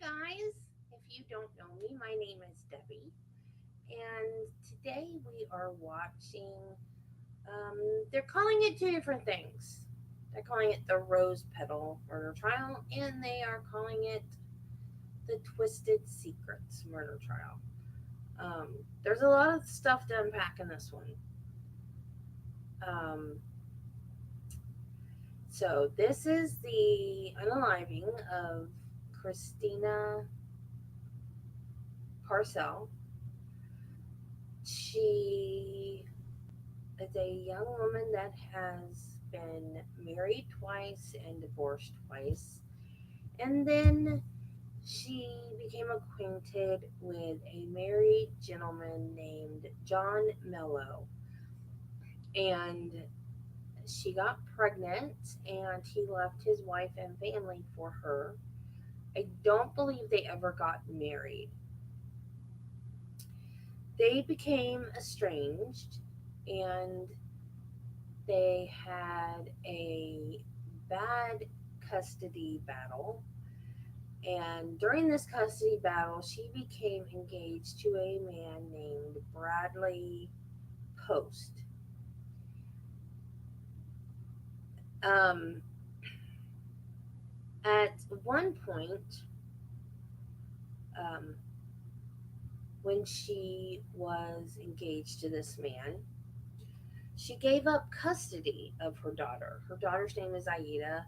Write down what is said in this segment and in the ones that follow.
guys, if you don't know me, my name is Debbie, and today we are watching. They're calling it two different things. They're calling it the Rose Petal Murder Trial, and they are calling it the Twisted Secrets Murder Trial. There's a lot of stuff to unpack in this one. Um, so this is the unaliving of Christina Parcel. She is a young woman that has been married twice and divorced twice. And then she became acquainted with a married gentleman named John Mello. And she got pregnant and he left his wife and family for her. I don't believe they ever got married. They became estranged and they had a bad custody battle. And during this custody battle, she became engaged to a man named Bradley Post. Um, at one point, um, when she was engaged to this man, she gave up custody of her daughter. Her daughter's name is Aida,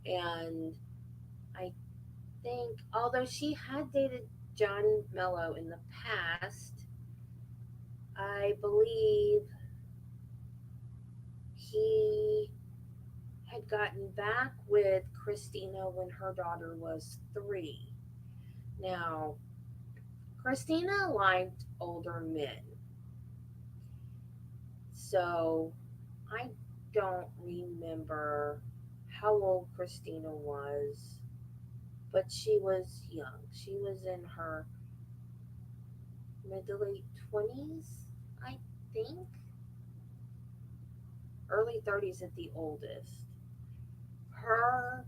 and I think, although she had dated John Mello in the past, I believe he had gotten back with Christina when her daughter was 3. Now, Christina liked older men, so I don't remember how old Christina was, but she was young. She was in her mid to late 20s, I think, early 30s at the oldest. Her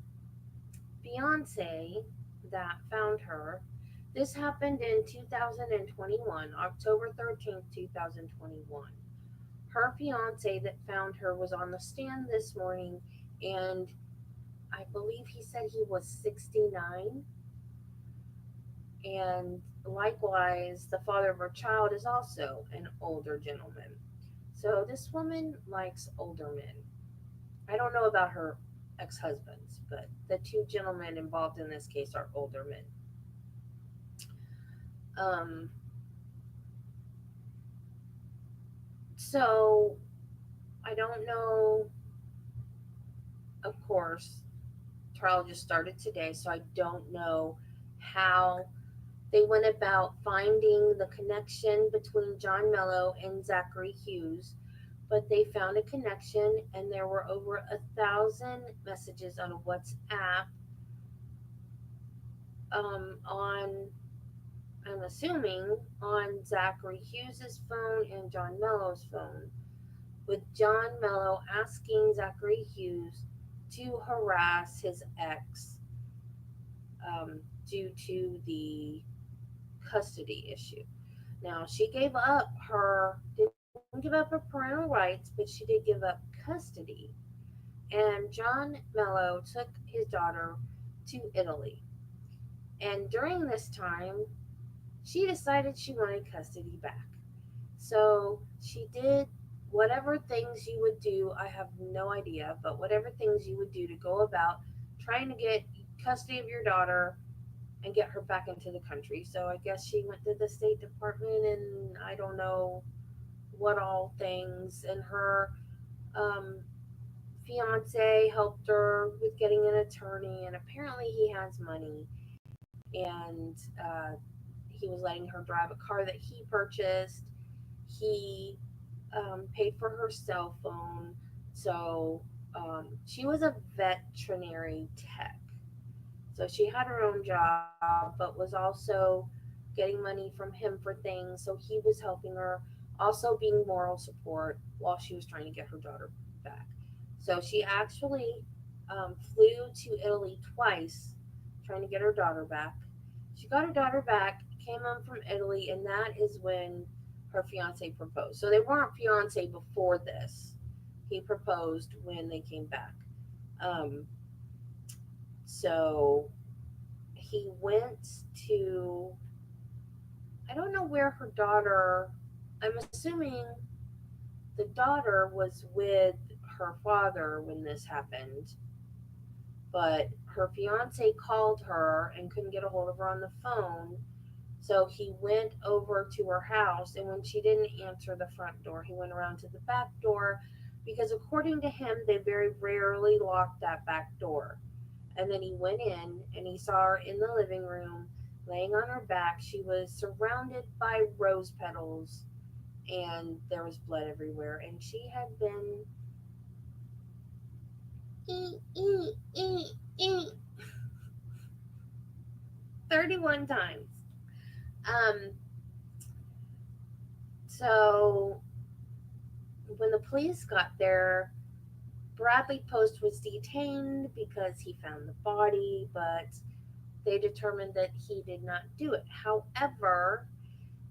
fiance that found her, this happened in 2021, October 13th, 2021. Her fiance that found her was on the stand this morning, and I believe he said he was 69. And likewise, the father of her child is also an older gentleman. So this woman likes older men. I don't know about her ex husbands, but the two gentlemen involved in this case are older men. Um, so I don't know, of course, trial just started today, so I don't know how they went about finding the connection between John Mello and Zachary Hughes, but they found a connection, and there were over 1,000 messages on a WhatsApp on, I'm assuming, on Zachary Hughes's phone and John Mello's phone, with John Mello asking Zachary Hughes to harass his ex due to the custody issue. Now, she gave up didn't give up her parental rights, but she did give up custody. And John Mello took his daughter to Italy. And during this time, she decided she wanted custody back. So she did whatever things you would do. I have no idea, but whatever things you would do to go about trying to get custody of your daughter and get her back into the country. So I guess she went to the State Department and I don't know what all things. And her um, fiance helped her with getting an attorney, and apparently he has money. And he was letting her drive a car that he purchased. He paid for her cell phone. So she was a veterinary tech. So she had her own job, but was also getting money from him for things. So he was helping her, also being moral support while she was trying to get her daughter back. So she actually flew to Italy twice trying to get her daughter back. She got her daughter back, came home from Italy, and that is when her fiance proposed. So they weren't fiance before this. He proposed when they came back. Um, so he went to, I don't know where her daughter, I'm assuming the daughter was with her father when this happened, but her fiance called her and couldn't get a hold of her on the phone. So he went over to her house, and when she didn't answer the front door, he went around to the back door because, according to him, they very rarely locked that back door. And then he went in and he saw her in the living room, laying on her back. She was surrounded by rose petals, and there was blood everywhere. And she had been ee, ee, ee, ee, 31 times. Um, so when the police got there, Bradley Post was detained because he found the body, but they determined that he did not do it. However,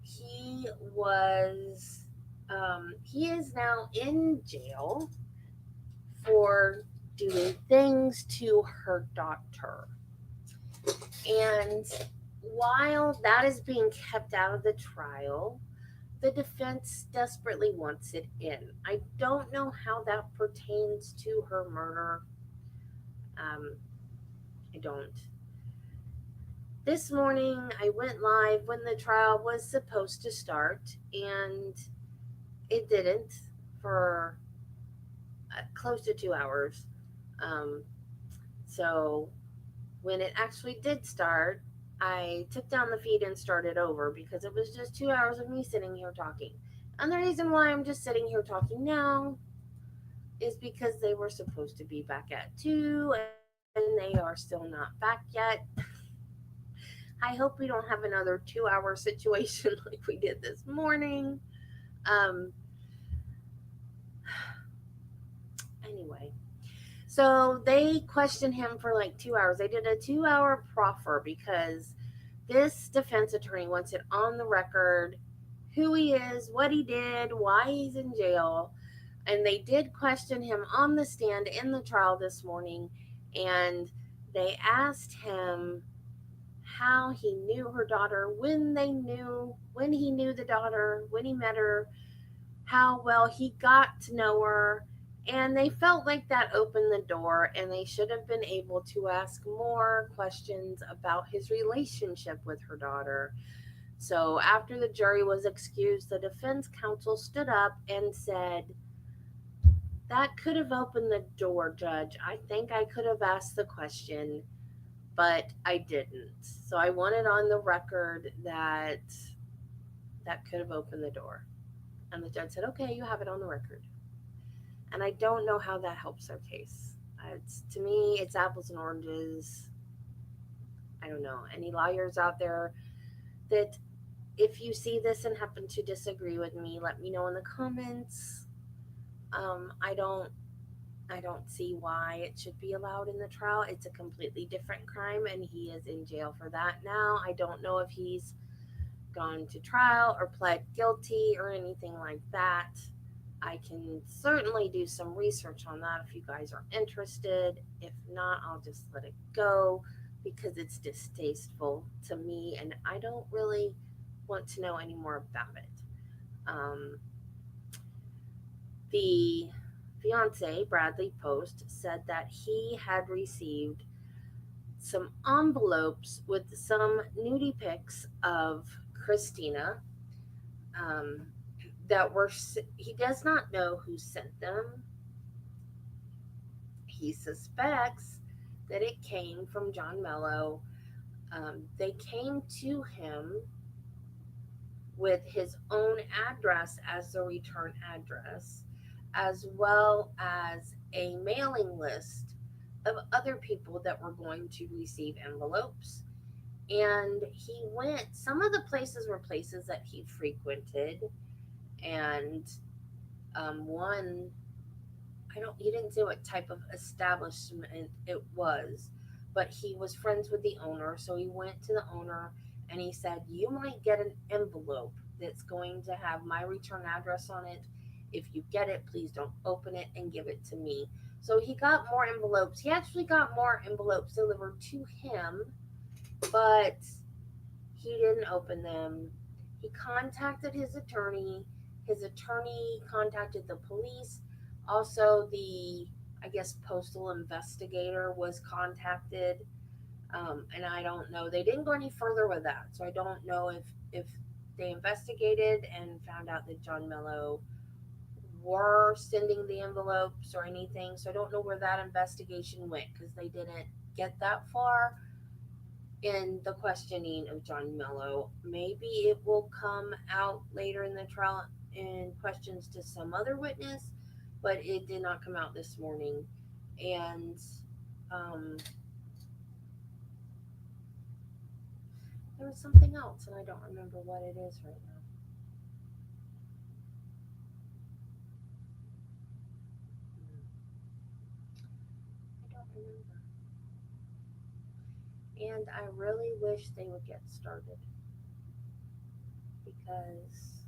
he was he is now in jail for doing things to her daughter. And while that is being kept out of the trial, the defense desperately wants it in. I don't know how that pertains to her murder. Um, I don't. This morning, I went live when the trial was supposed to start, and it didn't for close to 2 hours. Um, so when it actually did start, I took down the feed and started over because it was just 2 hours of me sitting here talking. And the reason why I'm just sitting here talking now is because they were supposed to be back at 2 and they are still not back yet. I hope we don't have another 2 hour situation like we did this morning. Um, anyway, so they questioned him for like 2 hours. They did a 2 hour proffer because this defense attorney wants it on the record who he is, what he did, why he's in jail. And they did question him on the stand in the trial this morning. And they asked him how he knew her daughter, when he knew the daughter, when he met her, how well he got to know her. And they felt like that opened the door, and they should have been able to ask more questions about his relationship with her daughter. So, after the jury was excused, the defense counsel stood up and said, "That could have opened the door, Judge. I think I could have asked the question, but I didn't. So, I want it on the record that that could have opened the door." And the judge said, "Okay, you have it on the record." And I don't know how that helps their case. To me, it's apples and oranges. I don't know. Any lawyers out there that, if you see this and happen to disagree with me, let me know in the comments. I don't. I don't see why it should be allowed in the trial. It's a completely different crime, and he is in jail for that now. I don't know if he's gone to trial or pled guilty or anything like that. I can certainly do some research on that if you guys are interested. If not, I'll just let it go because it's distasteful to me and I don't really want to know any more about it. Um, the fiance, Bradley Post, said that he had received some envelopes with some nudie pics of Christina, um, that were, he does not know who sent them. He suspects that it came from John Mello. They came to him with his own address as the return address, as well as a mailing list of other people that were going to receive envelopes. And he went, some of the places were places that he frequented, and one, I don't, he didn't say what type of establishment it was, but he was friends with the owner. So he went to the owner and he said, "You might get an envelope that's going to have my return address on it. If you get it, please don't open it and give it to me." So he got more envelopes. He actually got more envelopes delivered to him, but he didn't open them. He contacted his attorney. His attorney contacted the police. Also, the, I guess, postal investigator was contacted. And I don't know. They didn't go any further with that, so I don't know if they investigated and found out that John Mello were sending the envelopes or anything. So I don't know where that investigation went because they didn't get that far in the questioning of John Mello. Maybe it will come out later in the trial in questions to some other witness, but it did not come out this morning. And um, there was something else, and I don't remember what it is right now. I don't remember. And I really wish they would get started because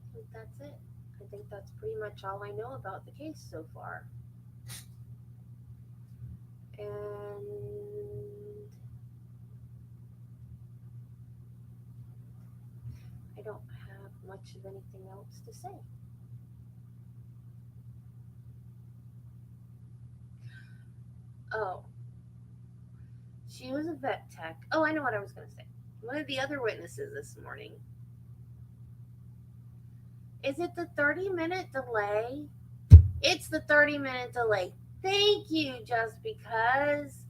I think that's it. I think that's pretty much all I know about the case so far. And I don't have much of anything else to say. Oh, she was a vet tech. Oh, I know what I was going to say. One of the other witnesses this morning. Is it the 30-minute delay? It's the 30-minute delay. Thank you, just because.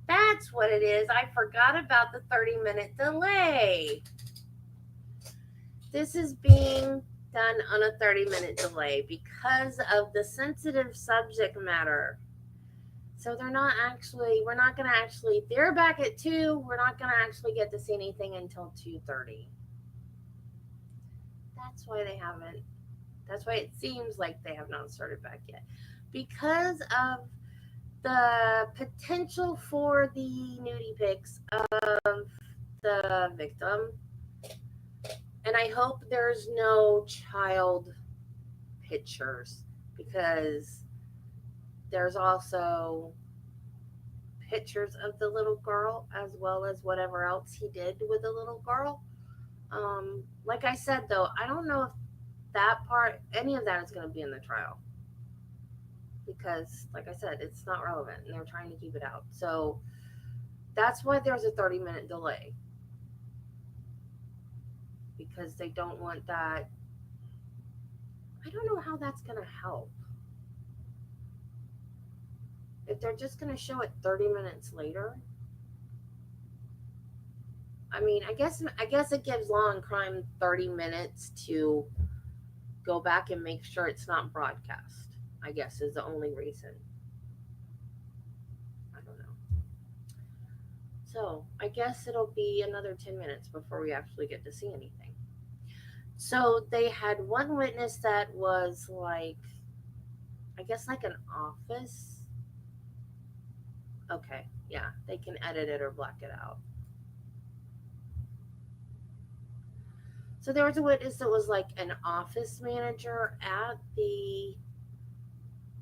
That's what it is. I forgot about the 30-minute delay. This is being done on a 30-minute delay because of the sensitive subject matter. So we're not going to actually, they're back at 2, we're not going to actually get to see anything until 2:30. That's why they haven't, that's why it seems like they have not started back yet. Because of the potential for the nudie pics of the victim. And I hope there's no child pictures because there's also pictures of the little girl as well as whatever else he did with the little girl. Like I said, though, I don't know if that part, any of that is going to be in the trial because, like I said, it's not relevant and they're trying to keep it out. So that's why there's a 30-minute delay because they don't want that. I don't know how that's going to help. If they're just going to show it 30 minutes later, I mean, I guess it gives Law and Crime 30 minutes to go back and make sure it's not broadcast. I guess is the only reason. I don't know. So I guess it'll be another 10 minutes before we actually get to see anything. So they had one witness that was like, I guess like an office. Okay, yeah, they can edit it or black it out. So there was a witness that was like an office manager at the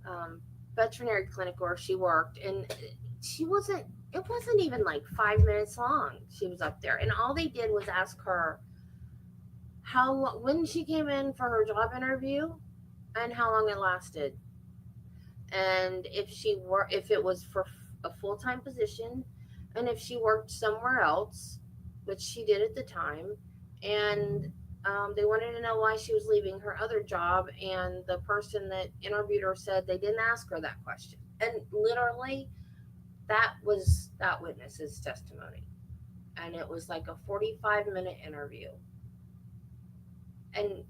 um, veterinary clinic where she worked, and she wasn't. It wasn't even like 5 minutes long. She was up there, and all they did was ask her how when she came in for her job interview, and how long it lasted, and if it was for a full time position, and if she worked somewhere else, which she did at the time, and they wanted to know why she was leaving her other job, and the person that interviewed her said they didn't ask her that question, and literally that was that witness's testimony, and it was like a 45-minute interview, and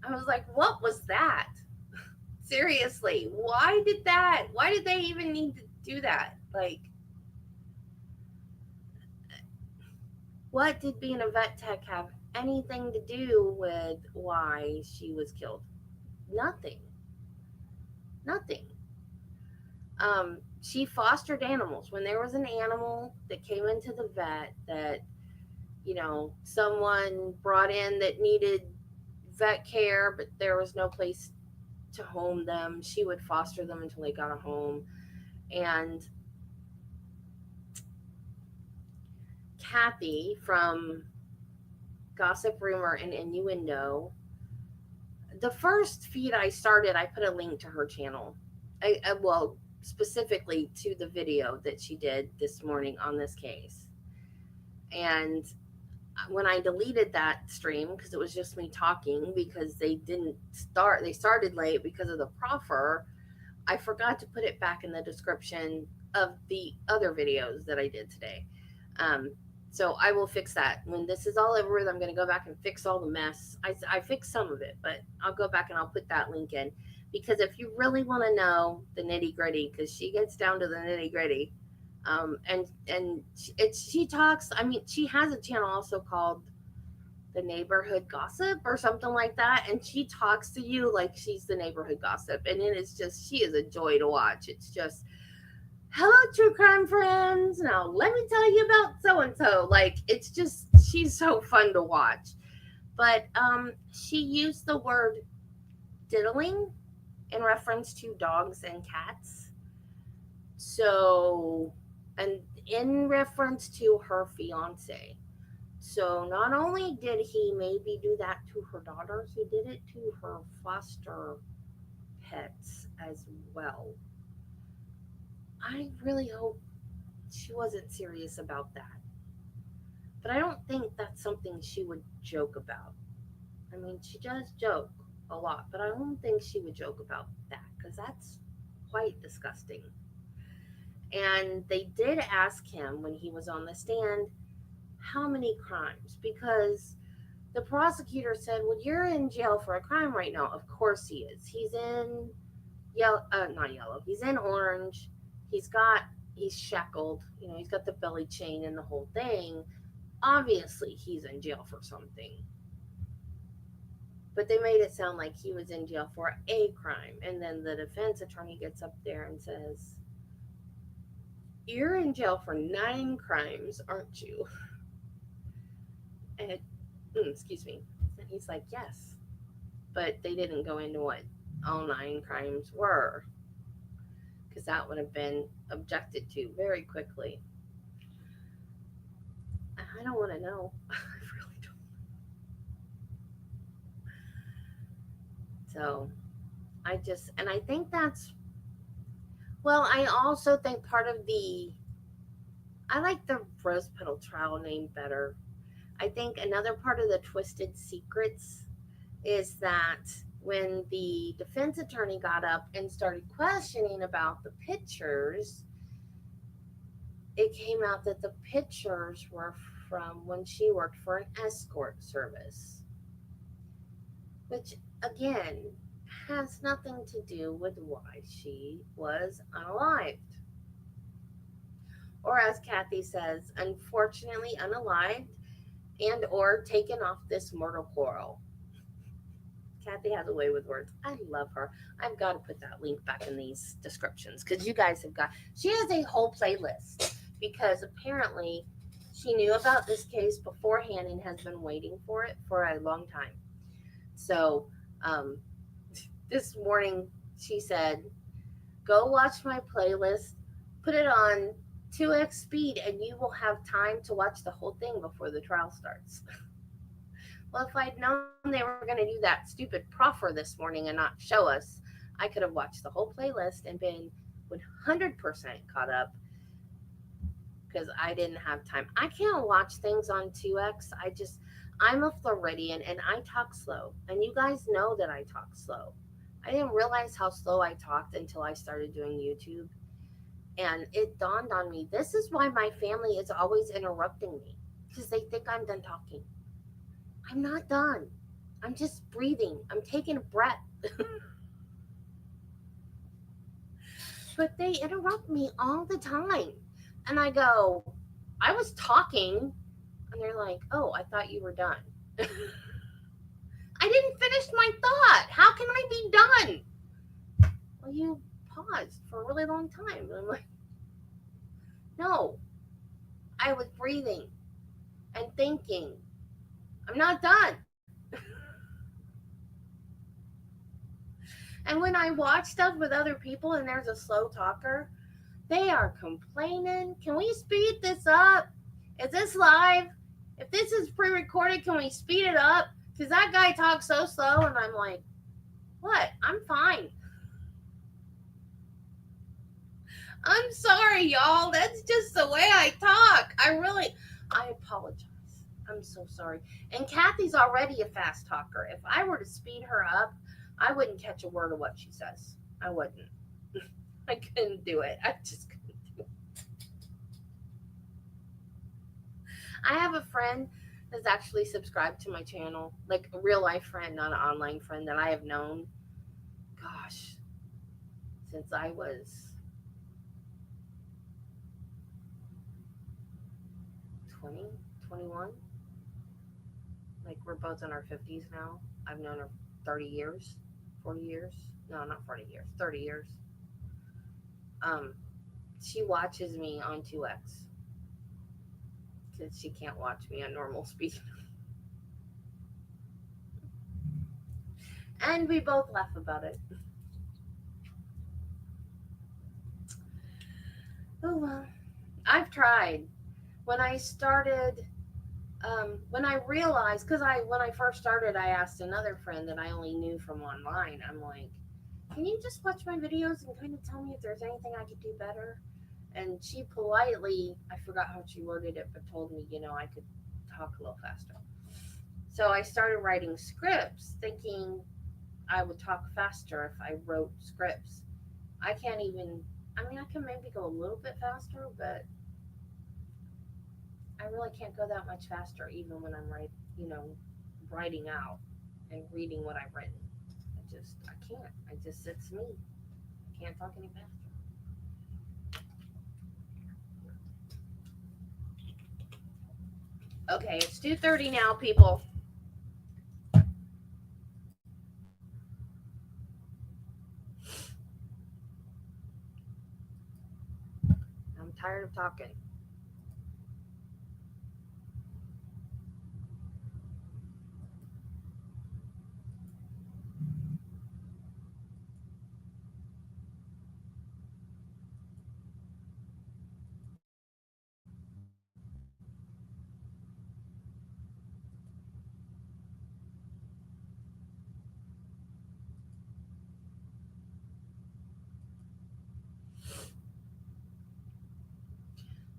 I was like, what was that? Seriously, why did they even need to do that? Like, what did being a vet tech have anything to do with why she was killed? Nothing. Nothing. She fostered animals. When there was an animal that came into the vet that, someone brought in that needed vet care, but there was no place to home them, she would foster them until they got a home. And Kathy from Gossip, Rumor, and Innuendo, the first feed I started, I put a link to her channel. Well, specifically to the video that she did this morning on this case. And when I deleted that stream, because it was just me talking, because they started late because of the proffer, I forgot to put it back in the description of the other videos that I did today. Um, so I will fix that. When this is all over with, I'm going to go back and fix all the mess. I fixed some of it, but I'll go back and I'll put that link in. Because if you really want to know the nitty gritty, because she gets down to the nitty gritty, and she talks. I mean, she has a channel also called the Neighborhood Gossip or something like that, and she talks to you like she's the neighborhood gossip, and it is just, she is a joy to watch. It's just, hello, true crime friends. Now let me tell you about so and so. Like, it's just, she's so fun to watch. But she used the word diddling in reference to dogs and cats. So, and in reference to her fiance. So not only did he maybe do that to her daughter, he did it to her foster pets as well. I really hope she wasn't serious about that. But I don't think that's something she would joke about. I mean, she does joke a lot, but I don't think she would joke about that because that's quite disgusting. And they did ask him when he was on the stand how many crimes, because the prosecutor said, "Well, you're in jail for a crime right now." Of course he is. He's in yellow, not yellow. He's in orange. He's got, he's shackled. He's got the belly chain and the whole thing. Obviously, he's in jail for something. But they made it sound like he was in jail for a crime. And then the defense attorney gets up there and says, "You're in jail for 9 crimes, aren't you?" And, excuse me. And he's like, "Yes." But they didn't go into what all 9 crimes were, because that would have been objected to very quickly. I don't want to know. I really don't. So and I think that's, well, I also think part of I like the Rose Petal trial name better. I think another part of the Twisted Secrets is that when the defense attorney got up and started questioning about the pictures, it came out that the pictures were from when she worked for an escort service, which again has nothing to do with why she was unalived. Or as Kathy says, unfortunately unalived and or taken off this mortal coil. Kathy has a way with words. I love her. I've got to put that link back in these descriptions because you guys have got. She has a whole playlist because apparently she knew about this case beforehand and has been waiting for it for a long time. So this morning she said, "Go watch my playlist, put it on 2x speed, and you will have time to watch the whole thing before the trial starts." Well, if I'd known they were going to do that stupid proffer this morning and not show us, I could have watched the whole playlist and been 100% caught up because I didn't have time. I can't watch things on 2x. I'm a Floridian and I talk slow. And you guys know that I talk slow. I didn't realize how slow I talked until I started doing YouTube. And it dawned on me, this is why my family is always interrupting me because they think I'm done talking. I'm not done. I'm just breathing. I'm taking a breath. But they interrupt me all the time. And I go, "I was talking." And they're like, "Oh, I thought you were done." I didn't finish my thought. How can I be done? Well, you paused for a really long time. And I'm like, no, I was breathing and thinking, I'm not done. And when I watch stuff with other people and there's a slow talker, they are complaining. Can we speed this up? Is this live? If this is pre recorded, can we speed it up? Because that guy talks so slow, and I'm like, what? I'm fine. I'm sorry, y'all. That's just the way I talk. I apologize. I'm so sorry. And Kathy's already a fast talker. If I were to speed her up, I wouldn't catch a word of what she says. I wouldn't. I couldn't do it. I just couldn't do it. I have a friend that's actually subscribed to my channel, like a real life friend, not an online friend that I have known, gosh, since I was 20, 21. Like we're both in our 50s now. I've known her 30 years, 40 years. No, not 40 years, 30 years. Um, she watches me on 2x because she can't watch me on normal speed. And we both laugh about it. Oh well. I've tried. When I started, when I realized, because when I first started, I asked another friend that I only knew from online. I'm like, can you just watch my videos and kind of tell me if there's anything I could do better? And she politely, I forgot how she worded it, but told me, I could talk a little faster. So I started writing scripts, thinking I would talk faster if I wrote scripts. I can't even, I mean, I can maybe go a little bit faster, but I really can't go that much faster, even when I'm writing out and reading what I've written. I can't. It's me. I can't talk any faster. Okay, it's 2:30 now, people. I'm tired of talking.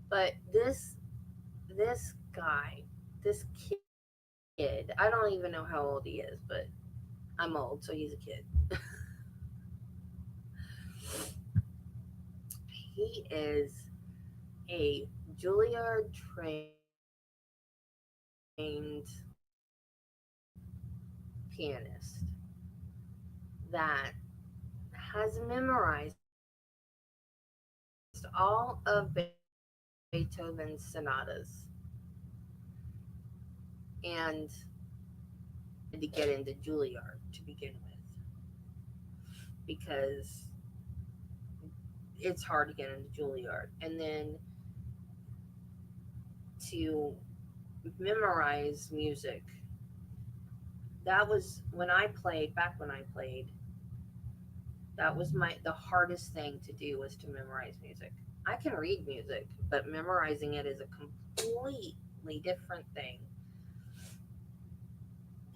But this guy, this kid, I don't even know how old he is, but I'm old, so he's a kid. He is a Juilliard trained pianist that has memorized all of Beethoven's sonatas and wanted to get into Juilliard to begin with because it's hard to get into Juilliard. And then to memorize music. That was when I played, back when I played, that was the hardest thing to do was to memorize music. I can read music, but memorizing it is a completely different thing.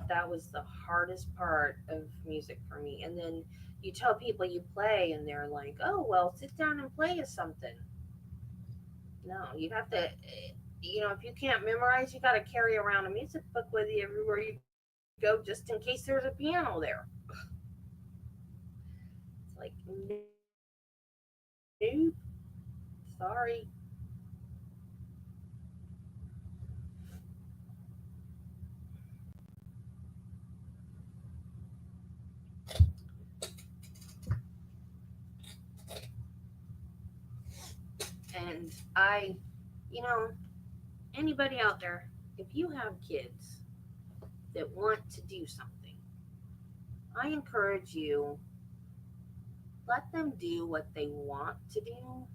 That was the hardest part of music for me. And then you tell people you play and they're like, "Oh, well, sit down and play us something." No, you have to if you can't memorize, you got to carry around a music book with you everywhere you go just in case there's a piano there. It's like, nope, sorry. And you know, anybody out there, if you have kids that want to do something, I encourage you, let them do what they want to do,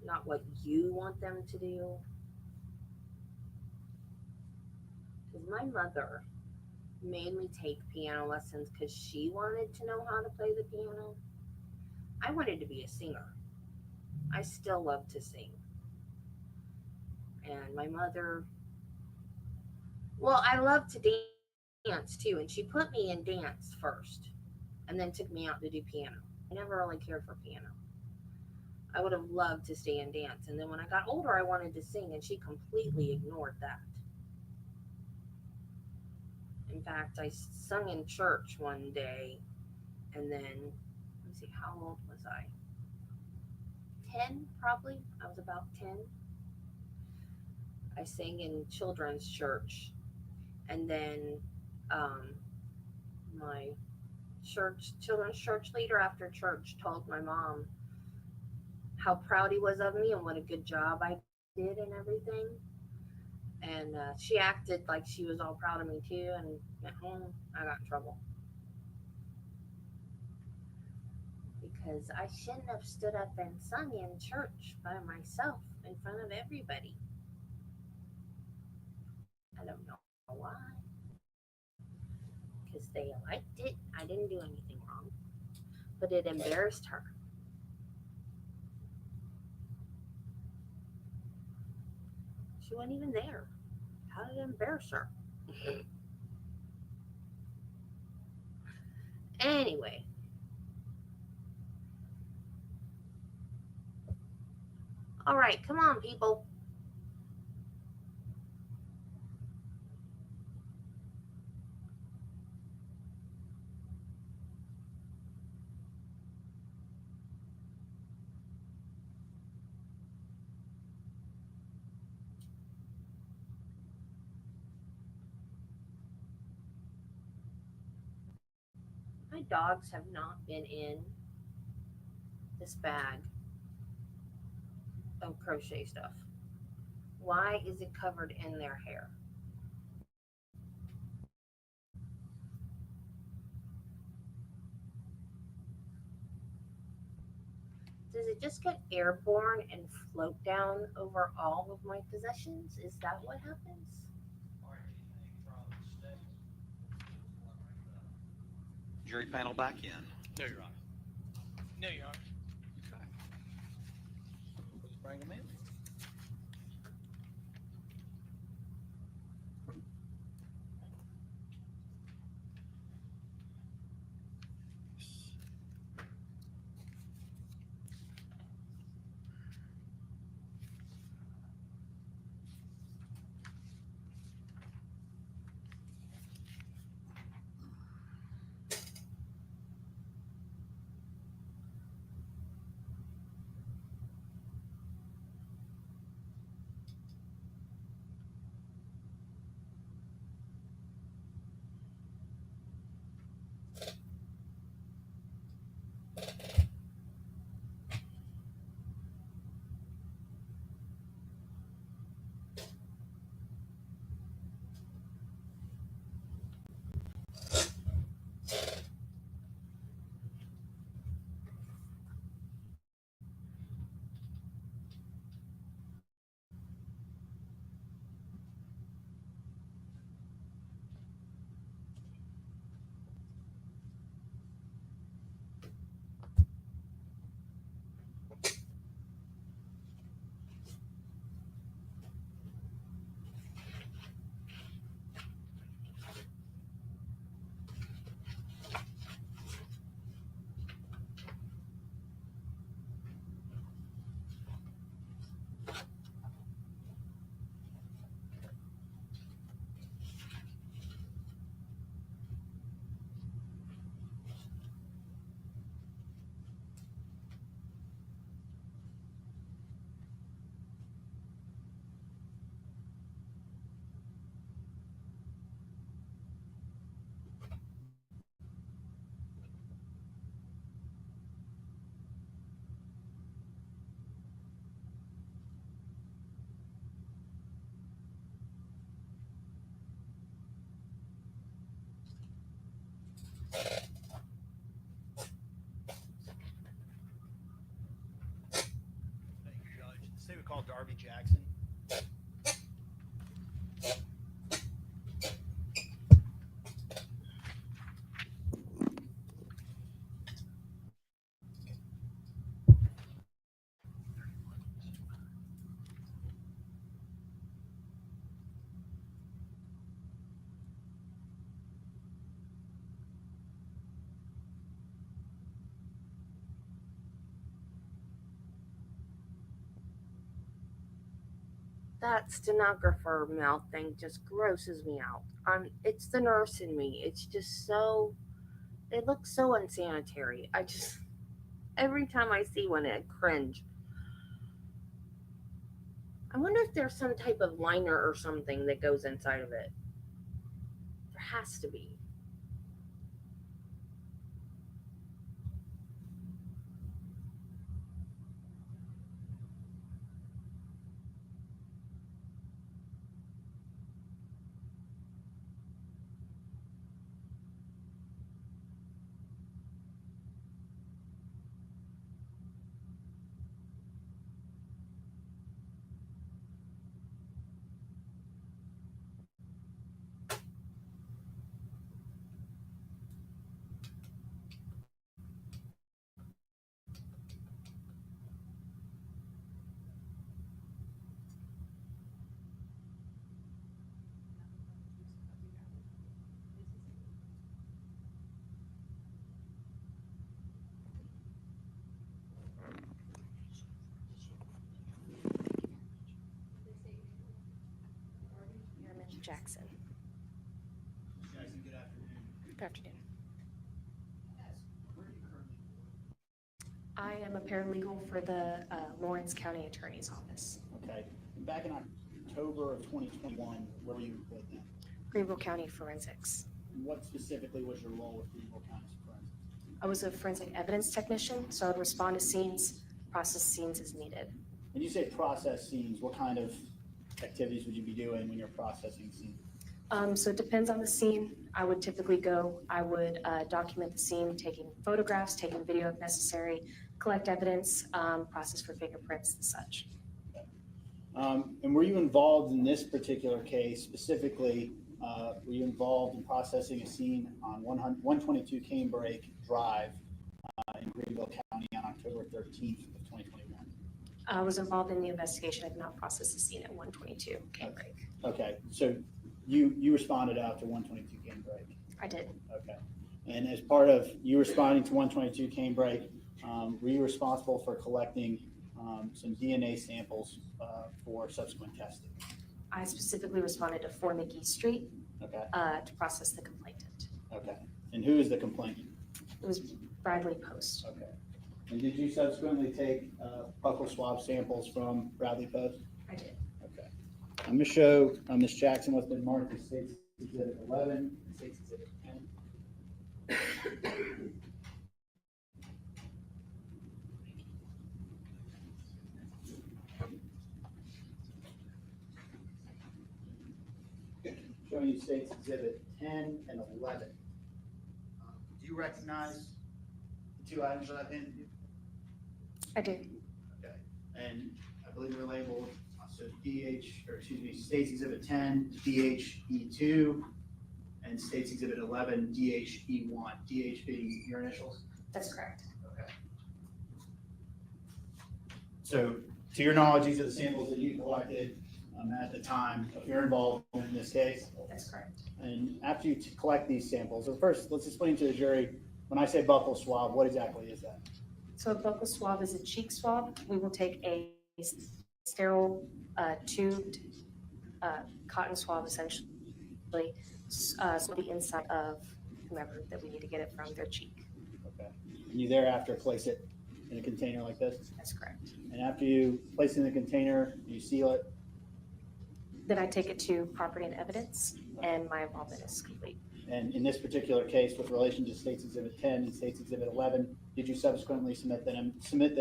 not what you want them to do. Because my mother made me take piano lessons because she wanted to know how to play the piano. I wanted to be a singer. I still love to sing. And my mother, well, I love to dance too. And she put me in dance first and then took me out to do piano. I never really cared for piano. I would have loved to stay in dance. And then when I got older, I wanted to sing, and she completely ignored that. In fact, I sung in church one day, and then, let me see, how old was I? 10, probably. I was about 10. I sang in children's church, and then um, my children's church leader after church told my mom how proud he was of me and what a good job I did and everything. And she acted like she was all proud of me too. And at home, I got in trouble because I shouldn't have stood up and sung in church by myself in front of everybody. I don't know why. Because they liked it. I didn't do anything wrong. But it embarrassed her. She wasn't even there. How did it embarrass her? Anyway, all right, come on, people. My dogs have not been in this bag of crochet stuff. Why is it covered in their hair? Does it just get airborne and float down over all of my possessions? Is that what happens? Jury panel back in. No, Your Honor. No, Your Honor. Okay. Let's bring them in. call Darby Jackson. That stenographer mouth thing just grosses me out. It's the nurse in me. It's just so. It looks so unsanitary. Every time I see one, I cringe. I wonder if there's some type of liner or something that goes inside of it. There has to be. Jackson. Jackson, good afternoon. Good afternoon. Where are you currently employed? I am a paralegal for the Lawrence County Attorney's Office, Okay. Back in October of 2021, where were you employed then? Greenville County Forensics. What specifically was your role with Greenville County Forensics? I was a forensic evidence technician, so I would respond to scenes, process scenes as needed. When you say process scenes, what kind of activities would you be doing when you're processing scenes? So it depends on the scene. I would typically I would document the scene, taking photographs, taking video if necessary, collect evidence, process for fingerprints and such. And were you involved in this particular case specifically? Were you involved in processing a scene on 122 Canebrake Drive in Greenville County on October 13th of 2021? I was involved in the investigation. I did not process the scene at 122 Canebrake. Okay, so you responded out to 122 Canebrake. I did. Okay, and as part of you responding to 122 Canebrake, were you responsible for collecting some DNA samples for subsequent testing? I specifically responded to 4 McGee Street Okay, to process the complainant. okay. And who is the complainant? It was Bradley Post. Okay. And did you subsequently take buccal swab samples from Bradley Post? I did. Okay. I'm going to show Ms. Jackson what's been marked as State's Exhibit 11 and State's Exhibit 10. Showing you State's Exhibit 10 and 11. Do you recognize the two items that I've handed you? I do. Okay. And I believe they're labeled, so State's Exhibit 10, DHE2, and State's Exhibit 11, DHE1. DH being your initials? That's correct. Okay. So, to your knowledge, these are the samples that you collected at the time of your involvement in this case. That's correct. And after you collect these samples, so first, let's explain to the jury, when I say buccal swab, what exactly is that? So a buccal swab is a cheek swab. We will take a sterile tubed cotton swab, essentially, so the inside of whomever that we need to get it from, their cheek. Okay. And you thereafter place it in a container like this? That's correct. And after you place it in the container, you seal it? Then I take it to property and evidence, and my involvement is complete. And in this particular case, with relation to State's Exhibit 10 and State's Exhibit 11, did you subsequently submit them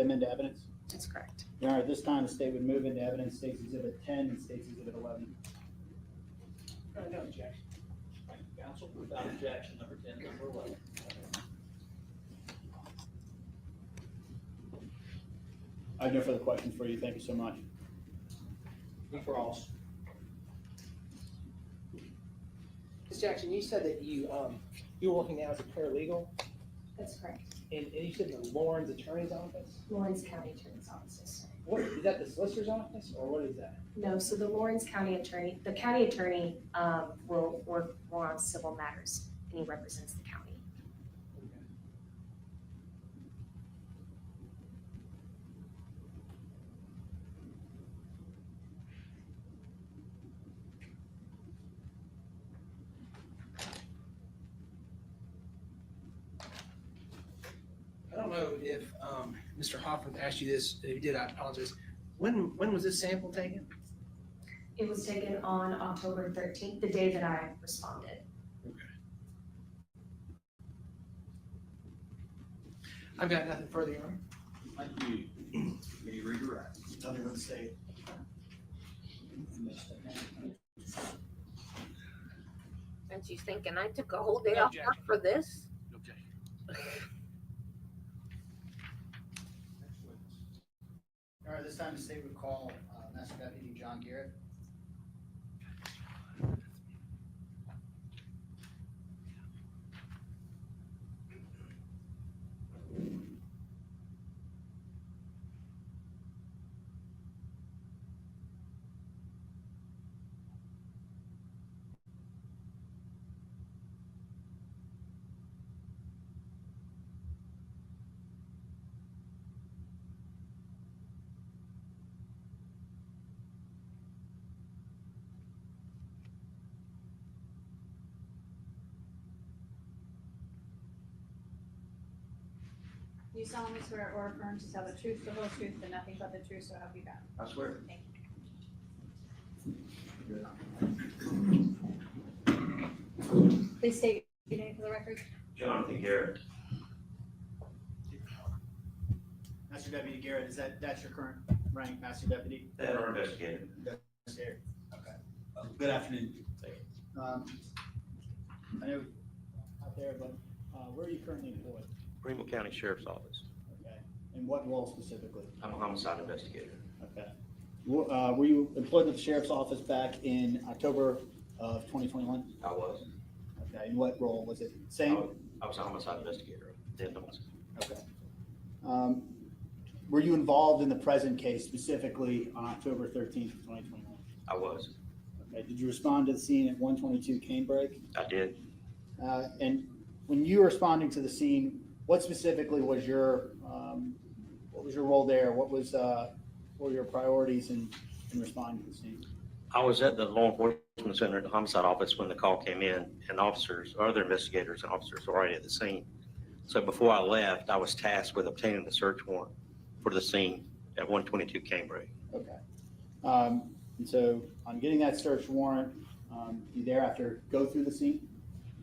into evidence? That's correct. Your Honor, at this time, the state would move into evidence State's Exhibit 10 and State's Exhibit 11. No objection. Thank you, counsel. Without objection, number 10, number 11. I have no further questions for you. Thank you so much. Cross. Ms. Jackson, you said that you're working now as a paralegal, That's correct. and you said the Lawrence Attorney's Office? Lawrence County Attorney's Office, yes, sir. What, is that the Solicitor's Office, or what is that? No, so the Lawrence County Attorney, the county attorney will work more on civil matters, and he represents the county. I don't know if Mr. Hoffman asked you this. If he did, I apologize. When was this sample taken? It was taken on October 13th, the day that I responded. I've got nothing further, Your Honor. Thank you. May you read your rights? Tell me what to say. And she's thinking, I took a whole day No off work for this? Okay. All right, this time the state would call Master Deputy John Garrett. You solemnly swear or affirm to tell the truth, the whole truth, and nothing but the truth, so help you God. I swear. Thank Please state your name for the record. Jonathan Garrett. Master Deputy Garrett, that's your current rank, Master Deputy? That are investigated. Investigator. Okay. Good afternoon. I know out there, but where are you currently employed? Greenville County Sheriff's Office. Okay. And what role specifically? I'm a homicide investigator. Okay. Were you employed with the Sheriff's Office back in October of 2021? I was. Okay. And what role was it? Same? I was a homicide investigator. Okay. Were you involved in the present case specifically on October 13th, 2021? I was. Okay. Did you respond to the scene at 122 Canebrake? I did. And when you were responding to the scene, what specifically was your role there? What were your priorities in responding to the scene? I was at the law enforcement center at the homicide office when the call came in, and officers, or other investigators and officers were already at the scene. So before I left, I was tasked with obtaining the search warrant for the scene at 122 Canebrake. Okay. And so on getting that search warrant, you thereafter go through the scene?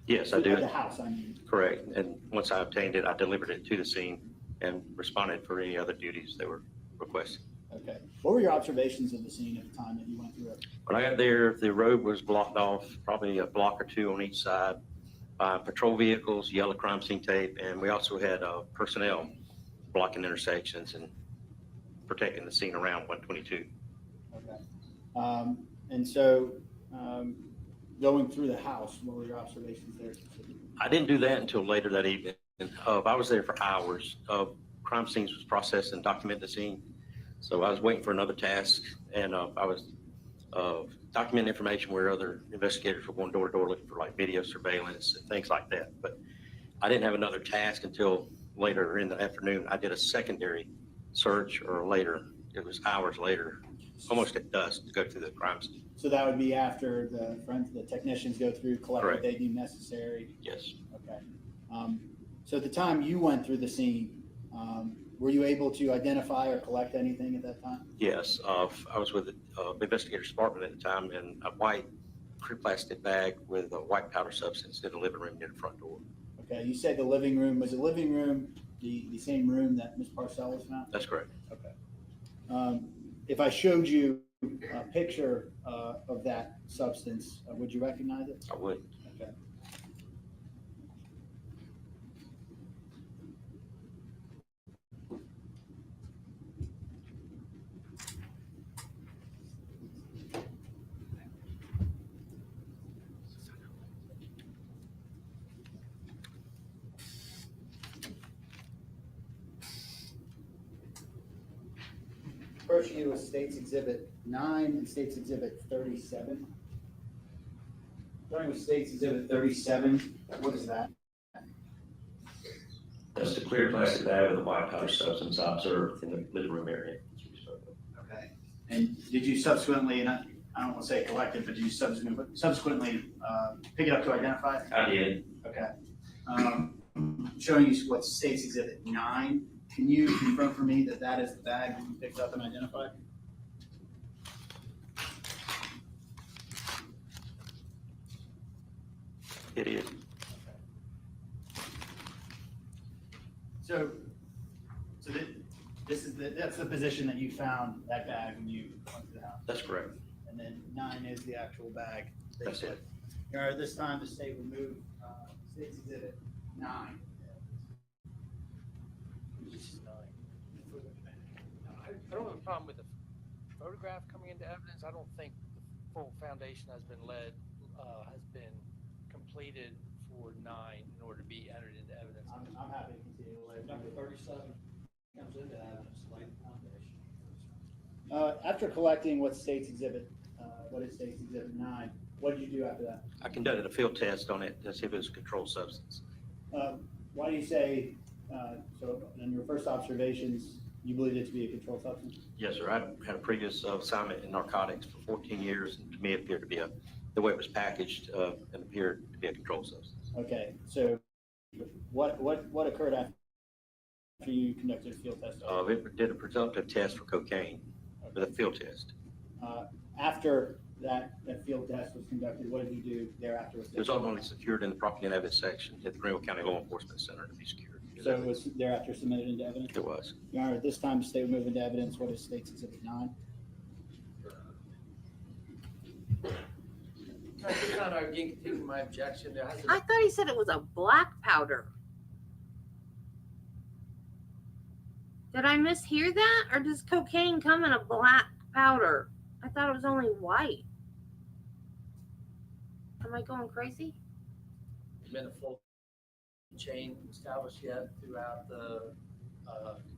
Yes, I do. The house, I mean. Correct. And once I obtained it, I delivered it to the scene and responded for any other duties that were requested. Okay. What were your observations of the scene at the time that you went through it? When I got there, the road was blocked off, probably a block or two on each side by patrol vehicles, yellow crime scene tape, and we also had personnel blocking intersections and protecting the scene around 122. Okay. And so going through the house, what were your observations there? I didn't do that until later that evening. I was there for hours. Crime scenes was processed and documented the scene. So I was waiting for another task, and I was documenting information where other investigators were going door to door looking for like video surveillance and things like that. But I didn't have another task until later in the afternoon. I did a secondary search, or later. It was hours later, almost at dusk, to go through the crime scene. So that would be after the technicians go through, collect what they deem necessary? Yes. Okay. So at the time you went through the scene, were you able to identify or collect anything at that time? Yes. I was with the investigator's department at the time, in a white plastic bag with a white powder substance in the living room near the front door. Okay. You said the living room. Was the living room the same room that Ms. Parcel was found? That's correct. Okay. If I showed you a picture of that substance, would you recognize it? I would. Okay. approach you with State's Exhibit 9 and State's Exhibit 37. Starting with State's Exhibit 37, what is that? That's the clear plastic bag with the white powder substance I observed in the living room area. Okay. And did you subsequently, and I don't want to say collected, but did you subsequently pick it up to identify it? I did. Okay. Showing you what State's Exhibit 9, can you confirm for me that that is the bag that you picked up and identified? It is. So that's the position that you found that bag when you went to the house. That's correct. And then 9 is the actual bag. That's it. Your Honor, this time the state would move State's Exhibit 9. I don't have a problem with the photograph coming into evidence. I don't think the full foundation has been completed for 9 in order to be entered into evidence. I'm happy to continue later. Number 37 comes into evidence, lay the foundation. After collecting what is State's Exhibit 9, what did you do after that? I conducted a field test on it to see if it was a controlled substance. Why do you say, so in your first observations, you believed it to be a controlled substance? Yes, sir. I had a previous assignment in narcotics for 14 years, and to me it appeared to be the way it was packaged, and appeared to be a controlled substance. Okay, so what occurred after you conducted a field test? It did a presumptive test for cocaine with a field test. After that field test was conducted, what did you do thereafter? It was ultimately secured in the property and evidence section at the Greenville County Law Enforcement Center to be secured. So it was thereafter submitted into evidence? It was. Your Honor, at this time, the state will move into evidence. What is State's Exhibit 9? Your Honor, I again continue my objection. There hasn't I thought he said it was a black powder. Did I mishear that? Or does cocaine come in a black powder? I thought it was only white. Am I going crazy? been a full chain established yet throughout the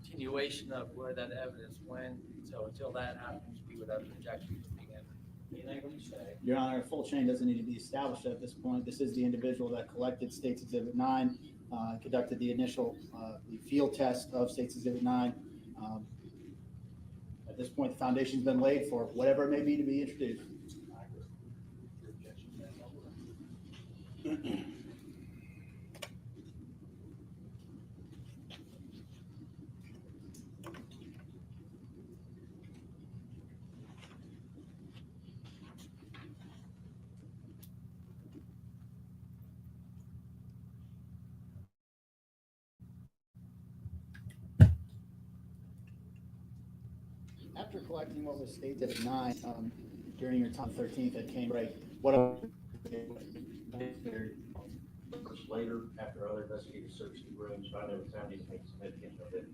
continuation of where that evidence went. So until that happens, we would have an objection to being entered. Anything you say? Your Honor, a full chain doesn't need to be established at this point. This is the individual that collected State's Exhibit 9, conducted the initial the field test of State's Exhibit 9. At this point, the foundation's been laid for whatever it may be to be introduced. After collecting what was State's Exhibit 9 during your time 13th at Cambridge, what Later, after other investigators searched the rooms, I never found anything significant of it.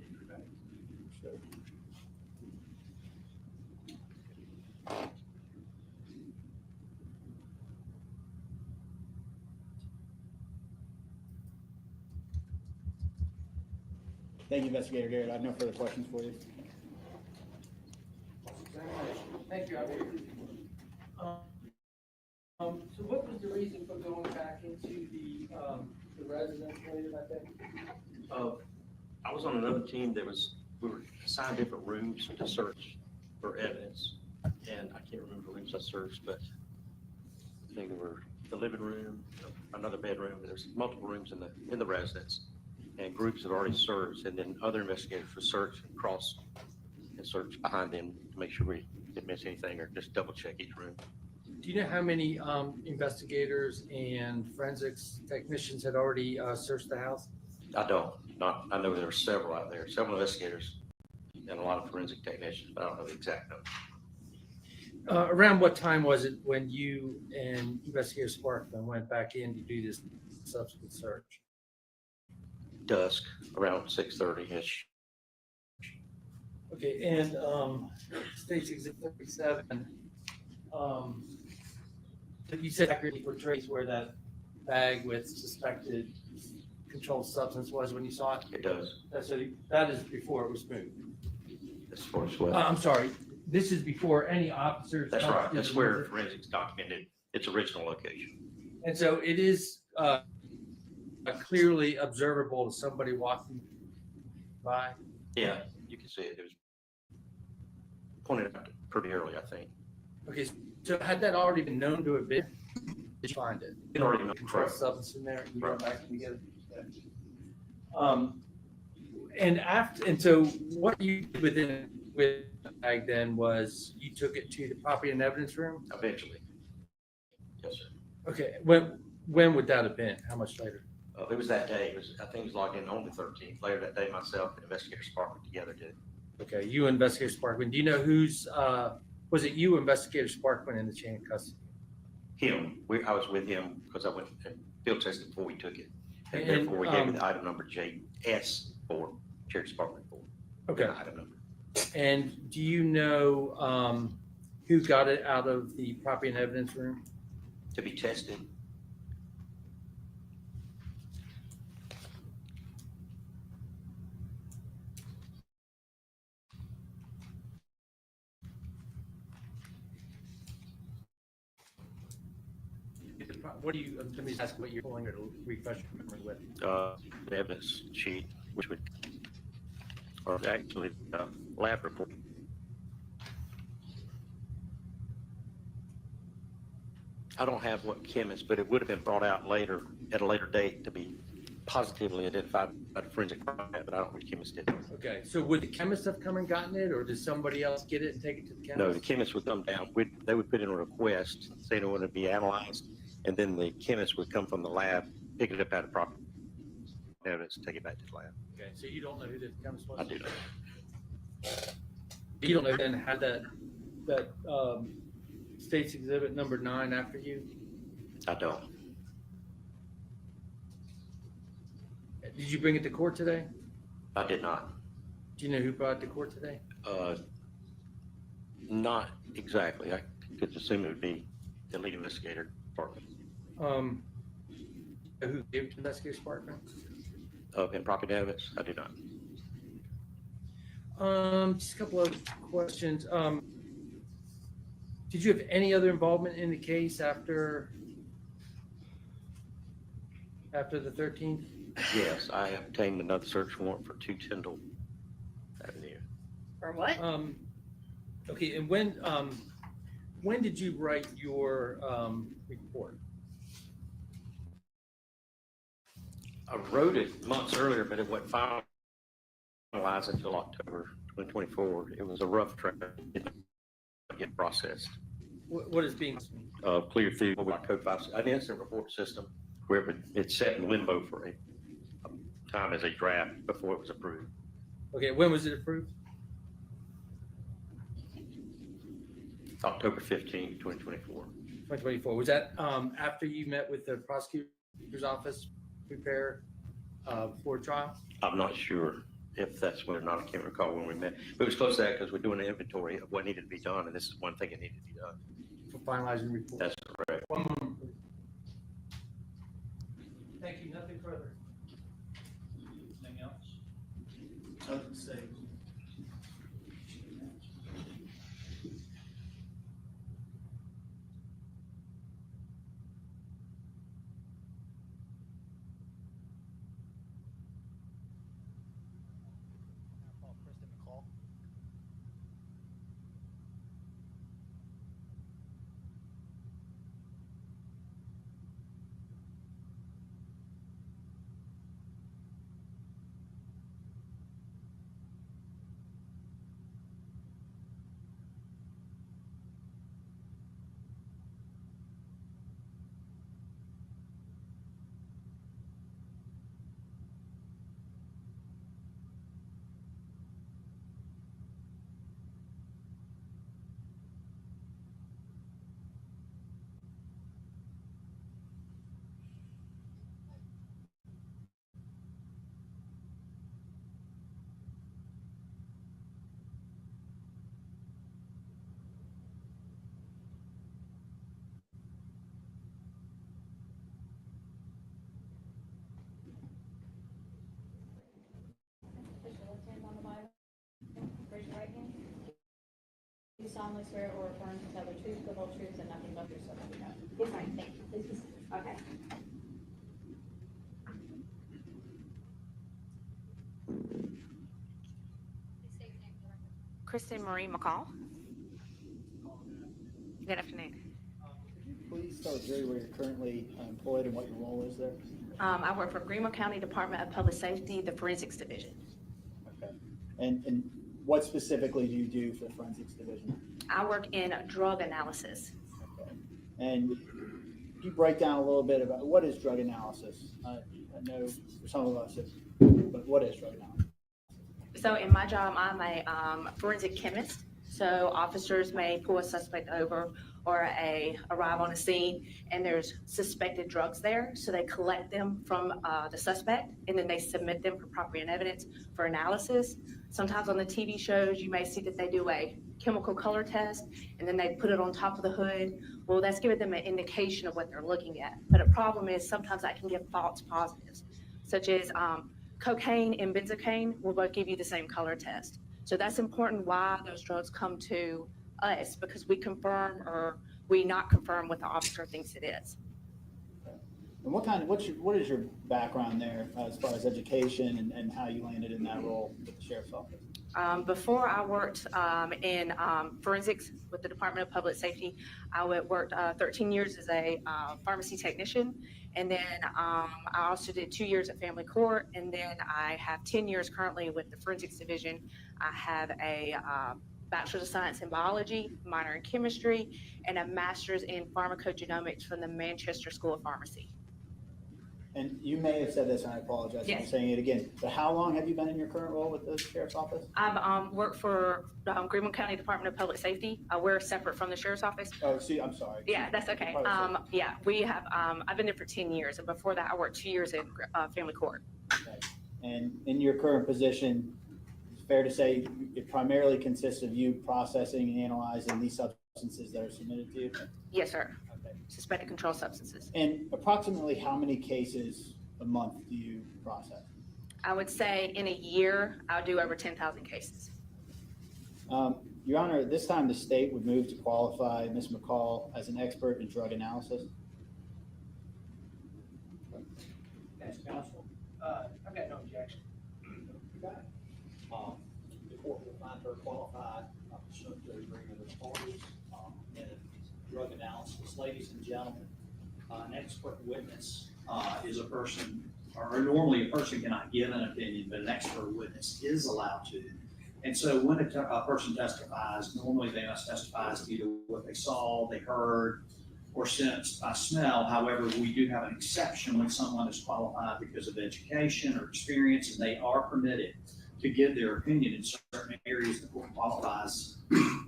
Thank you, Investigator Garrett. I have no further questions for you. Thank you, so what was the reason for going back into the residence later that day? I was on another team we were assigned different rooms to search for evidence. And I can't remember the rooms I searched, but I think there were the living room, another bedroom. There's multiple rooms in the residence, and groups had already searched, and then other investigators would search and cross and search behind them to make sure we didn't miss anything or just double check each room. Do you know how many investigators and forensics technicians had already searched the house? I don't. I know there were several out there, several investigators and a lot of forensic technicians, but I don't know the exact number. Around what time was it when you and investigator Sparkman went back in to do this subsequent search? Dusk, around 6:30-ish. Okay, and State's Exhibit 37, you said accurately portrays where that bag with suspected controlled substance was when you saw it? It does. So that is before it was moved. as far as what. I'm sorry, this is before any officers. That's right. That's where forensics documented its original location. And so it is clearly observable to somebody walking by. Yeah, you can see it. It was pointed out pretty early, I think. Okay, so had that already been known to have been, did you find it? It already known. Controlled substance in there, you go Right. back and get it. And so what you did with the bag then was you took it to the property and evidence room? Eventually. Yes, sir. Okay, when would that have been? How much later? It was that day. I think it was logged in on the 13th. Later that day, myself and Investigator Sparkman together did. Okay, you Investigator Sparkman. Do you know who's, was it you, Investigator Sparkman, in the chain of custody? Him. I was with him because I went and field tested before we took it. And And, therefore, we gave me the item number JS for Sheriff Sparkman for. Okay. Item number. And do you know who got it out of the property and evidence room? To be tested. What do you, let me just ask what you're pulling or to refresh your memory with? The evidence sheet, which would, or actually, lab report. I don't have what chemist, but it would have been brought out later, at a later date, to be positively identified by the forensic lab, but I don't know what chemist did. Okay, so would the chemist have come and gotten it, or did somebody else get it and take it to the chemist? No, the chemist would come down. They would put in a request saying it wanted to be analyzed, and then the chemist would come from the lab, pick it up out of property evidence, take it back to the lab. Okay, so you don't know who the chemist was? I do know. You don't know then how that state's exhibit number 9 after you? I don't. Did you bring it to court today? I did not. Do you know who brought it to court today? Not exactly. I could assume it would be the lead investigator department. Who gave it to Investigator Sparkman? In property evidence, I do not. Just a couple of questions. Did you have any other involvement in the case after the 13th? Yes, I obtained another search warrant for 2 Tyndall Avenue. For what? Okay, and when did you write your report? I wrote it months earlier, but it wasn't finalized until October 2024. It was a rough draft. It didn't get processed. What is being? Clear through what code 5, an incident report system where it's set in limbo for a time as a draft before it was approved. Okay, when was it approved? October 15, 2024. 2024. Was that after you met with the prosecutor's office to prepare for trial? I'm not sure if that's when or not. I can't recall when we met. But it was close to that because we're doing an inventory of what needed to be done, and this is one thing that needed to be done. For finalizing the report? That's correct. One moment, please. Thank you. Nothing further. Anything else? I would say, Call Kristen McCall. solemnly swear or affirm to tell the truth, the whole truth, and nothing but the truth, so help you God? Yes, ma'am. Thank you. Please be seated. Okay. Kristen Marie McCall. Good afternoon. Could you please tell the jury where you're currently employed and what your role is there? I work for Greenville County Department of Public Safety, the Forensics Division. Okay. And what specifically do you do for the forensics division? I work in drug analysis. Okay. And could you break down a little bit about what is drug analysis? I know for some of us, but what is drug analysis? So in my job, I'm a forensic chemist. So officers may pull a suspect over or arrive on a scene and there's suspected drugs there. So they collect them from the suspect and then they submit them for property and evidence for analysis. Sometimes on the TV shows, you may see that they do a chemical color test and then they put it on top of the hood. Well, that's giving them an indication of what they're looking at. But a problem is sometimes that can give false positives, such as cocaine and benzocaine will both give you the same color test. So that's important why those drugs come to us, because we confirm or we not confirm what the officer thinks it is. And what is your background there as far as education and how you landed in that role with the sheriff's office? Before I worked in forensics with the Department of Public Safety, I worked 13 years as a pharmacy technician. And then I also did 2 years at family court. And then I have 10 years currently with the forensics division. I have a Bachelor's of Science in Biology, minor in chemistry, and a master's in pharmacogenomics from the Manchester School of Pharmacy. And you may have said this, and I apologize for saying it again, but how long have you been in your current role with the sheriff's office? I've worked for Greenville County Department of Public Safety. We're separate from the sheriff's office. Oh, see, I'm sorry. Yeah, that's okay. Yeah, we have, I've been there for 10 years, and before that, I worked 2 years in family court. Okay. And in your current position, it's fair to say it primarily consists of you processing and analyzing these substances that are submitted to you? Yes, sir. Okay. Suspected controlled substances. And approximately how many cases a month do you process? I would say in a year, I'll do over 10,000 cases. Your Honor, at this time, the state would move to qualify Ms. McCall as an expert in drug analysis. Thanks, counsel. I've got no objection. Okay. The court will find her qualified, pursuant to agreement of the parties, in drug analysis. Ladies and gentlemen, an expert witness is a person, or normally a person cannot give an opinion, but an expert witness is allowed to. And so when a person testifies, normally they must testify as to either what they saw, they heard, or sensed by smell. However, we do have an exception when someone is qualified because of education or experience, and they are permitted to give their opinion in certain areas the court qualifies,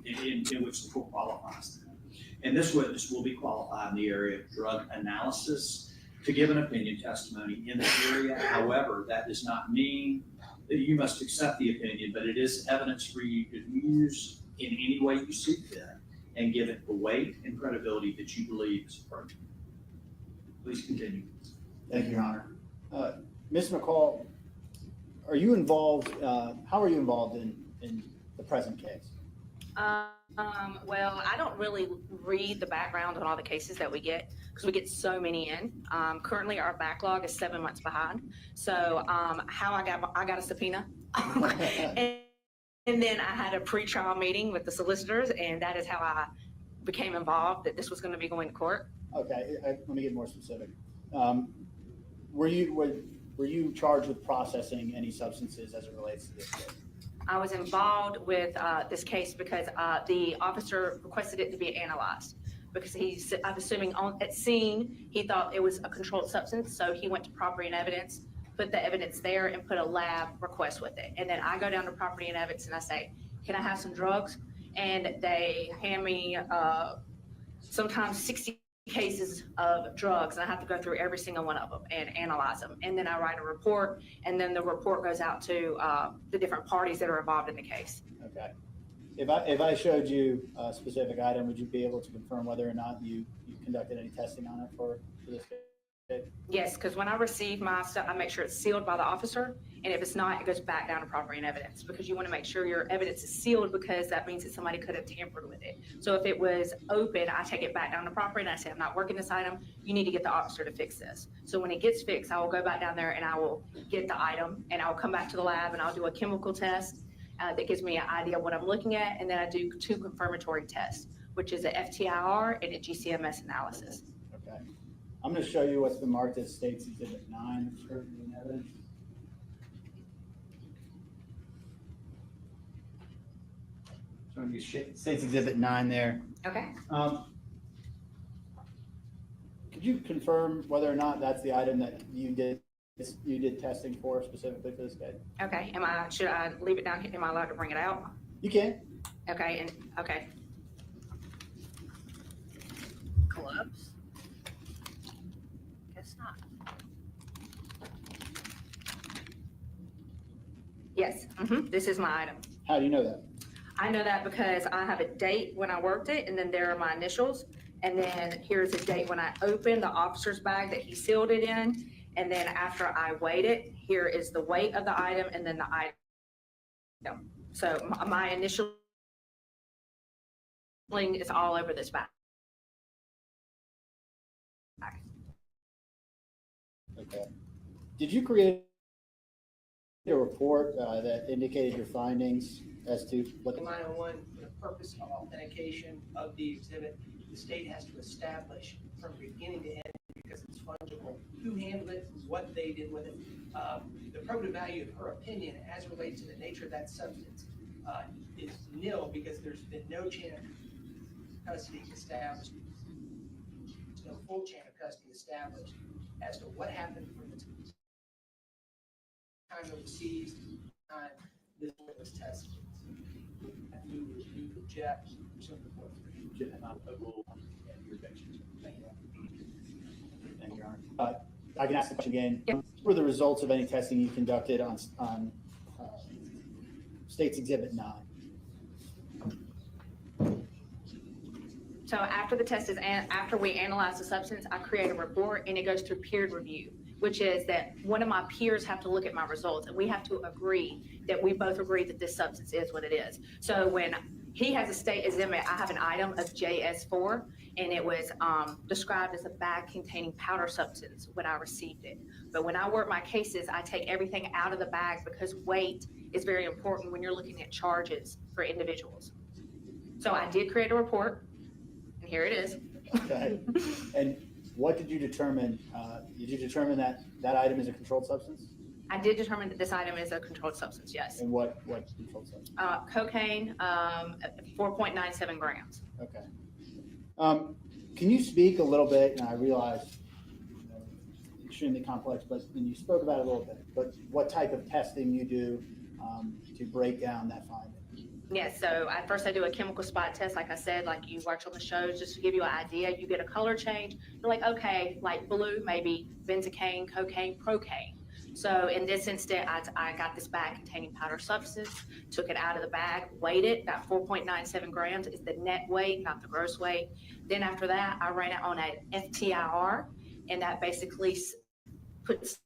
in which the court qualifies them. And this witness will be qualified in the area of drug analysis to give an opinion testimony in the area. However, that does not mean that you must accept the opinion, but it is evidence for you to use in any way you see fit and give it the weight and credibility that you believe is appropriate. Please continue. Thank you, Your Honor. Ms. McCall, are you involved, how are you involved in the present case? Well, I don't really read the background on all the cases that we get because we get so many in. Currently, our backlog is 7 months behind. So how I got a subpoena. And then I had a pre-trial meeting with the solicitors, and that is how I became involved, that this was going to be going to court. Okay, let me get more specific. Were you charged with processing any substances as it relates to this case? I was involved with this case because the officer requested it to be analyzed because I'm assuming at scene, he thought it was a controlled substance. So he went to property and evidence, put the evidence there and put a lab request with it. And then I go down to property and evidence and I say, can I have some drugs? And they hand me sometimes 60 cases of drugs, and I have to go through every single one of them and analyze them. And then I write a report, and then the report goes out to the different parties that are involved in the case. Okay. If I showed you a specific item, would you be able to confirm whether or not you conducted any testing on it for this case? Yes, because when I receive my stuff, I make sure it's sealed by the officer, and if it's not, it goes back down to property and evidence, because you want to make sure your evidence is sealed, because that means that somebody could have tampered with it. So if it was open, I take it back down to property, and I say, I'm not working this item, you need to get the officer to fix this. So when it gets fixed, I will go back down there and I will get the item, and I'll come back to the lab and I'll do a chemical test that gives me an idea of what I'm looking at, and then I do 2 confirmatory tests, which is a FTIR and a GCMS analysis. Okay. I'm going to show you what's been marked as State's Exhibit 9, scrutiny and evidence. Showing you State's Exhibit 9 there. Okay. Could you confirm whether or not that's the item that you did testing for specifically for this case? Okay. Should I leave it down here? Am I allowed to bring it out? You can. Okay. Okay. Gloves? Guess not. Yes. This is my item. How do you know that? I know that because I have a date when I worked it, and then there are my initials. And then here's a date when I opened the officer's bag that he sealed it in. And then after I weighed it, here is the weight of the item and then the item. So my initialing is all over this bag. Okay. Did you create a report that indicated your findings as to what the 901, for the purpose of authentication of the exhibit, the state has to establish from beginning to end, because it's fungible, who handled it, what they did with it. The probative value of her opinion as relates to the nature of that substance is nil, because there's been no chain of custody established. There's no full chain of custody established as to what happened from the time it was seized, time this was tested. We would object to the report. Thank you. Thank you, Your Honor. I can ask the question again. What were the results of any testing you conducted on State's Exhibit 9? So after the test is, after we analyze the substance, I create a report, and it goes through peer review, which is that one of my peers have to look at my results, and we have to agree that we both agree that this substance is what it is. So when he has a state exhibit, I have an item of JS4, and it was described as a bag containing powder substance when I received it. But when I work my cases, I take everything out of the bag, because weight is very important when you're looking at charges for individuals. So I did create a report, and here it is. Okay. And what did you determine? Did you determine that that item is a controlled substance? I did determine that this item is a controlled substance, yes. And what controlled substance? Cocaine, 4.97 grams. Okay. Can you speak a little bit, and I realize extremely complex, but when you spoke about it a little bit, but what type of testing you do to break down that finding? Yes, so at first I do a chemical spot test, like I said, like you watch on the shows, just to give you an idea. You get a color change. You're like, okay, like blue, maybe benzocaine, cocaine, procaine. So in this instant, I got this bag containing powder substance, took it out of the bag, weighed it. That 4.97 grams is the net weight, not the gross weight. Then after that, I ran it on an FTIR, and that basically puts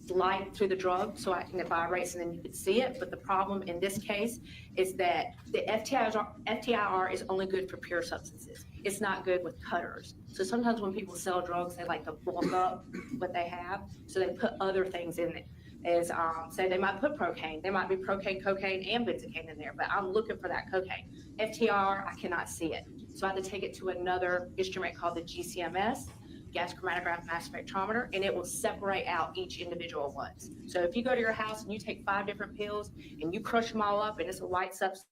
light through the drug so it vibrates and then you can see it. But the problem in this case is that the FTIR is only good for pure substances. It's not good with cutters. So sometimes when people sell drugs, they like to bulk up what they have. So they put other things in it. Say they might put procaine. There might be procaine, cocaine, and benzocaine in there, but I'm looking for that cocaine. FTR, I cannot see it. So I have to take it to another instrument called the GCMS, gas chromatograph mass spectrometer, and it will separate out each individual ones. So if you go to your house and you take 5 different pills and you crush them all up and it's a white substance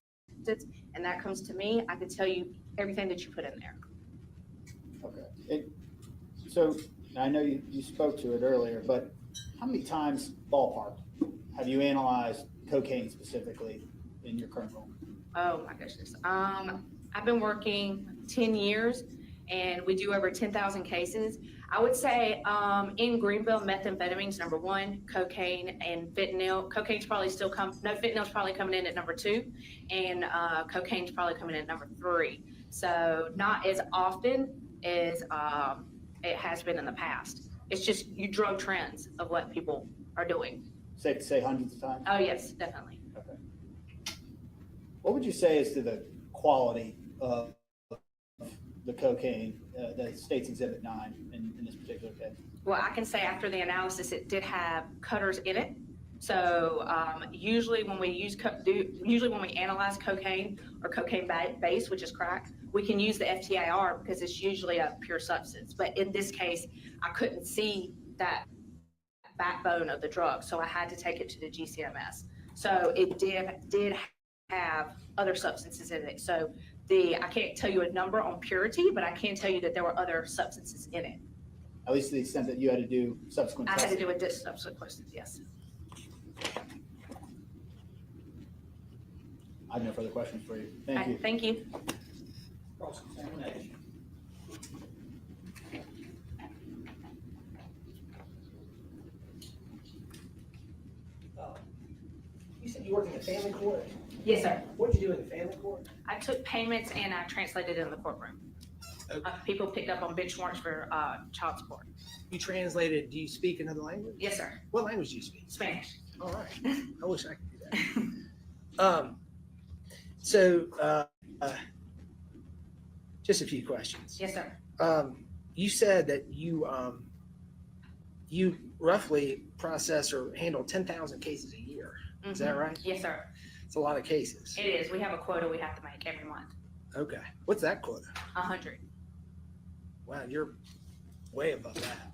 and that comes to me, I can tell you everything that you put in there. Okay. So I know you spoke to it earlier, but how many times, ballpark, have you analyzed cocaine specifically in your current role? Oh my goodness. I've been working 10 years and we do over 10,000 cases. I would say in Greenville, methamphetamines, number 1, cocaine and fentanyl. Cocaine's probably fentanyl's probably coming in at number 2, and cocaine's probably coming in at number 3. So not as often as it has been in the past. It's just you drug trends of what people are doing. Safe to say hundreds of times? Oh, yes, definitely. Okay. What would you say is to the quality of the cocaine that states Exhibit 9 in this particular case? Well, I can say after the analysis, it did have cutters in it. So usually when we analyze cocaine or cocaine base, which is crack, we can use the FTIR because it's usually a pure substance. But in this case, I couldn't see that backbone of the drug, so I had to take it to the GCMS. So it did have other substances in it. So I can't tell you a number on purity, but I can tell you that there were other substances in it. At least to the extent that you had to do subsequent I had testing. to do a subsequent questions, yes. I have no further questions for you. Thank you. Thank you. Cross-examination. You said you worked in the family court? Yes, sir. What did you do in the family court? I took payments and I translated in the courtroom. Okay. People picked up on bench warrants for child support. You translated, do you speak another language? Yes, sir. What language do you speak? Spanish. All right. I wish I could do that. So, just a few questions. Yes, sir. You said that you roughly process or handle 10,000 cases a year. Is that right? Yes, sir. It's a lot of cases. It is. We have a quota we have to make every month. Okay. What's that quota? 100. Wow, you're way above that.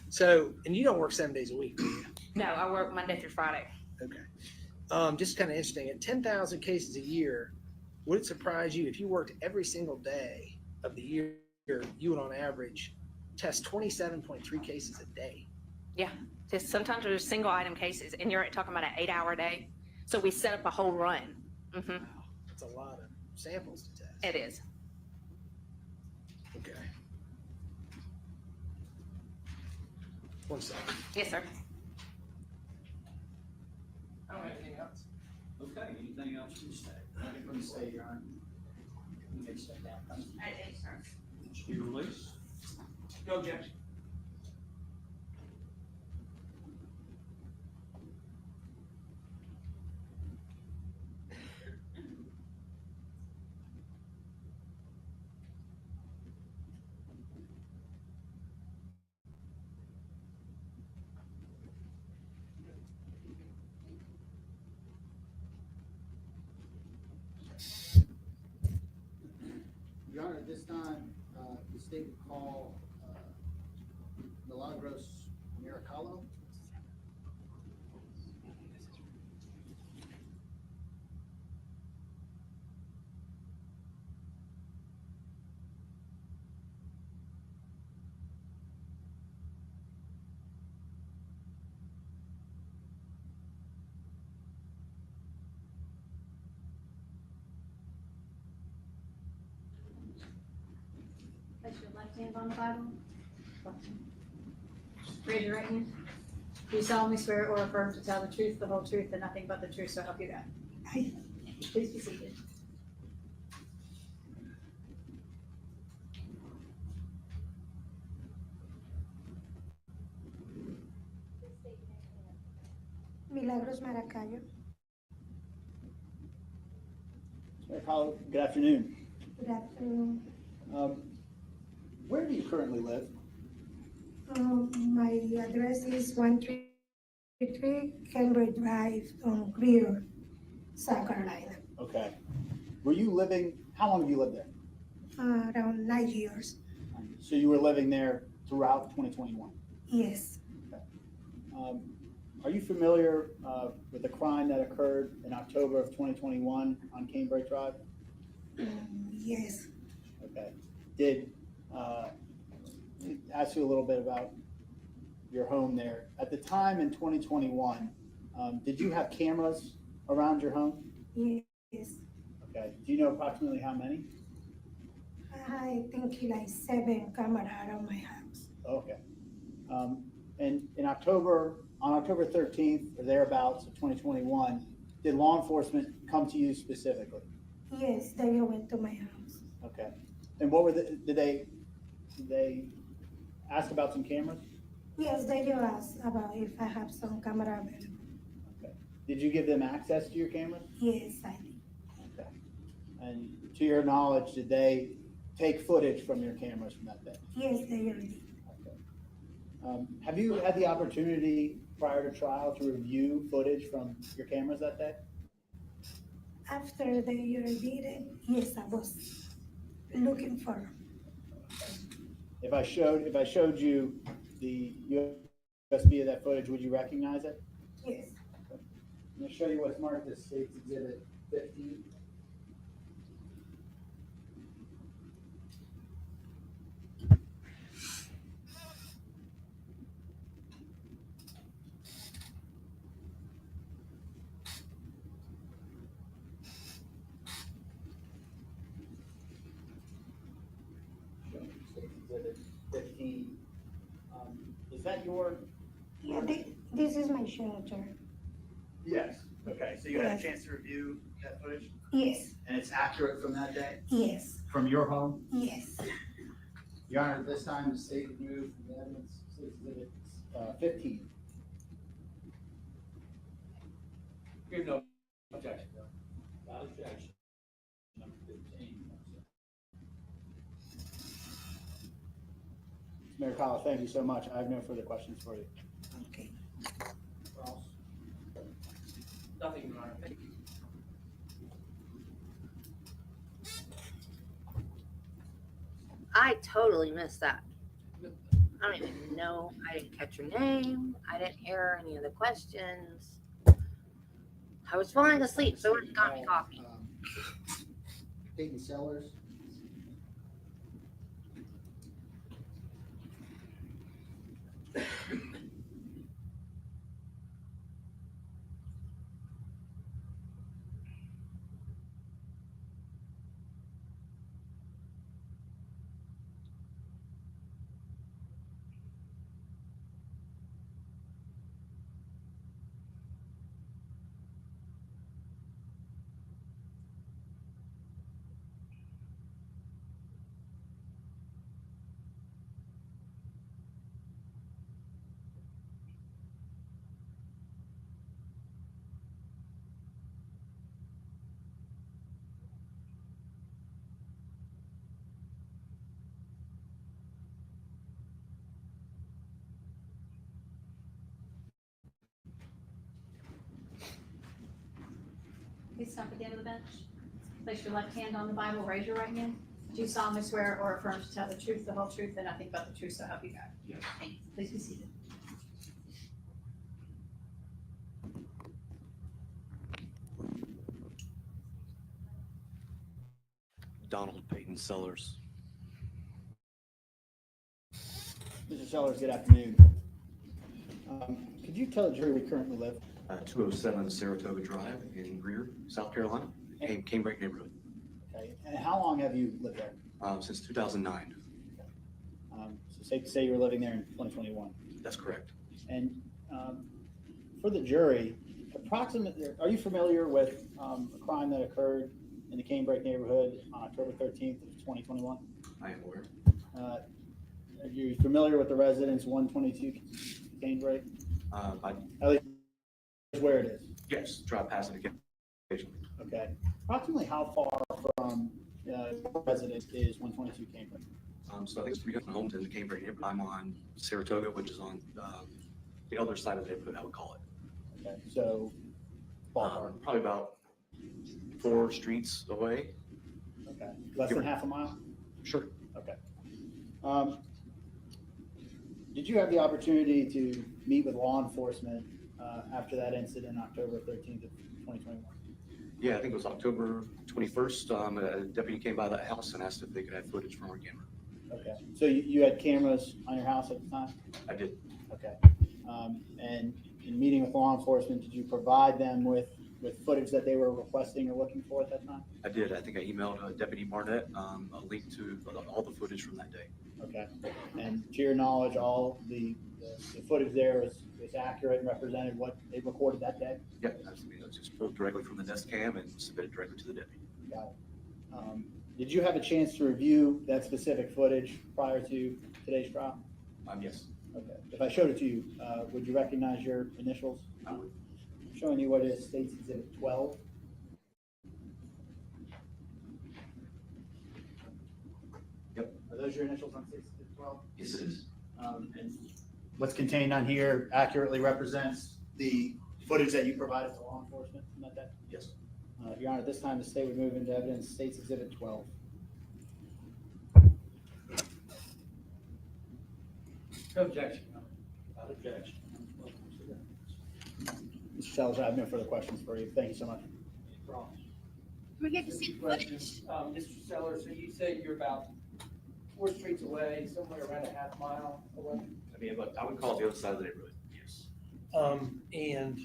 So, and you don't work 7 days a week, do you? No, I work Monday through Friday. Okay. Just kind of interesting. At 10,000 cases a year, would it surprise you if you worked every single day of the year, you would on average test 27.3 cases a day? Yeah. Just sometimes there's single item cases and you're talking about an 8-hour day. So we set up a whole run. Mm-hmm. Wow, that's a lot of samples to test. It is. Okay. One second. Yes, sir. I don't have anything else. Okay, anything else from the state? Nothing from the state, Your Honor. You may step down. I did, sir. Be released. No objection. Your Honor, at this time, the state would call Milagros Miracalo. Place your left hand on the Bible. Raise your right hand. Do you solemnly swear or affirm to tell the truth, the whole truth, and nothing but the truth, so help you God? Please be seated. Milagros Maracayo. Miracalo, good afternoon. Good afternoon. Where do you currently live? My address is 133 Cambridge Drive on Greer, South Carolina. Okay. Were you living, how long have you lived there? Around 9 years. So you were living there throughout 2021? Yes. Are you familiar with the crime that occurred in October of 2021 on Cambridge Drive? Yes. Okay. Did ask you a little bit about your home there. At the time in 2021, did you have cameras around your home? Yes. Okay. Do you know approximately how many? I think like 7 cameras around my house. Okay. And on October 13th or thereabouts of 2021, did law enforcement come to you specifically? Yes, they went to my house. Okay. And what were did they ask about some cameras? Yes, they do ask about if I have some camera available. Okay. Did you give them access to your cameras? Yes, I did. Okay. And to your knowledge, did they take footage from your cameras from that day? Yes, they already. Okay. Have you had the opportunity prior to trial to review footage from your cameras that day? After they already did it, yes, I was looking for. If I showed you the USB of that footage, would you recognize it? Yes. I'm going to show you what's marked as State's Exhibit 15. State's Exhibit 15. Is that your? Yeah, this is my signature. Yes. Okay, so you had a Yes. chance to review that footage? Yes, And it's accurate from that day? yes, From your home? yes. Your Honor, at this time, the state removed from the evidence, State's Exhibit 15. We have no objection, no. Without objection. Number 15. Mayor Collins, thank you so much. I have no further questions for you. Okay. Ross? Nothing, Your Honor. Thank you. I totally missed that. I don't even know. I didn't catch your name. I didn't hear any of the questions. I was falling asleep, so it got me coffee. Peyton Sellers. Please stop at the end of the bench. Place your left hand on the Bible, raise your right hand. Do you solemnly swear or affirm to tell the truth, the whole truth, and nothing but the truth, so help you God? Yes. Thanks. Please be seated. Donald Peyton Sellers. Mr. Sellers, good afternoon. Could you tell the jury we currently live? 207 Saratoga Drive in Greer, South Carolina, Canebrake neighborhood, Okay. And how long have you lived there? since 2009. So safe to say you were living there in 2021. That's correct. And for the jury, approximately, are you familiar with a crime that occurred in the Canebrake neighborhood on October 13th of 2021? I am aware. Are you familiar with the residence 122 Canebrake? At least where it is. Yes, drive past it again occasionally. Okay. Approximately how far from residence is 122 Canebrake? So I think it's 300 homes in the Canebrake neighborhood. I'm on Saratoga, which is on the other side of the neighborhood, I would call it. Okay. So ballpark. Probably about 4 streets away. Okay. Less than half a mile? Sure. Okay. Did you have the opportunity to meet with law enforcement after that incident, October 13th of 2021? Yeah, I think it was October 21st. A deputy came by that house and asked if they could have footage from our camera. Okay. So you had cameras on your house at the time? I did. Okay. And in meeting with law enforcement, did you provide them with footage that they were requesting or looking for at that time? I did. I think I emailed Deputy Barnett a link to all the footage from that day. Okay. And to your knowledge, all the footage there was accurate and represented what they recorded that day? Yeah, absolutely. It was just pulled directly from the desk cam and submitted directly to the deputy. Got it. Did you have a chance to review that specific footage prior to today's trial? Yes, Okay. If I showed it to you, would you recognize your initials? I would. I'm showing you what is State's Exhibit 12. Yep. Are those your initials on State's Exhibit 12? Yes, it is. And what's contained on here accurately represents the footage that you provided to law enforcement from that day? Yes. Your Honor, at this time, the state would move into evidence State's Exhibit 12. No objection. Without objection. Mr. Sellers, I have no further questions for you. Thank you so much. Any problems? We get to see the Question, footage. Mr. Sellers, so you say you're about 4 streets away, somewhere around a half mile away? I mean, but I would call it the other side of the neighborhood. Yes. And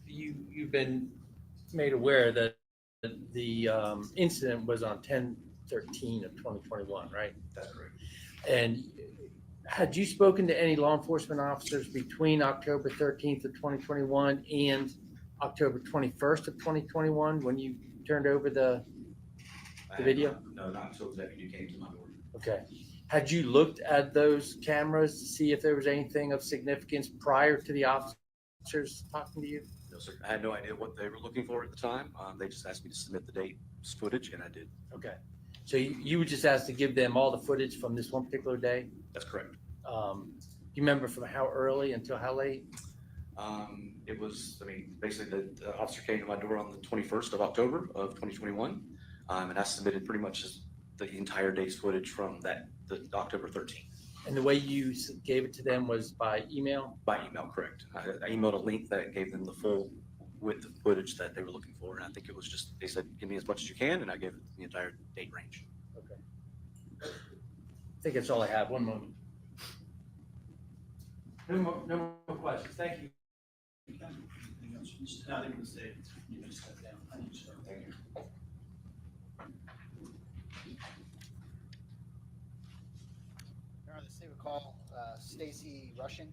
you've been made aware that the incident was on 10/13 of 2021, right? That's correct. And had you spoken to any law enforcement officers between October 13th of 2021 and October 21st of 2021 when you turned over the video? No, not until the deputy came to my door. Okay. Had you looked at those cameras to see if there was anything of significance prior to the officers talking to you? No, sir. I had no idea what they were looking for at the time. They just asked me to submit the date's footage, and I did. Okay. So you were just asked to give them all the footage from this one particular day? That's correct. Do you remember from how early until how late? It was, I mean, basically the officer came to my door on the 21st of October of 2021, and I submitted pretty much the entire day's footage from the October 13th. And the way you gave it to them was by email? By email, correct. I emailed a link that gave them the full width of footage that they were looking for, and I think it was just, they said, give me as much as you can, and I gave it the entire date range. Okay. I think that's all I have. One moment. No more questions. Thank you. Anything else? Nothing to say. You can step down. Thank you, sir. Thank you. Your Honor, the state would call Stacy Rushing.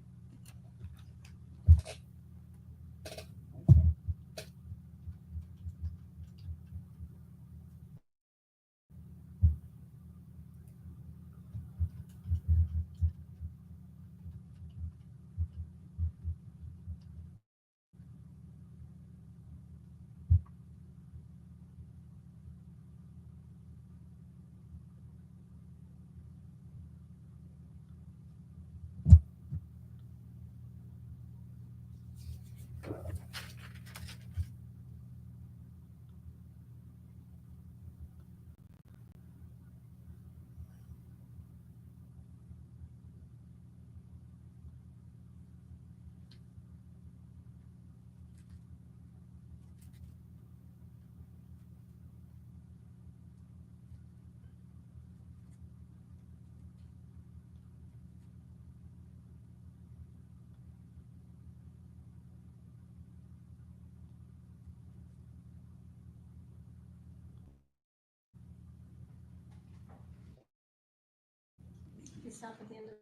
You stop at the end of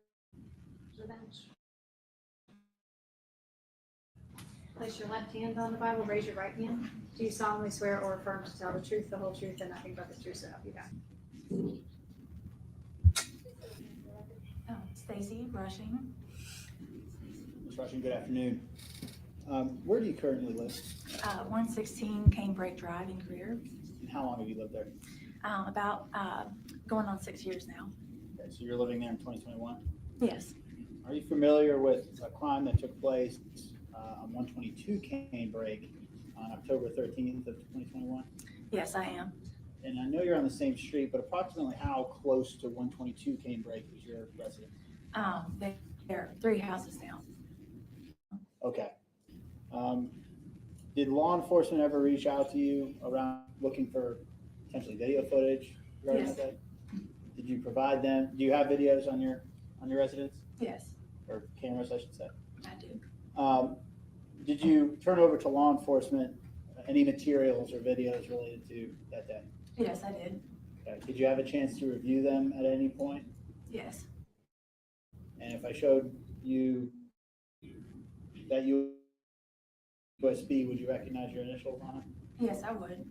the bench. Place your left hand on the Bible, raise your right hand. Do you solemnly swear or affirm to tell the truth, the whole truth, and nothing but the truth, so help you God? Stacy Rushing. Ms. Rushing, good afternoon. Where do you currently live? 116 Canebrake Drive in Greer. And how long have you lived there? About going on 6 years now. Okay, so you're living there in 2021? Yes. Are you familiar with a crime that took place on 122 Canebrake on October 13th of 2021? Yes, I am. And I know you're on the same street, but approximately how close to 122 Canebrake is your residence? They're 3 houses down. Okay. Did law enforcement ever reach out to you around looking for potentially video footage regarding Yes. that? Did you provide them? Do you have videos on your residence Yes, or cameras, I should say? I do. Did you turn over to law enforcement any materials or videos related to that day? Yes, I did. Okay. Did you have a chance to review them at any point? Yes. And if I showed you that USB, would you recognize your initials on it? Yes, I would.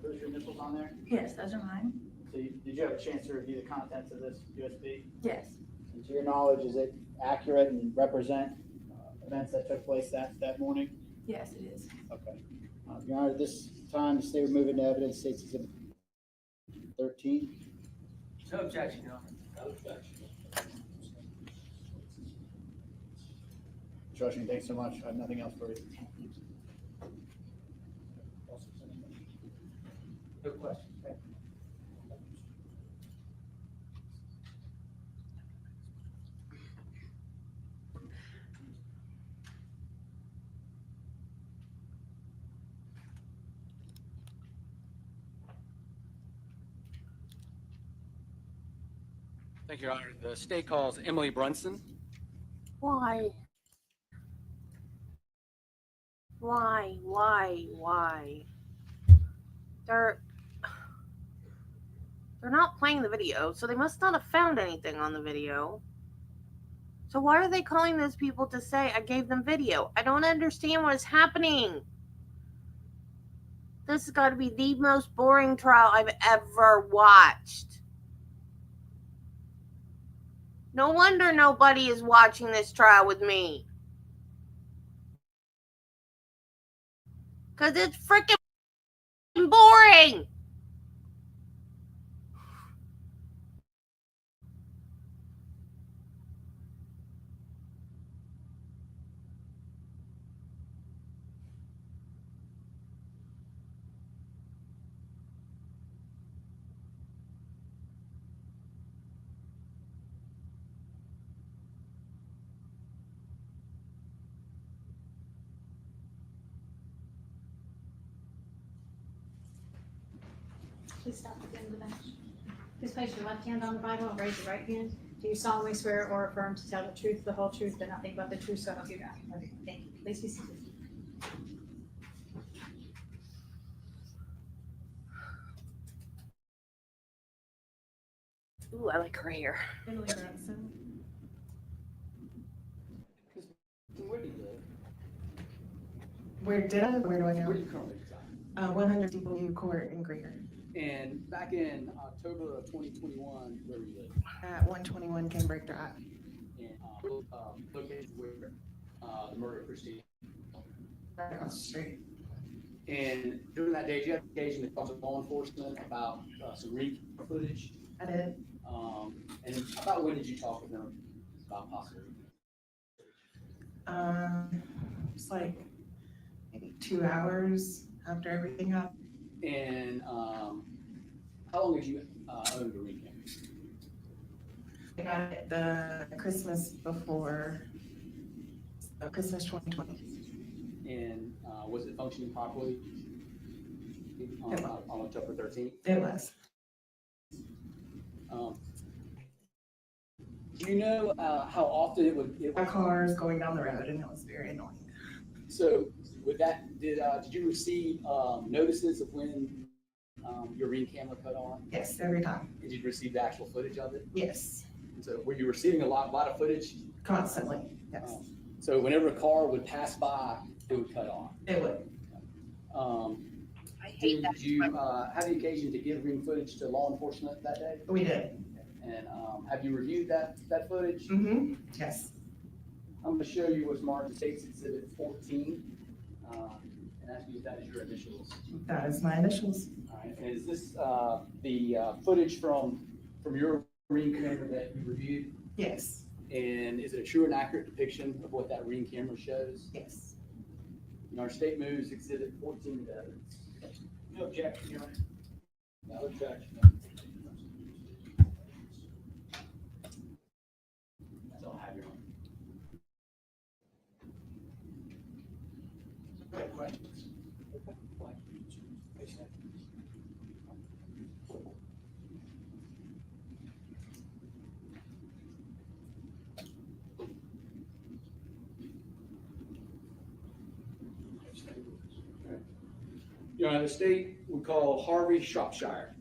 Those your initials on there? Yes, those are mine. So did you have a chance to review the contents of this USB? Yes. And to your knowledge, is it accurate and represent events that took place that morning? Yes, it is. Okay. Your Honor, at this time, the state would move into evidence, State's Exhibit 13. No objection, Your Honor. No objection. Mr. Rushing, thanks so much. I have nothing else for you. No question. Okay. Thank you, Your Honor. The state calls Emily Brunson. Why? Why? They're they're not playing the video, so they must not have found anything on the video. So why are they calling those people to say I gave them video? I don't understand what is happening. This has got to be the most boring trial I've ever watched. No wonder nobody is watching this trial with me. Because it's freaking boring. Please stop at the end of the bench. Please place your left hand on the Bible and raise your right hand. Do you solemnly swear or affirm to tell the truth, the whole truth, and nothing but the truth, so help you God? Okay, thank you. Please be seated. Ooh, I like her hair. Emily Brunson. Where do you live? Where do I Where know? do you currently reside? 100 DW Court in Greer And back in October of 2021, where were you live? at 121 Cambridge Drive. And located where the murder of Christina. Right across the street. And during that day, did you have occasion to talk to law enforcement about some ring footage? I did. And about when did you talk with them about possible? It's like maybe 2 hours after everything happened. And how long have you owned a ring camera? I got it the Christmas before, Christmas 2020. And was it functioning properly on October 13th? It was. Do you know how often it would? My car is going down the road and it was very annoying. So with that, did you receive notices of when your ring camera cut on? Yes, every time. Did you receive the actual footage of it? Yes. And so were you receiving a lot of footage? Constantly, yes. So whenever a car would pass by, it would cut on. It would. I hate that. Did you have the occasion to give ring footage to law enforcement that day? We did. And have you reviewed that footage? Mm-hmm. Yes. I'm going to show you what's marked as State's Exhibit 14, and ask you if that is your initials. That is my initials. All right. And is this the footage from your ring camera that you reviewed? Yes. And is it a true and accurate depiction of what that ring camera shows? Yes. And our state moves Exhibit 14 to evidence. No objection, Your Honor. No objection. That's all I have, Your Honor. Questions? Your Honor, the state would call Harvey Shropshire.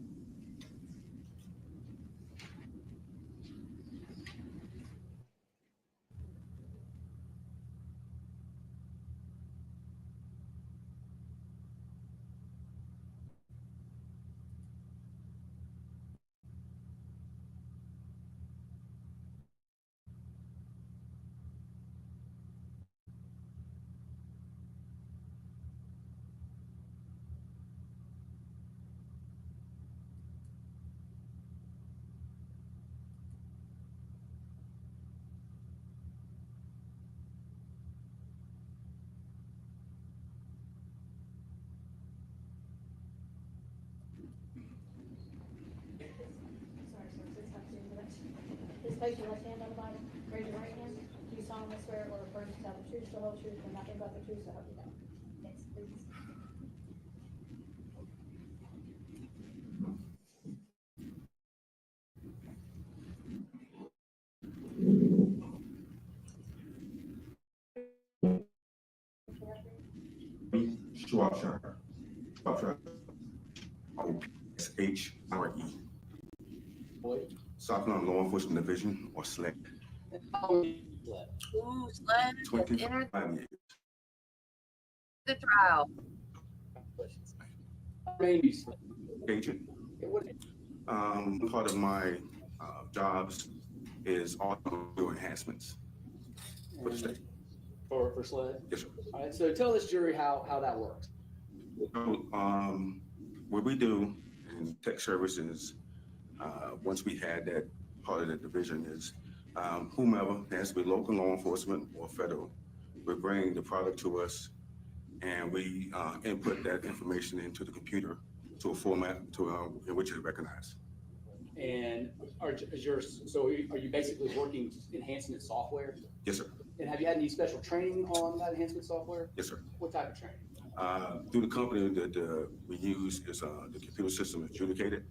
Please place your left hand on the Bible, raise your right hand. Do you solemnly swear or affirm to tell the truth, the whole truth, and nothing but the truth, so help you God? Yes, please. Shropshire. Shropshire. O-P-S-H-R-E. South Carolina Law Enforcement Division, or SLED. Ooh, SLED has 25 entered years. the trial. Agent. Part of my jobs is audio enhancements for the state. For SLED? Yes, sir. All right, so tell this jury how that works. So, what we do in tech services, once we had that part of the division is whomever, it has to be local law enforcement or federal, will bring the product to us and we input that information into the computer to a format in which it's recognized. And are you basically working enhancement software? Yes, sir. And have you had any special training on that enhancement software? Yes, sir. What type of training? Through the company that we use is the computer system is adjudicated.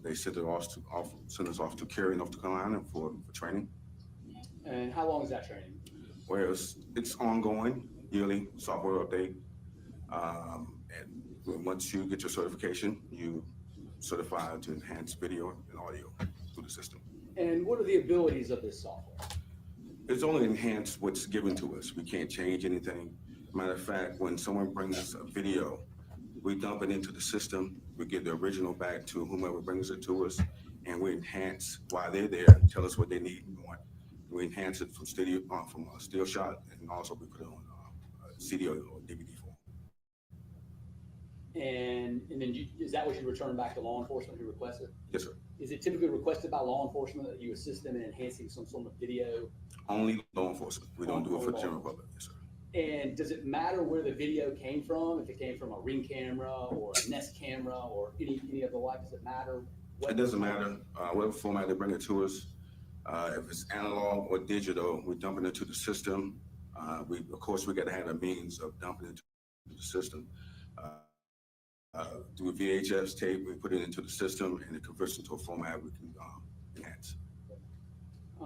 They send us off to Cary, North Carolina for training. And how long is that training? Well, it's ongoing, yearly software update. And once you get your certification, you certify to enhance video and audio through the system. And what are the abilities of this software? It's only enhanced what's given to us. We can't change anything. Matter of fact, when someone brings us a video, we dump it into the system. We give the original back to whomever brings it to us, and we enhance while they're there, tell us what they need and want. We enhance it from a still shot, and also we put it on CD or DVD form. And then is that what you return back to law enforcement who requests it? Yes, sir. Is it typically requested by law enforcement that you assist them in enhancing some sort of video? Only law enforcement. We don't do it for the general public. Yes, sir. And does it matter where the video came from? If it came from a Ring camera or a Nest camera or any of the like, does it matter? It doesn't matter whatever format they bring it to us. If it's analog or digital, we dump it into the system. Of course, we got to have a means of dumping it into the system. Through a VHS tape, we put it into the system and it converts into a format we can enhance.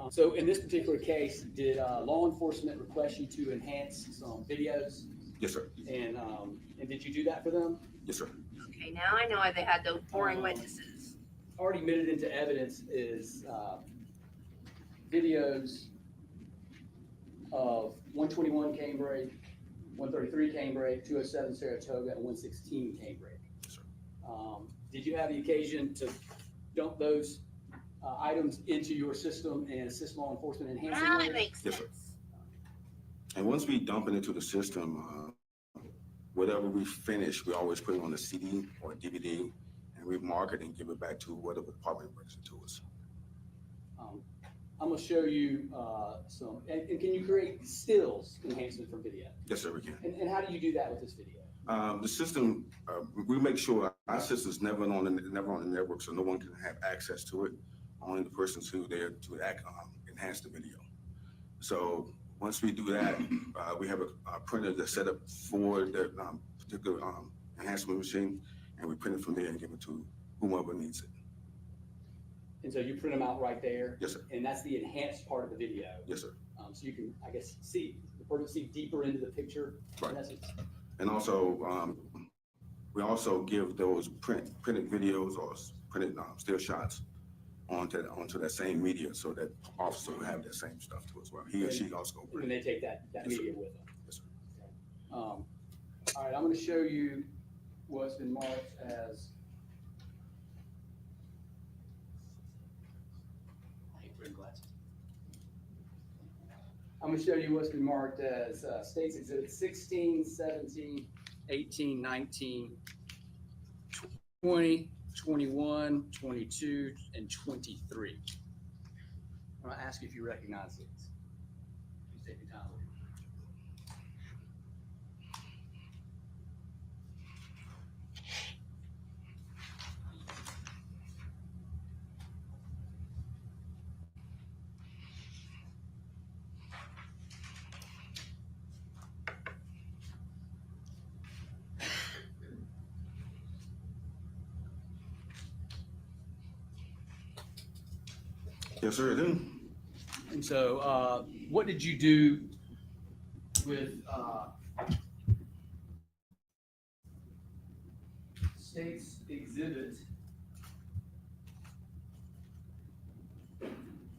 So in this particular case, did law enforcement request you to enhance some videos? Yes, sir. And did you do that for them? Yes, sir. Okay, now I know why they had those boring witnesses. Already admitted into evidence is videos of 121 Cambridge, 133 Cambridge, 207 Saratoga, and 116 Cambridge. Yes, sir. Did you have the occasion to dump those items into your system and assist law enforcement in enhancing That those? makes Yes, sense. sir. And once we dump it into the system, whatever we finish, we always put it on a CD or a DVD, and we mark it and give it back to whatever department brings it to us. I'm gonna show you some, and can you create stills enhancement from video? Yes, sir, we can. And how do you do that with this video? The system, we make sure our system's never on the network, so no one can have access to it. Only the persons who are there to enhance the video. So once we do that, we have a printer that's set up for the particular enhancement machine, and we print it from there and give it to whomever needs it. And so you print them out right there? Yes, sir. And that's the enhanced part of the video? Yes, sir. So you can, I guess, see, the person see deeper into the picture, Right. in essence? And also, we also give those printed videos or printed still shots onto that same media, so that officer will have that same stuff too as well. He or she also. And then they take that Yes, media sir. with them? Yes, sir. All right, I'm gonna show you what's been marked as. I'm gonna show you what's been marked as States Exhibit 16, 17, 18, 19, 20, 21, 22, and 23. I'm gonna ask you if you recognize these. Please take your time. Yes, sir, I do. And so, what did you do with, State's Exhibit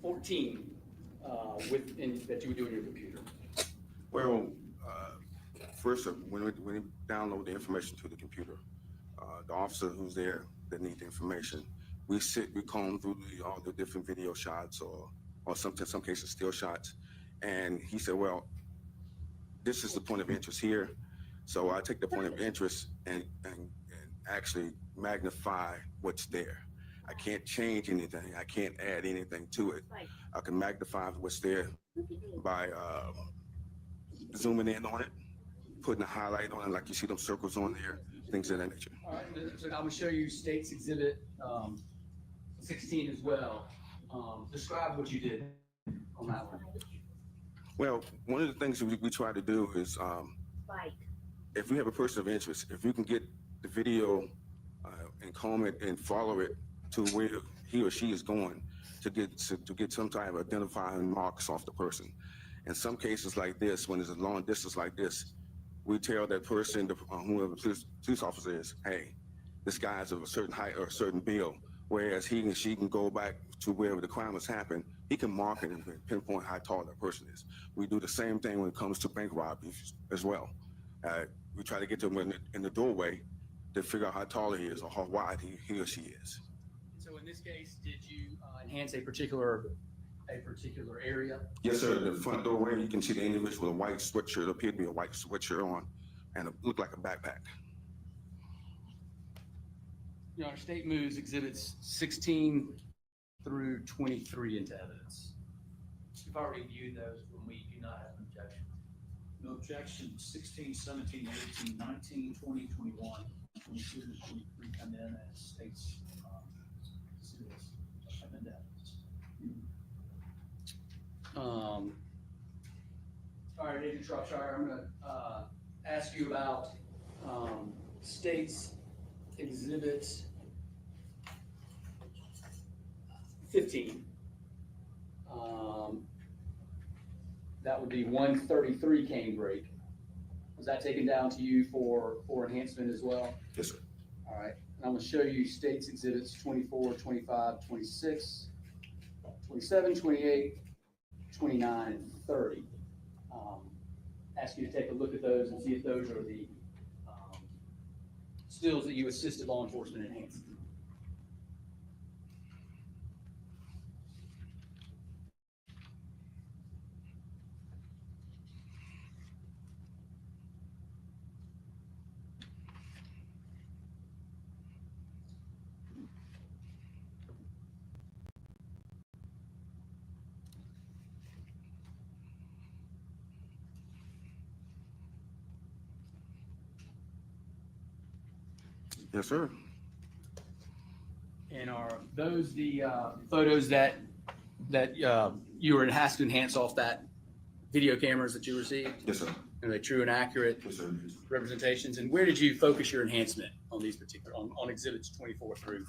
14, that you would do in your computer? Well, first, when we download the information to the computer, the officer who's there that need the information, we comb through all the different video shots or some cases still shots. And he said, well, this is the point of interest here. So I take the point of interest and actually magnify what's there. I can't change anything. I can't add anything to it. I can magnify what's there by zooming in on it, putting a highlight on it, like you see them circles on there, things of that nature. All right, so I'm gonna show you State's Exhibit 16 as well. Describe what you did on that one. Well, one of the things that we try to do is, if we have a person of interest, if you can get the video and comb it and follow it to where he or she is going to get some type of identifying marks off the person. In some cases like this, when it's a long distance like this, we tell that person, whoever the police officer is, hey, this guy's of a certain height or a certain build. Whereas he and she can go back to wherever the crime has happened, he can mark it and pinpoint how tall that person is. We do the same thing when it comes to bank robberies as well. We try to get them in the doorway to figure out how tall he is or how wide he or she is. So in this case, did you enhance a particular area? Yes, sir. The front doorway, you can see the individual with a white sweatshirt, appeared to be a white sweatshirt on, and it looked like a backpack. Your Honor, State moves Exhibits 16 through 23 into evidence. We've already viewed those when we do not have an objection. No objection, 16, 17, 18, 19, 20, 21, 22, 23 come in as states, exhibits come into evidence. All right, Agent Shropshire, I'm gonna ask you about State's Exhibit 15. That would be 133 cane break. Was that taken down to you for enhancement as well? Yes, sir. All right, and I'm gonna show you State's Exhibits 24, 25, 26, 27, 28, 29, and 30. Ask you to take a look at those and see if those are the stills that you assisted law enforcement enhancing. Yes, sir. And are those the photos that you were asked to enhance off that video cameras that you received? Yes, sir. Are they true and accurate Yes, sir. representations? And where did you focus your enhancement on these particular, on exhibits 24 through?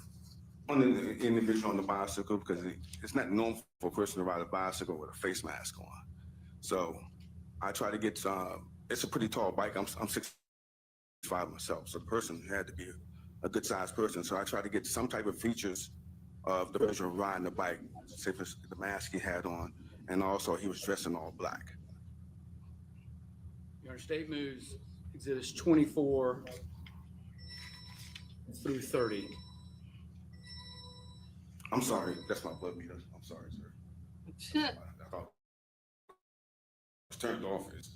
On the individual on the bicycle, because it's not normal for a person to ride a bicycle with a face mask on. So I try to get, it's a pretty tall bike. I'm 6'5" myself, so the person had to be a good sized person. So I try to get some type of features of the person riding the bike, say for the mask he had on, and also he was dressed in all black. Your State moves exhibits 24 through 30. I'm sorry, that's my blood meter. I'm sorry, sir. I thought it's turned off. It's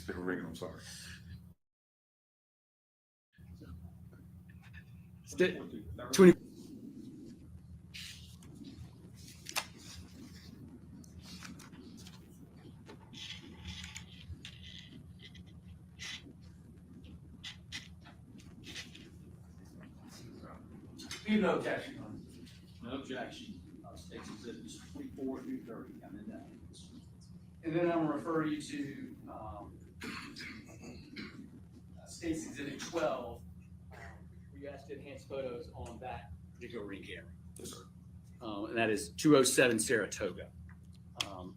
still ringing. I'm sorry. State 20. No objection. No objection, states exhibits 24 through 30 come into evidence. And then I'm gonna refer you to State's Exhibit 12, where you asked to enhance photos on that particular ring camera. Yes, sir. and that is 207 Saratoga. I'm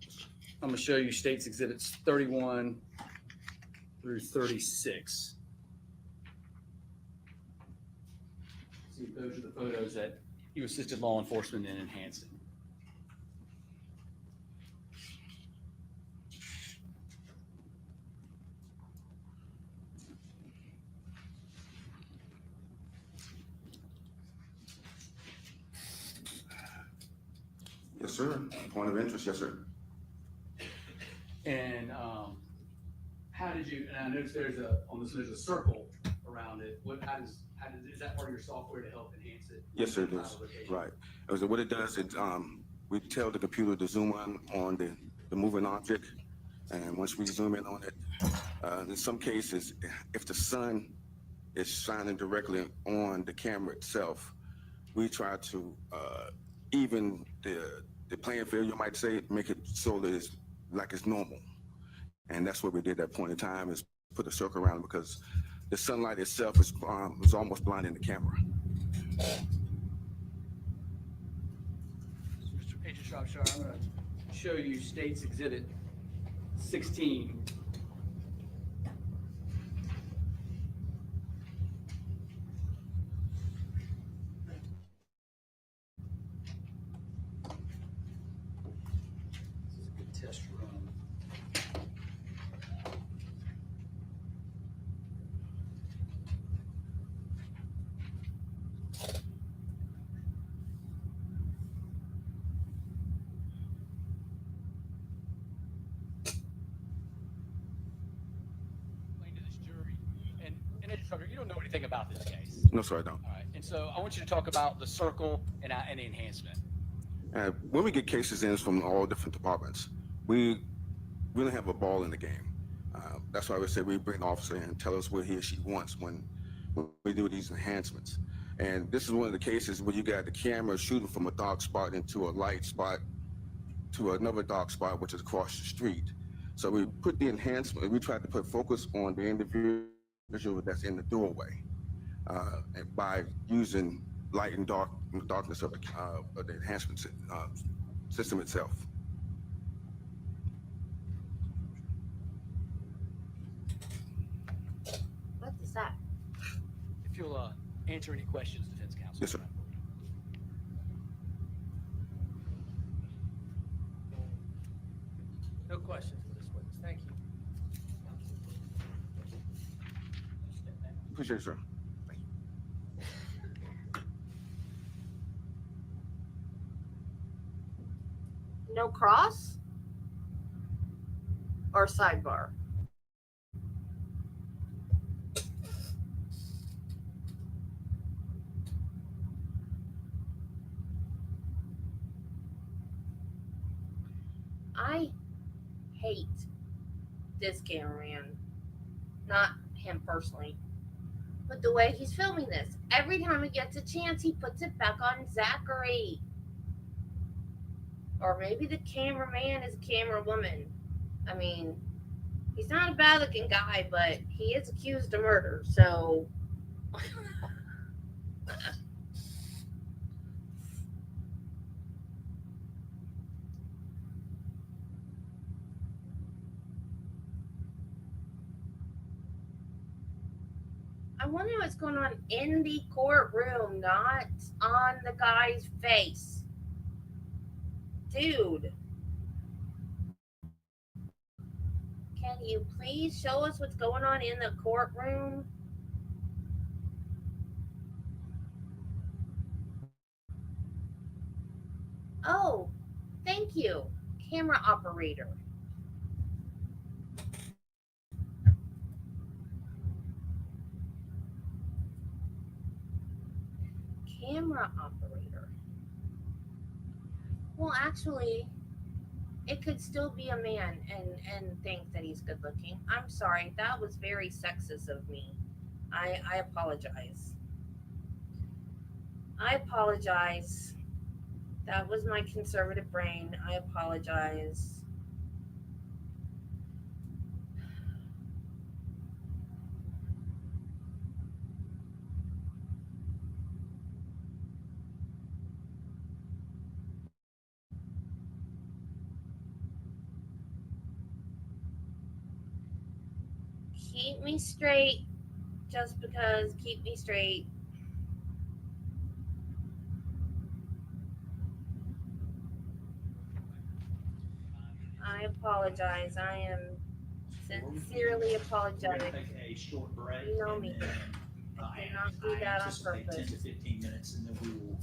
going to show you States Exhibits 31 through 36. See, those are the photos that you assisted law enforcement in enhancing. Yes, sir. Point of interest, yes, sir. And how did you, and I noticed there's a circle around it. Is that part of your software to help enhance it? Yes, sir, it is. Right. What it does, we tell the computer to zoom in on the moving object. And once we zoom in on it, in some cases, if the sun is shining directly on the camera itself, we try to even the playing field, you might say, make it so that it's like it's normal. And that's what we did at that point in time, is put a circle around it, because the sunlight itself is almost blinding the camera. Mr. Agent Shropshire, I'm going to show you States Exhibit 16. This is a good test run. To this jury, and Agent Shropshire, you don't know anything about this case. No, sir, I don't. All right, and so I want you to talk about the circle and the enhancement. When we get cases in from all different departments, we really have a ball in the game. That's why we say we bring the officer in and tell us what he or she wants when we do these enhancements. And this is one of the cases where you got the camera shooting from a dark spot into a light spot to another dark spot, which is across the street. So we put the enhancement, we tried to put focus on the individual that's in the doorway and by using light and darkness of the enhancement system itself. What is that? If you'll answer any questions, defense counsel. Yes, sir. No questions for this witness. Thank you. Appreciate it, sir. No cross or sidebar? I hate this cameraman. Not him personally, but the way he's filming this. Every time he gets a chance, he puts it back on Zachary. Or maybe the cameraman is a camera woman. I mean, he's not a bad looking guy, but he is accused of murder, so. I wonder what's going on in the courtroom, not on the guy's face. Dude. Can you please show us what's going on in the courtroom? Oh, thank you, camera operator. Camera operator. Well, actually, it could still be a man and think that he's good looking. I'm sorry, that was very sexist of me. I apologize. I apologize. That was my conservative brain. I apologize. keep me straight just because keep me straight. I apologize. I am sincerely We're gonna apologetic. take a short break You know and me. then, I did not do I that on anticipate 10 to purpose. 15 minutes and then we will,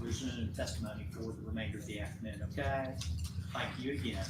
resume testimony for the remainder of the afternoon, okay? Thank you again.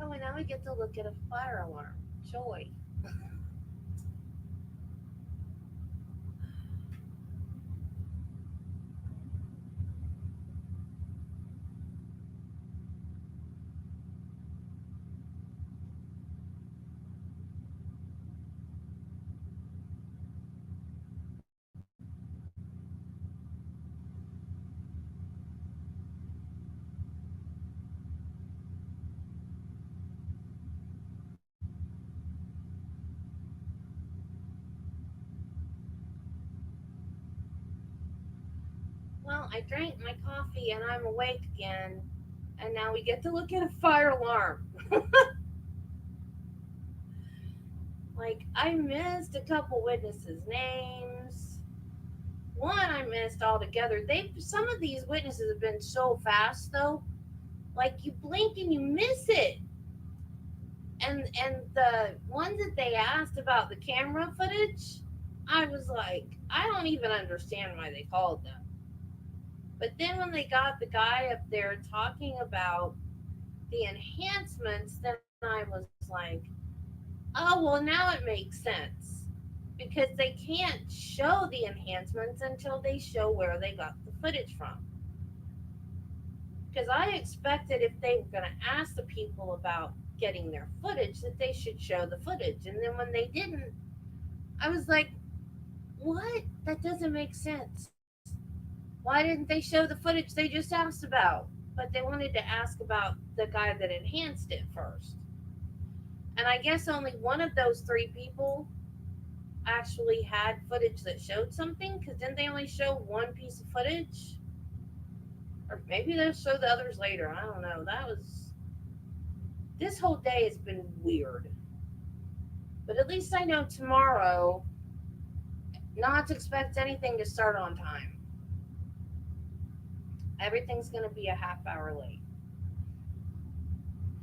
Oh, and now we get to look at a fire alarm. Joy. Well, I drank my coffee and I'm awake again. And now we get to look at a fire alarm. Like, I missed a couple witnesses' names. One I missed altogether. Some of these witnesses have been so fast though. Like, you blink and you miss it. And the ones that they asked about the camera footage, I was like, I don't even understand why they called them. But then when they got the guy up there talking about the enhancements, then I was like, oh, well, now it makes sense. Because they can't show the enhancements until they show where they got the footage from. Because I expected if they were going to ask the people about getting their footage, that they should show the footage. And then when they didn't, I was like, what? That doesn't make sense. Why didn't they show the footage they just asked about? But they wanted to ask about the guy that enhanced it first. And I guess only one of those three people actually had footage that showed something, because didn't they only show one piece of footage? Or maybe they'll show the others later. I don't know. This whole day has been weird. But at least I know tomorrow not to expect anything to start on time. Everything's going to be a half hour late.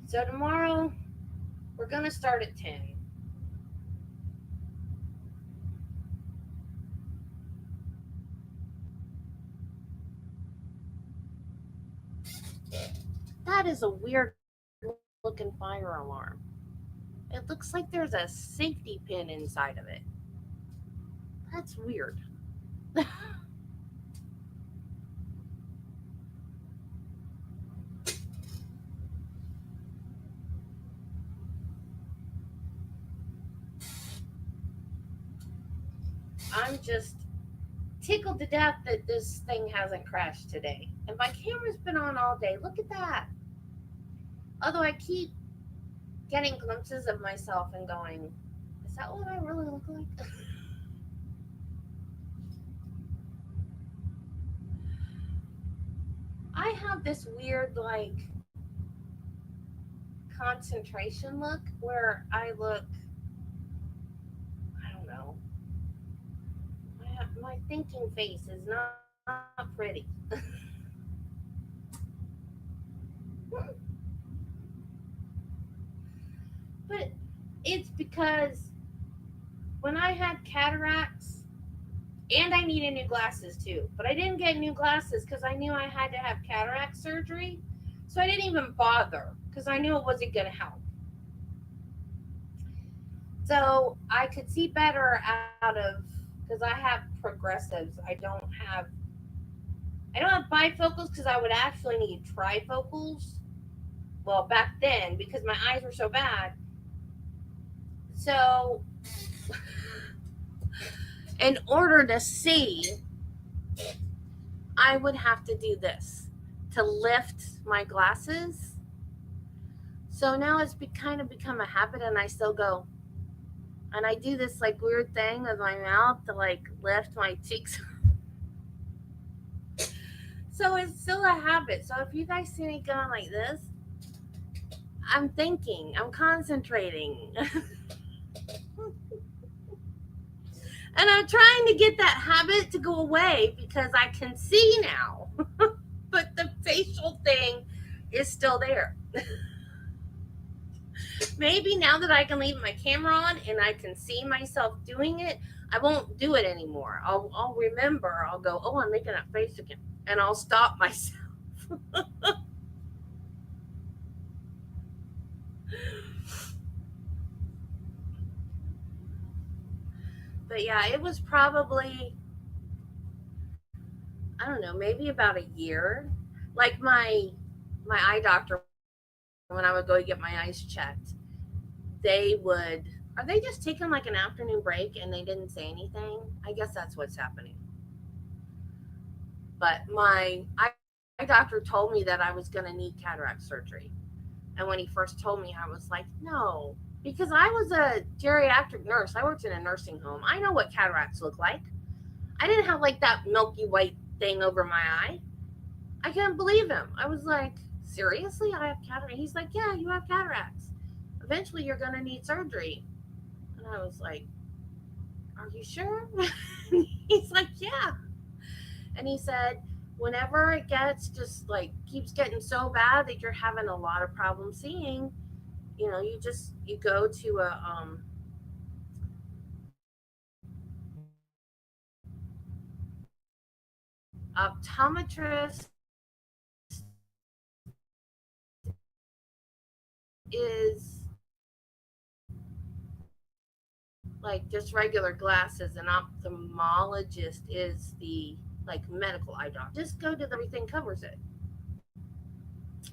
So tomorrow, we're going to start at 10. That is a weird looking fire alarm. It looks like there's a safety pin inside of it. That's weird. I'm just tickled to death that this thing hasn't crashed today. And my camera's been on all day. Look at that. Although I keep getting glimpses of myself and going, is that what I really look like? I have this weird, like, concentration look where I look, I don't know. My thinking face is not pretty. But it's because when I had cataracts And I needed new glasses too. But I didn't get new glasses because I knew I had to have cataract surgery. So I didn't even bother because I knew it wasn't going to help. So I could see better out of, because I have progressives. I don't have bifocals because I would actually need trifocals. Well, back then, because my eyes were so bad. So in order to see, I would have to do this to lift my glasses. So now it's kind of become a habit, and I still go. And I do this like weird thing with my mouth to like lift my cheeks. So it's still a habit. So if you guys see me going like this, I'm thinking, I'm concentrating. And I'm trying to get that habit to go away because I can see now. But the facial thing is still there. Maybe now that I can leave my camera on and I can see myself doing it, I won't do it anymore. I'll remember, I'll go, oh, I'm making that face again. And I'll stop myself. But yeah, it was probably, I don't know, maybe about a year. Like my eye doctor, when I would go get my eyes checked, are they just taking like an afternoon break and they didn't say anything? I guess that's what's happening. But my eye doctor told me that I was going to need cataract surgery. And when he first told me, I was like, no, because I was a geriatric nurse. I worked in a nursing home. I know what cataracts look like. I didn't have like that milky white thing over my eye. I couldn't believe him. I was like, seriously? I have cataracts? He's like, yeah, you have cataracts. Eventually you're going to need surgery. And I was like, are you sure? He's like, yeah. And he said, whenever it gets just like keeps getting so bad that you're having a lot of problems seeing, you go to a optometrist is like just regular glasses. An ophthalmologist is the like medical eye doctor. Just go to everything covers it.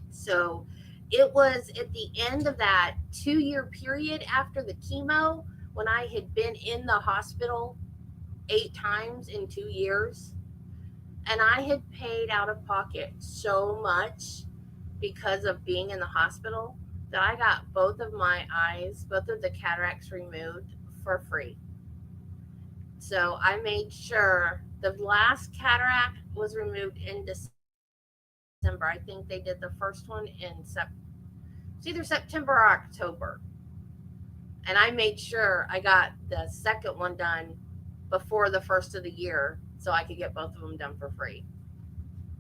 So it was at the end of that 2-year period after the chemo when I had been in the hospital 8 times in 2 years. And I had paid out of pocket so much because of being in the hospital that I got both of my eyes, both of the cataracts removed for free. So I made sure the last cataract was removed in December. I think they did the first one in it's either September or October. And I made sure I got the second one done before the first of the year so I could get both of them done for free.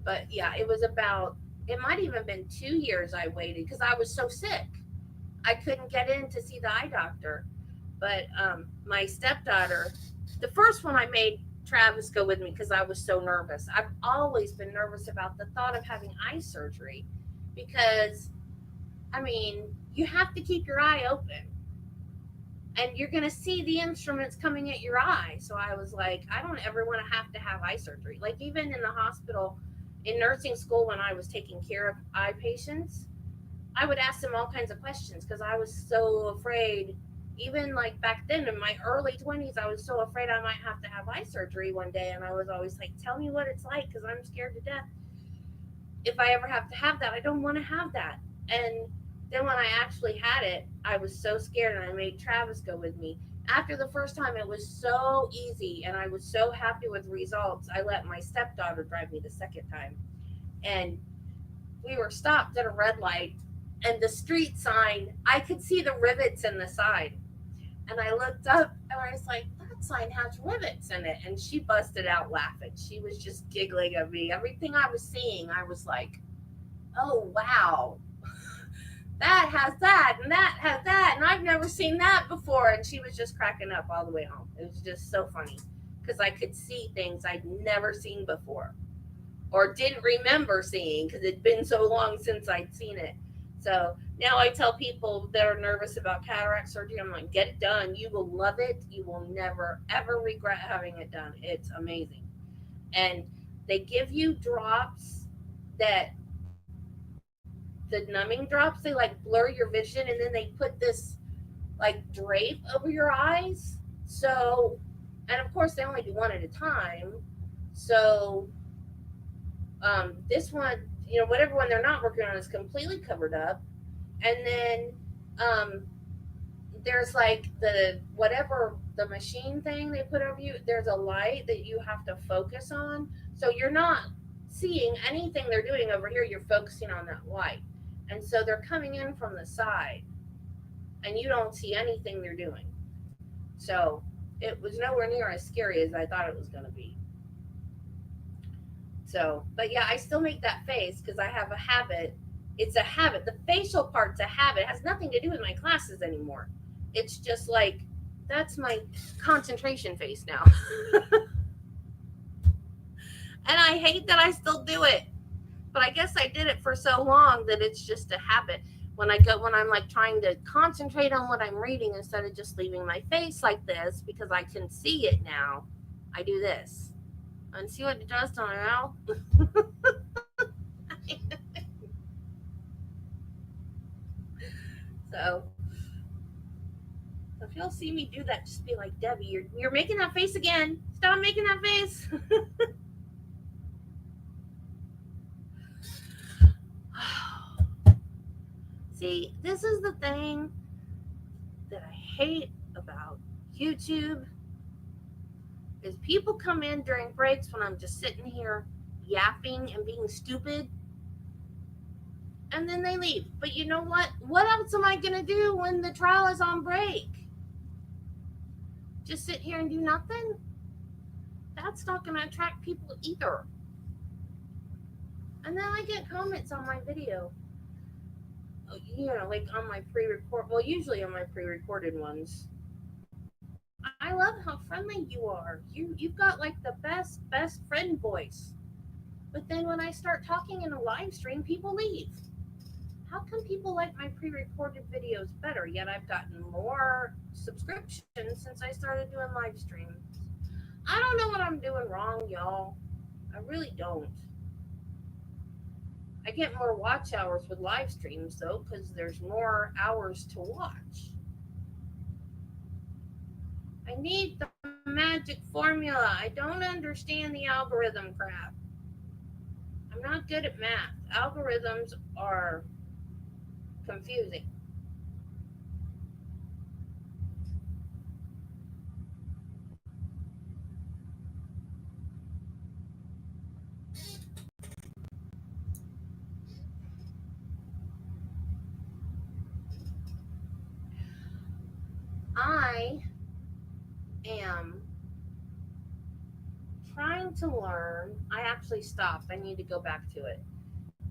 But yeah, it might even been 2 years I waited because I was so sick. I couldn't get in to see the eye doctor. But my stepdaughter, the first one I made Travis go with me because I was so nervous. I've always been nervous about the thought of having eye surgery because, you have to keep your eye open. And you're going to see the instruments coming at your eye. So I was like, I don't ever want to have eye surgery. Like even in the hospital, in nursing school, when I was taking care of eye patients, I would ask them all kinds of questions because I was so afraid. Even like back then in my early 20s, I was so afraid I might have to have eye surgery one day. And I was always like, tell me what it's like because I'm scared to death. If I ever have to have that, I don't want to have that. And then when I actually had it, I was so scared and I made Travis go with me. After the first time, it was so easy and I was so happy with the results. I let my stepdaughter drive me the second time. And we were stopped at a red light and the street sign, I could see the rivets in the side. And I looked up and I was like, that sign has rivets in it. And she busted out laughing. She was just giggling at me. Everything I was seeing, I was like, oh, wow. That has that and that has that. And I've never seen that before. And she was just cracking up all the way home. It was just so funny because I could see things I'd never seen before or didn't remember seeing because it'd been so long since I'd seen it. So now I tell people that are nervous about cataract surgery, I'm like, get it done. You will love it. You will never, ever regret having it done. It's amazing. And they give you drops that the numbing drops, they like blur your vision, and then they put this like drape over your eyes. So, and of course, they only do one at a time. So, this one, whatever one they're not working on is completely covered up. And then there's like whatever the machine thing they put over you, there's a light that you have to focus on. So you're not seeing anything they're doing over here, you're focusing on that light. And so they're coming in from the side and you don't see anything they're doing. So it was nowhere near as scary as I thought it was going to be. So, but yeah, I still make that face because I have a habit. It's a habit. The facial part's a habit. It has nothing to do with my classes anymore. It's just like, that's my concentration face now. And I hate that I still do it. But I guess I did it for so long that it's just a habit. When I'm like trying to concentrate on what I'm reading instead of just leaving my face like this because I can see it now, I do this. And see what it does to my mouth? So if you'll see me do that, just be like, Debbie, you're making that face again. Stop making that face. See, this is the thing that I hate about YouTube is people come in during breaks when I'm just sitting here yapping and being stupid, and then they leave. But you know what? What else am I going to do when the trial is on break? Just sit here and do nothing? That's not going to attract people either. And then I get comments on my video. Like on my pre-record, well, usually on my pre-recorded ones. I love how friendly you are. You've got like the best friend voice. But then when I start talking in a live stream, people leave. How come people like my pre-recorded videos better? Yet I've gotten more subscriptions since I started doing live streams. I don't know what I'm doing wrong, y'all. I really don't. I get more watch hours with live streams though, because there's more hours to watch. I need the magic formula. I don't understand the algorithm crap. I'm not good at math. Algorithms are confusing. I am trying to learn. I actually stopped. I need to go back to it.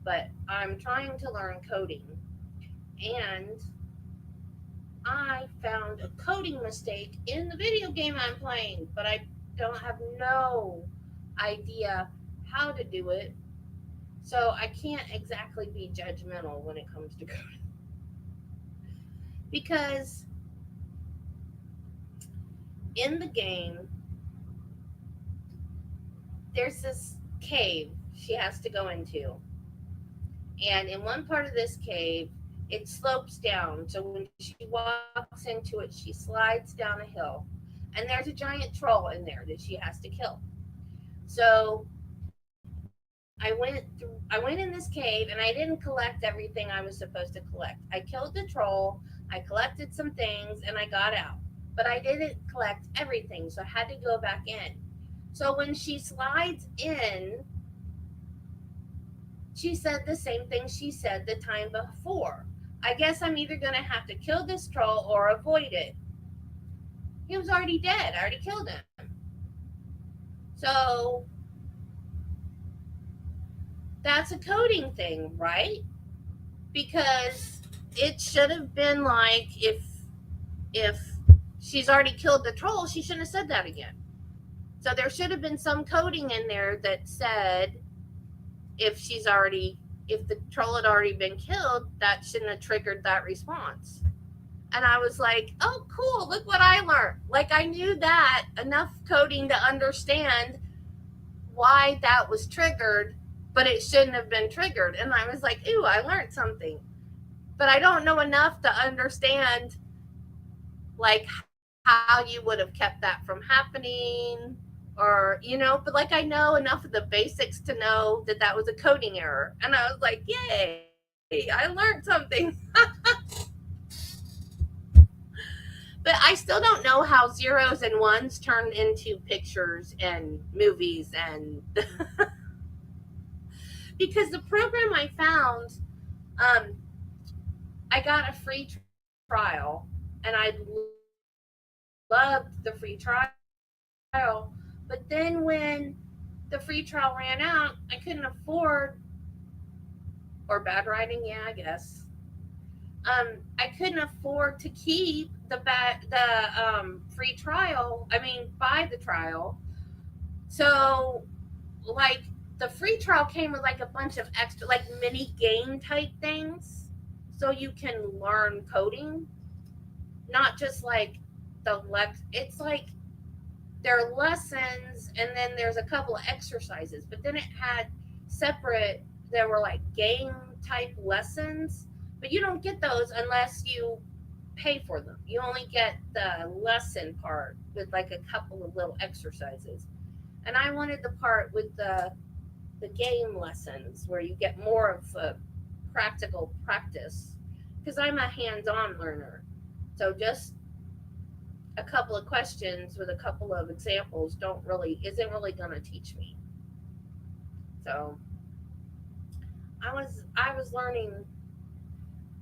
But I'm trying to learn coding. And I found a coding mistake in the video game I'm playing, but I don't have no idea how to do it. So I can't exactly be judgmental when it comes to coding. Because in the game, there's this cave she has to go into. And in one part of this cave, it slopes down. So when she walks into it, she slides down a hill. And there's a giant troll in there that she has to kill. So I went in this cave and I didn't collect everything I was supposed to collect. I killed the troll, I collected some things, and I got out. But I didn't collect everything, so I had to go back in. So when she slides in, she said the same thing she said the time before. I guess I'm either going to have to kill this troll or avoid it. He was already dead. I already killed him. So that's a coding thing, right? Because it should have been like if she's already killed the troll, she shouldn't have said that again. So there should have been some coding in there that said if the troll had already been killed, that shouldn't have triggered that response. And I was like, oh, cool, look what I learned. Like, I knew that enough coding to understand why that was triggered, but it shouldn't have been triggered. And I was like, ooh, I learned something. But I don't know enough to understand, like, how you would have kept that from happening, or, but like, I know enough of the basics to know that that was a coding error. And I was like, yay, I learned something. But I still don't know how zeros and ones turn into pictures and movies, and because the program I found, I got a free trial, and I loved the free trial. But then when the free trial ran out, I couldn't afford, or bad writing, yeah, I guess. I couldn't afford to keep the free trial. I mean, buy the trial. So, like, the free trial came with like a bunch of extra, like, mini game type things, so you can learn coding, not just like it's like there are lessons, and then there's a couple of exercises, but then it had separate, there were like game type lessons, but you don't get those unless you pay for them. You only get the lesson part with like a couple of little exercises. And I wanted the part with the game lessons where you get more of a practical practice, because I'm a hands-on learner. So just a couple of questions with a couple of examples isn't really going to teach me. So I was learning,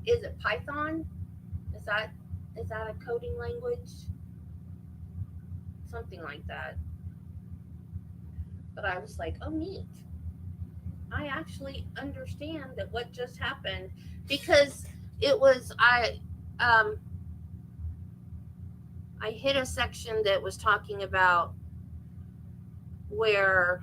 is it Python? Is that a coding language? Something like that. But I was like, oh, neat. I actually understand that what just happened, because it was I hit a section that was talking about where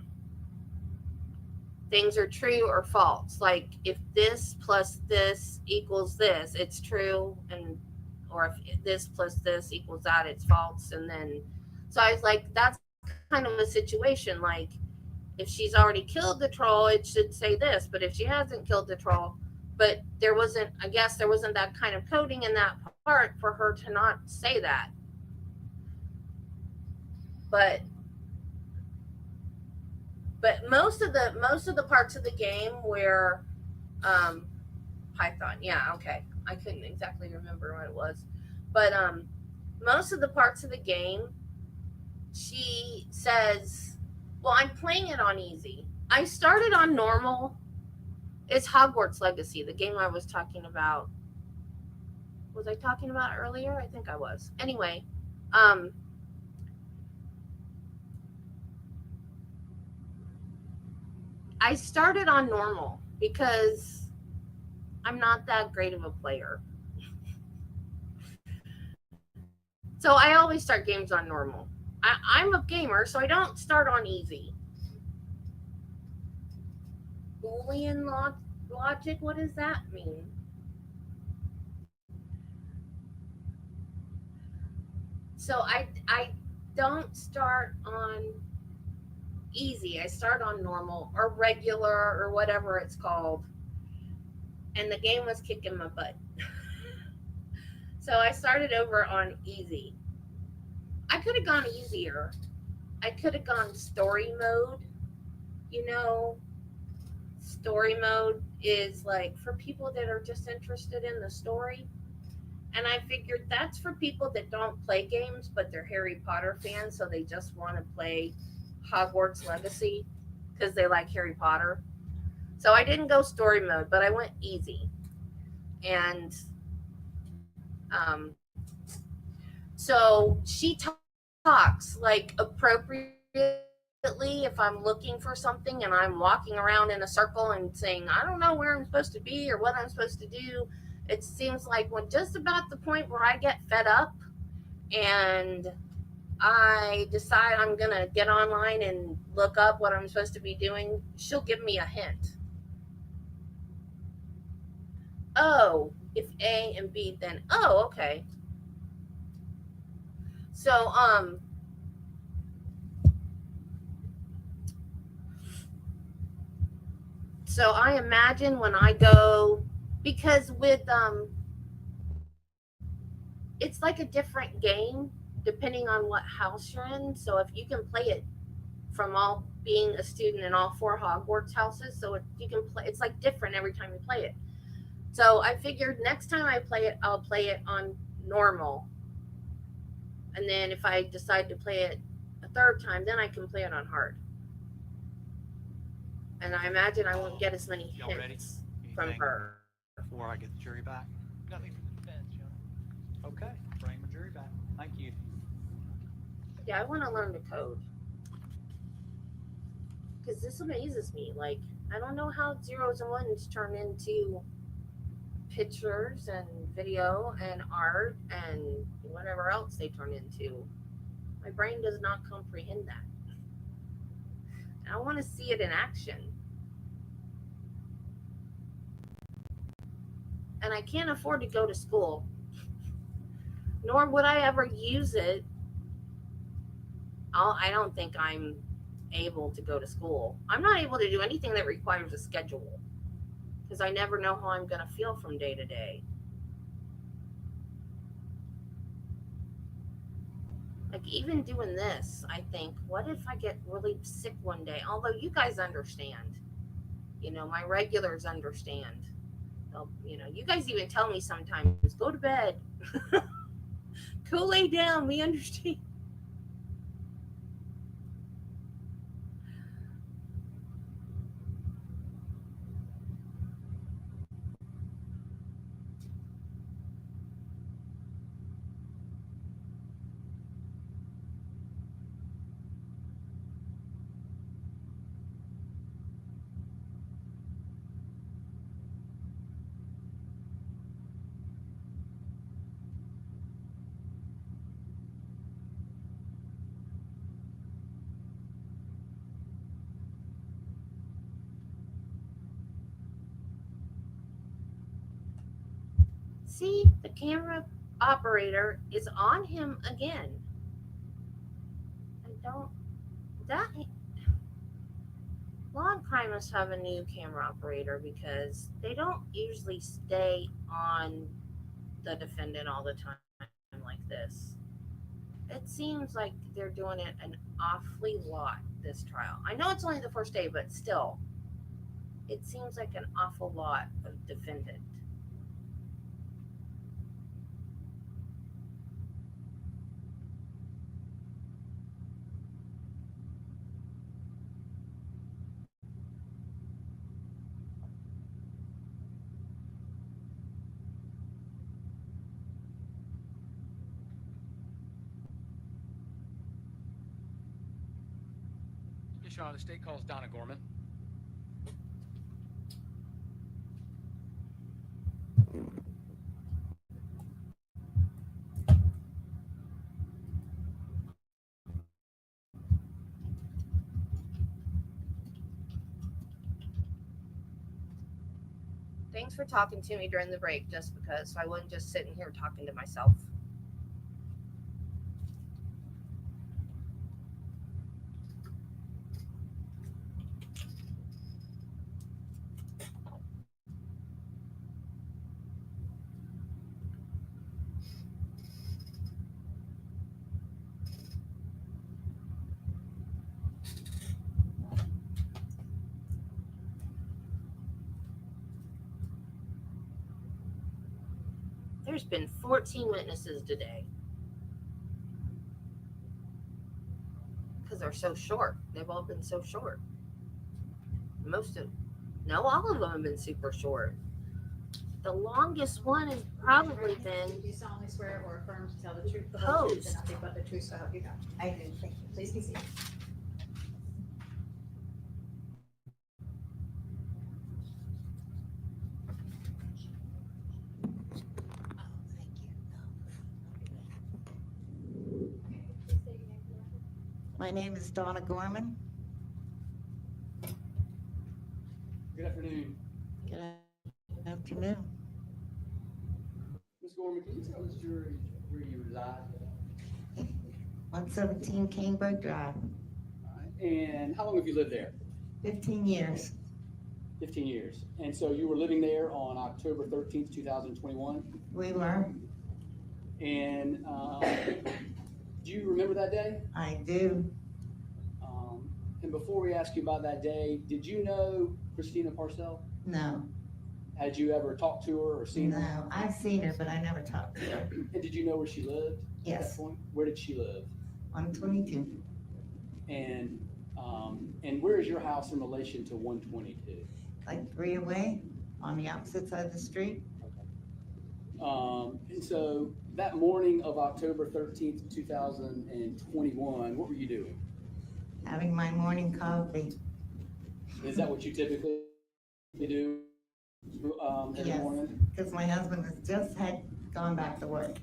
things are true or false. Like, if this plus this equals this, it's true, or if this plus this equals that, it's false. And then, so I was like, that's kind of a situation. Like, if she's already killed the troll, it should say this. But if she hasn't killed the troll, but there wasn't that kind of coding in that part for her to not say that. But most of the parts of the game where Python, yeah, okay, I couldn't exactly remember what it was, but most of the parts of the game, she says, well, I'm playing it on easy. I started on normal. It's Hogwarts Legacy, the game I was talking about. Was I talking about earlier? I think I was. Anyway, I started on normal because I'm not that great of a player. So I always start games on normal. I'm a gamer, so I don't start on easy. Boolean logic, what does that mean? So I don't start on easy. I start on normal or regular or whatever it's called. And the game was kicking my butt. So I started over on easy. I could have gone easier. I could have gone story mode. Story mode is like for people that are just interested in the story. And I figured that's for people that don't play games, but they're Harry Potter fans, so they just want to play Hogwarts Legacy because they like Harry Potter. So I didn't go story mode, but I went easy. And so she talks like appropriately if I'm looking for something and I'm walking around in a circle and saying, I don't know where I'm supposed to be or what I'm supposed to do. It seems like when just about the point where I get fed up and I decide I'm gonna get online and look up what I'm supposed to be doing, she'll give me a hint. Oh, if A and B, then oh, okay. So so I imagine when I go, because with it's like a different game depending on what house you're in. So if you can play it from all being a student in all 4 Hogwarts houses, so you can play, it's like different every time you play it. So I figured next time I play it, I'll play it on normal. And then if I decide to play it a third time, then I can play it on hard. And I imagine I won't get as many Y'all ready? hints from Anything her. before I get the jury back? Nothing from the defense, Your Honor. Okay, bring the jury back. Thank you. Yeah, I want to learn the code. Because this amazes me. Like, I don't know how zeros and ones turn into pictures and video and art and whatever else they turn into. My brain does not comprehend that. And I want to see it in action. And I can't afford to go to school, nor would I ever use it. I don't think I'm able to go to school. I'm not able to do anything that requires a schedule because I never know how I'm going to feel from day to day. Like, even doing this, I think, what if I get really sick one day? Although you guys understand, my regulars understand. You guys even tell me sometimes, go to bed, go lay down. We understand. See, the camera operator is on him again. I don't. That law and crime must have a new camera operator because they don't usually stay on the defendant all the time like this. It seems like they're doing it an awfully lot this trial. I know it's only the first day, but still, it seems like an awful lot of defendant. Yes, Your Honor, the state calls Donna Gorman. Thanks for talking to me during the break, just because, so I wasn't just sitting here talking to myself. There's been 14 witnesses today. Because they're so short. They've all been so short. All of them have been super short. The longest one has probably been Do you solemnly swear or affirm to tell the truth, the whole truth, and nothing but the truth, so help you God? I do, thank you. Please be seated. Okay, please state your name My name is Donna Gorman. Good afternoon. Good afternoon. Ms. Gorman, can you tell this jury where you reside? 117 Caneburg Drive, And how long have you lived there? 15 years. 15 years. And so you were living there on October 13th, 2021? We were. And do you remember that day? I do. And before we ask you about that day, did you know Christina Parcel? No. Had you ever talked to her or seen her? No, I've seen her, but I never talked to her. And did you know where she lived? At Yes. that point? Where did she live? 122. And where is your house in relation to 122? Like 3 away on the opposite side of the street. And so that morning of October 13th, 2021, what were you doing? Having my morning coffee. Is that what you typically do every Yes, morning? because my husband has just had gone back to work.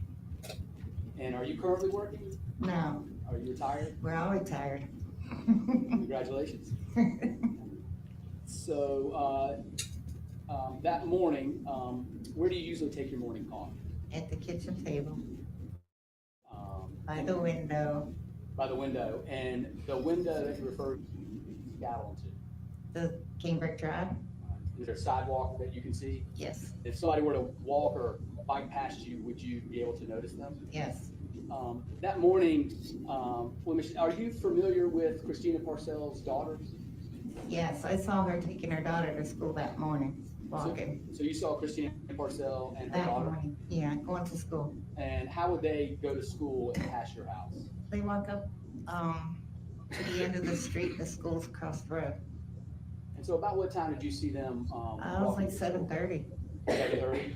And are you currently working? No, Are you retired? we're all retired. Congratulations. So that morning, where do you usually take your morning coffee? At the kitchen table, by And- the window, By the window. And the window that you referred out onto, the Caneburg Drive. is there a sidewalk that you can see? Yes, If somebody were to walk or bike past you, would you be able to notice them? yes, That morning, are you familiar with Christina Parcel's daughter? yes. I saw her taking her daughter to school that morning, walking. So you saw Christina Parcel and her That daughter? morning, yeah, going to school. And how would they go to school and pass your house? They walk up, to the end of the street, the school's across the road. And so about what time did you see them? I was walking like to school? 7:30. 7:30?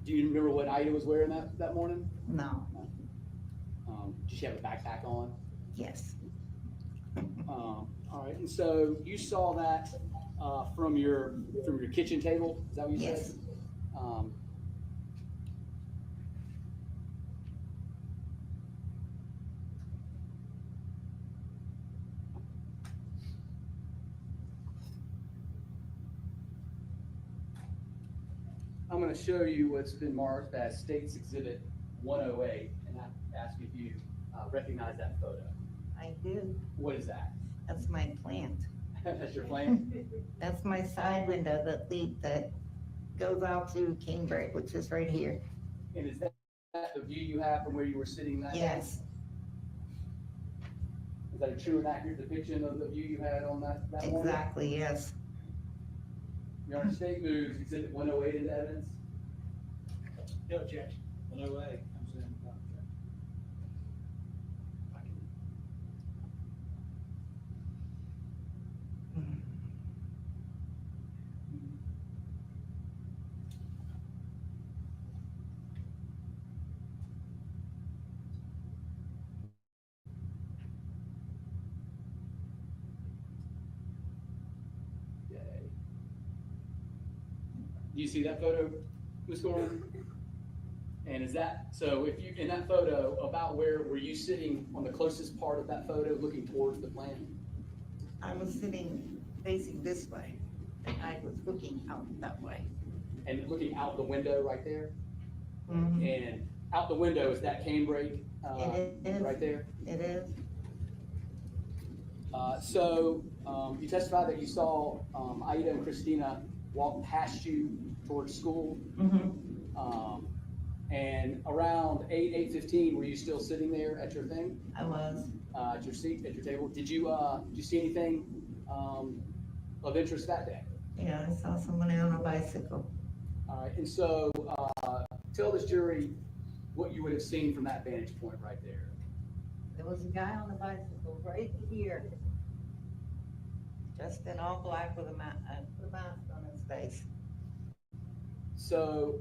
Do you remember what Ida was wearing that morning? No, Did she have a backpack on? yes, All right, and so you saw that from your kitchen table, is that what you said? yes. I'm gonna show you what's been marked as State's Exhibit 108, and I ask if you recognize that photo. I do. What is that? That's my plant. That's your plant? That's my side window that goes out to Caneburg, which is right here. And is that the view you have from where you were sitting that day? Yes, Is that a true and accurate depiction of the view you had on that morning? exactly, yes. Your Honor, State moves Exhibit 108 into evidence. No objection. 108 comes in. Okay. Do you see that photo, Ms. Gorman? And is that, so if you, in that photo, about where were you sitting on the closest part of that photo, looking towards the plant? I was sitting facing this way, and I was looking out that way. And looking out the window right there? Mhm. And out the window is that cane brake, It is. right there? It is, So you testified that you saw Ida and Christina walk past you towards school. And around 8:15, were you still sitting there at your thing? I was. At your seat, at your table? Did you see anything of interest that day? Yeah, I saw someone on a bicycle. All right, and so tell this jury what you would have seen from that vantage point right there. There was a guy on a bicycle right here, dressed in all black with a mask on his face. So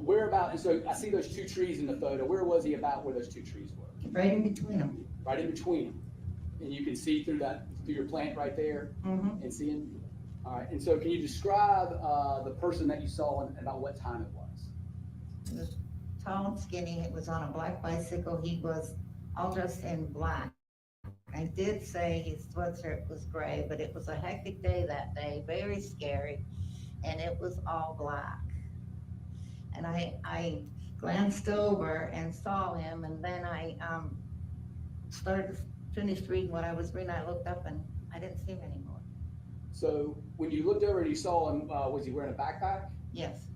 where about, and so I see those two trees in the photo. Where was he about where those two trees were? Right in between them. Right in between them. And you can see through your plant right there and see him? All right, and so can you describe the person that you saw and about what time it was? He was tall and skinny. It was on a black bicycle. He was all dressed in black. I did say his sweatshirt was gray, but it was a hectic day that day, very scary, and it was all black. And I glanced over and saw him, and then I started to finish reading what I was reading. I looked up and I didn't see him anymore. So when you looked over and you saw him, was he wearing a backpack? Yes.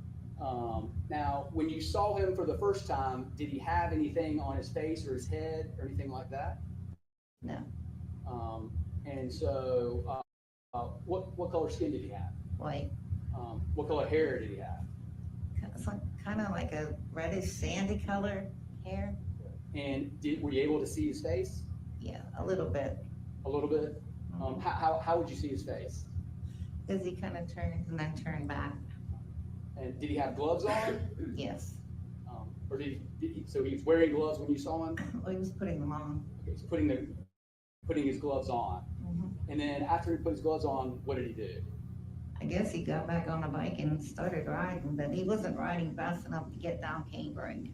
Now, when you saw him for the first time, did he have anything on his face or his head or anything like that? No. And so, what color skin did he have? White. What color hair did he have? Kind of like a reddish sandy color hair. And were you able to see his face? Yeah, a little bit. A little bit? How would you see his face? Because he kind of turned and then turned back. And did he have gloves on? Yes. Or so he was wearing gloves when you saw him? Well, he was putting them on. Okay, so putting his gloves on. And then after he put his gloves on, what did he do? I guess he got back on a bike and started riding, but he wasn't riding fast enough to get down Canebrake.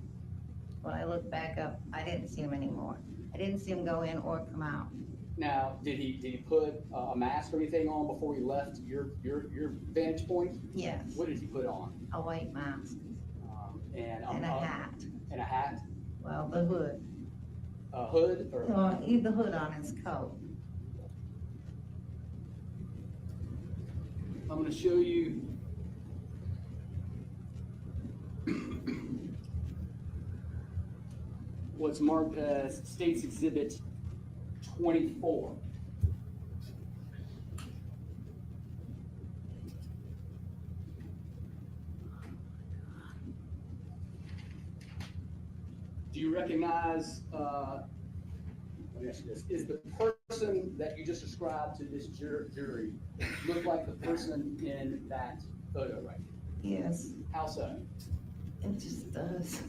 When I looked back up, I didn't see him anymore. I didn't see him go in or come out. Now, did he put a mask or anything on before he left your vantage point? Yes. What did he put on? A white mask. And a hat. And a hat? Well, the hood. A hood or? No, he had the hood on his coat. I'm going to show you what's marked as State's Exhibit 24. Do you recognize, let me ask you this, is the person that you just described to this jury look like the person in that photo right here? Yes. How so? It just does.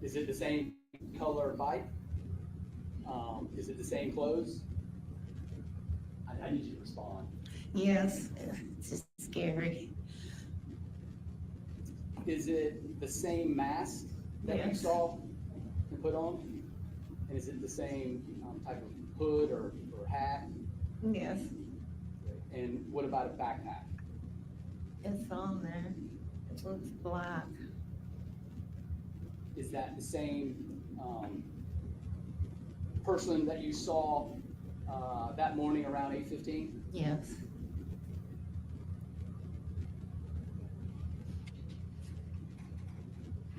Is it the same color bike? Is it the same clothes? I need you to respond. Yes, it's just scary. Is it the same mask that you Yes. saw and put on? And is it the same type of hood or hat? Yes. And what about a backpack? It's on there. It looks black. Is that the same person that you saw that morning around 8:15? Yes.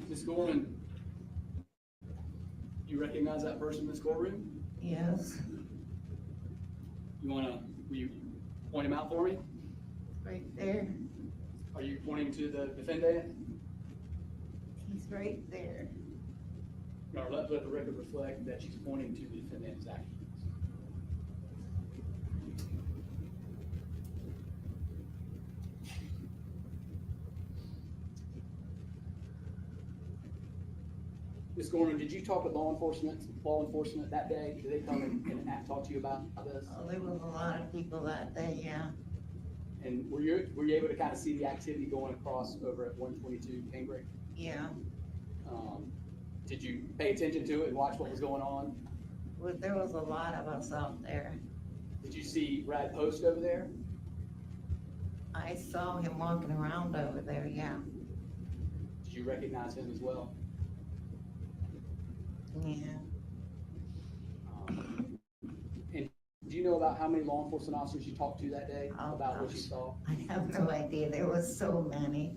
Ms. Gorman, you recognize that person, Ms. Gorman? Yes. Will you point him out for me? Right there. Are you pointing to the defendant? He's right there. Or let the record reflect that she's pointing to the defendant, Zachary Hughes. Ms. Gorman, did you talk with law enforcement that day? Did they come and talk to you about this? Oh, there was a lot of people that day, yeah. And were you able to kind of see the activity going across over at 122 Canebrake? Yeah. Did you pay attention to it and watch what was going on? Well, there was a lot of us out there. Did you see Brad Post over there? I saw him walking around over there, yeah. Did you recognize him as well? Yeah. And do you know about how many law enforcement officers you talked to that day about what you saw? I have no idea. There was so many.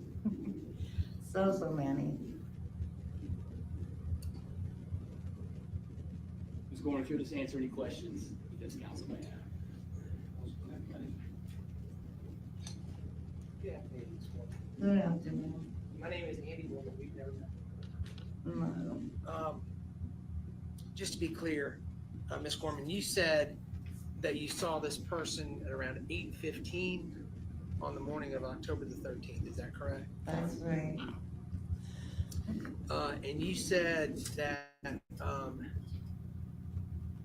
so many. Who's going to just answer any questions this council may have? Good afternoon. My name is Andy Woolman. We've never met. No. Just to be clear, Ms. Gorman, you said that you saw this person at around 8:15 on the morning of October the 13th. Is that correct? That's right. And you said that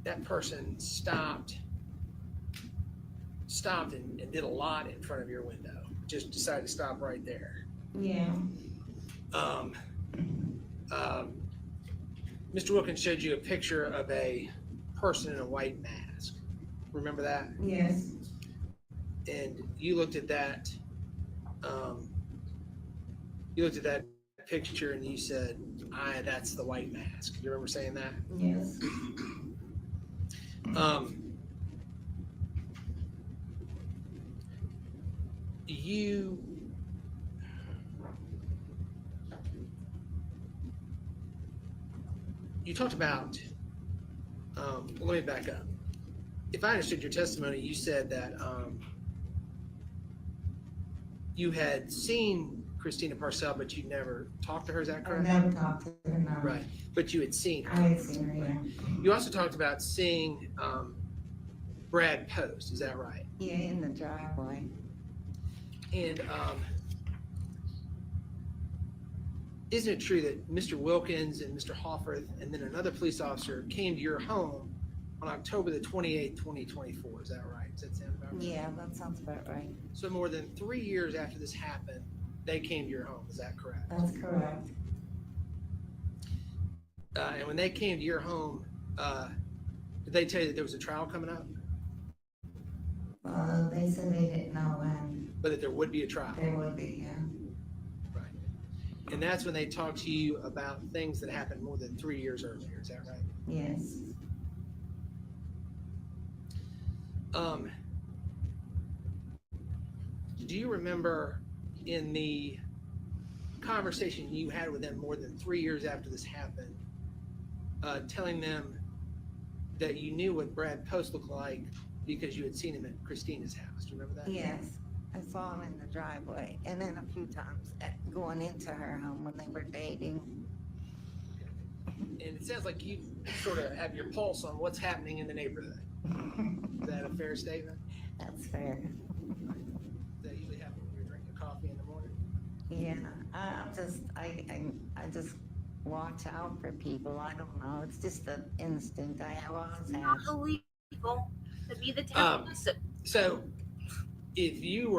that person stopped and did a lot in front of your window. Just decided to stop right there. Yeah. Mr. Wilkins showed you a picture of a person in a white mask. Remember that? Yes. And you looked at that. You looked at that picture and you said, that's the white mask. You remember saying that? Yes. You talked about, let me back up. If I understood your testimony, you said that you had seen Christina Parcel, but you never talked to her. Is that I correct? never talked to her, no. Right, but you had seen her. I had seen her, yeah. You also talked about seeing Brad Post. Is that right? Yeah, in the driveway. And isn't it true that Mr. Wilkins and Mr. Hofferth and then another police officer came to your home on October the 28th, 2024? Is that right? Does that sound about right? Yeah, that sounds about right. So more than 3 years after this happened, they came to your home. Is that correct? That's correct. And when they came to your home, did they tell you that there was a trial coming up? They said they didn't know when. But that there would be a trial? There would be, yeah. Right. And that's when they talked to you about things that happened more than 3 years earlier. Is that right? Yes. Do you remember in the conversation you had with them more than 3 years after this happened, telling them that you knew what Brad Post looked like because you had seen him at Christina's house? Do you remember that? Yes, I saw him in the driveway, and then a few times going into her home when they were dating. And it sounds like you sort of have your pulse on what's happening in the neighborhood. Is that a fair statement? That's fair. Does that usually happen when you're drinking coffee in the morning? Yeah, I just watch out for people. I don't know. It's just an instinct I have always had. Not illegal to be the town. So if you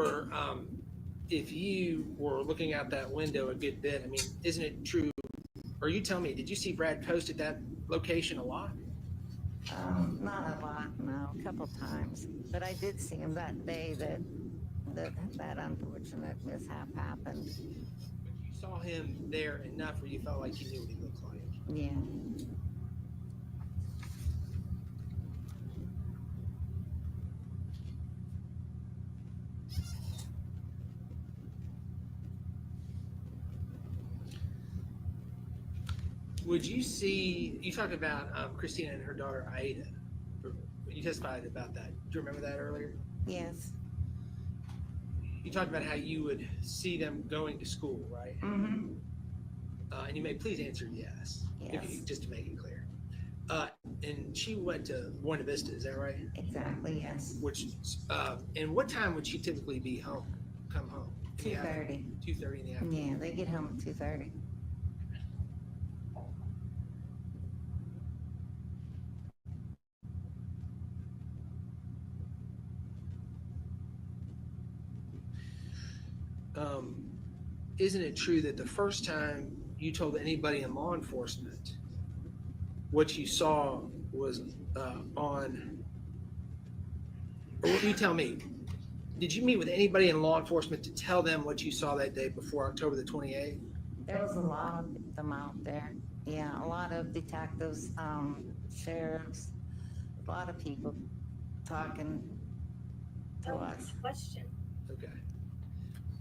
were looking out that window a good bit, I mean, isn't it true? Or you tell me, did you see Brad Post at that location a lot? Not a lot, no, a couple times. But I did see him that day that unfortunate mishap happened. But you saw him there enough where you felt like you knew what he looked like. Yeah. Would you see, you talked about Christina and her daughter Aida. You testified about that. Do you remember that earlier? Yes. You talked about how you would see them going to school, right? Mm-hmm. And you may please answer yes. Yes. Just to make it clear. And she went to Buena Vista, is that right? Exactly, yes. Which, and what time would she typically be home, come home? 2:30. 2:30 in the afternoon? Yeah, they get home at 2:30. Isn't it true that the first time you told anybody in law enforcement what you saw was on, or you tell me, did you meet with anybody in law enforcement to tell them what you saw that day before October the 28th? There was a lot of them out there. Yeah, a lot of detectives, sheriffs, a lot of people talking to us. Question. Okay.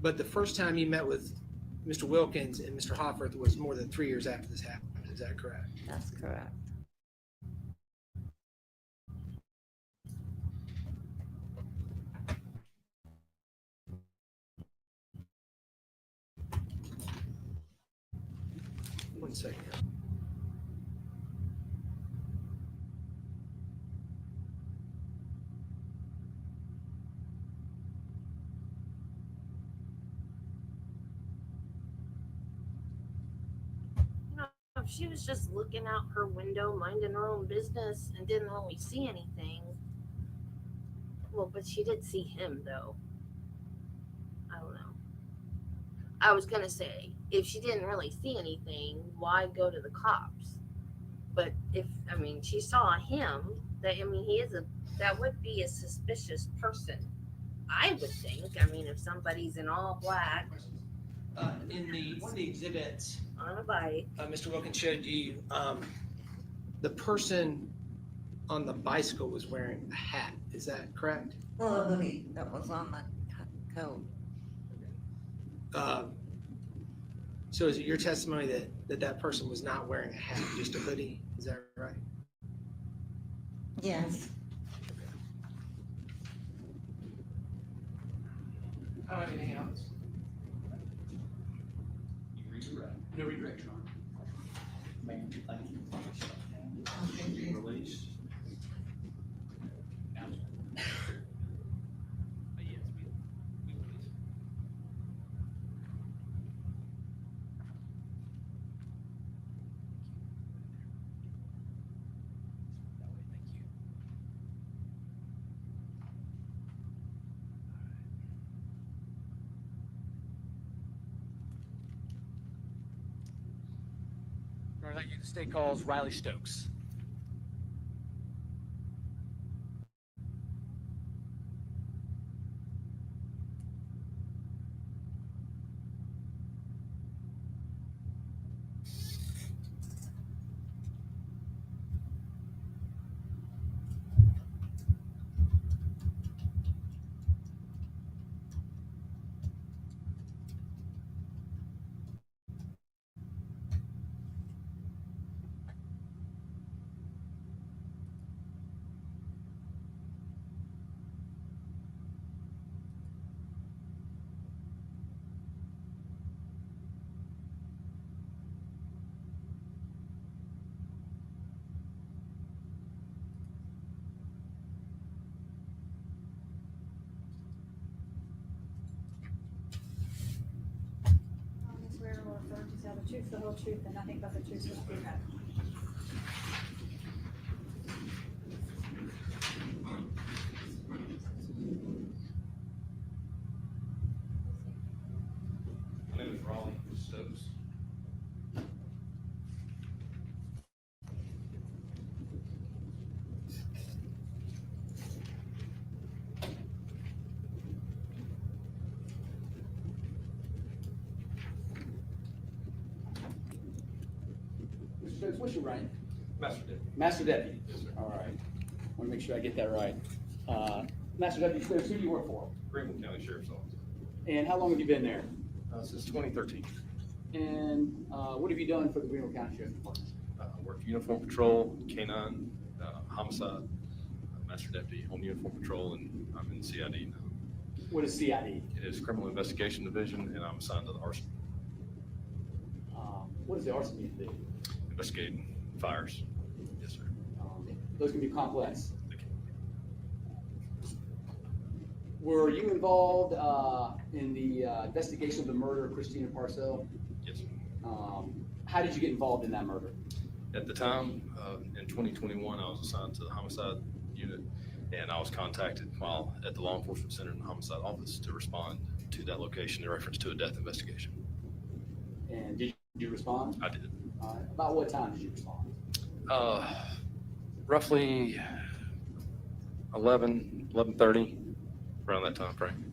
But the first time you met with Mr. Wilkins and Mr. Hofferth was more than 3 years after this happened. Is that correct? That's correct. One second. If she was just looking out her window, minding her own business, and didn't really see anything. Well, but she did see him, though. I don't know. I was gonna say, if she didn't really see anything, why go to the cops? But if, I mean, she saw him, that, I mean, that would be a suspicious person, I would think. I mean, if somebody's in all black In one of the exhibits, on a bike. Mr. Wilkins showed you, the person on the bicycle was wearing a hat. Is that correct? Well, a hoodie that was on the coat. So is it your testimony that person was not wearing a hat, just a hoodie? Is that right? Yes. I don't have anything else. You read your right. No redirect, Your Honor. Ma'am, thank you. Be released. Counsel. Yes, we release. That way, thank you. All right, thank you. The state calls Riley Stokes. I swear or affirm to tell the truth, the whole truth, and nothing but the truth, so help you God. My name is Raleigh Stokes. Mr. Stokes, what's your rank? Master Deputy. Master Deputy? Yes, sir. All right. Want to make sure I get that right. Master Deputy Stokes, who do you work for? Greenville County Sheriff's Office. And how long have you been there? Since 2013. And what have you done for the Greenville County Sheriff's Department? I worked uniform patrol, K-9, homicide, Master Deputy on uniform patrol, and I'm in the CID now. What is CID? It is Criminal Investigation Division, and I'm assigned to the arson. What does the arson unit do? Investigating fires. Yes, sir. Those can be complex. Were you involved in the investigation of the murder of Christina Parcel? Yes. How did you get involved in that murder? At the time, in 2021, I was assigned to the homicide unit, and I was contacted while at the law enforcement center in the homicide office to respond to that location in reference to a death investigation. And did you respond? I did. About what time did you respond? Roughly 11:30, around that time frame.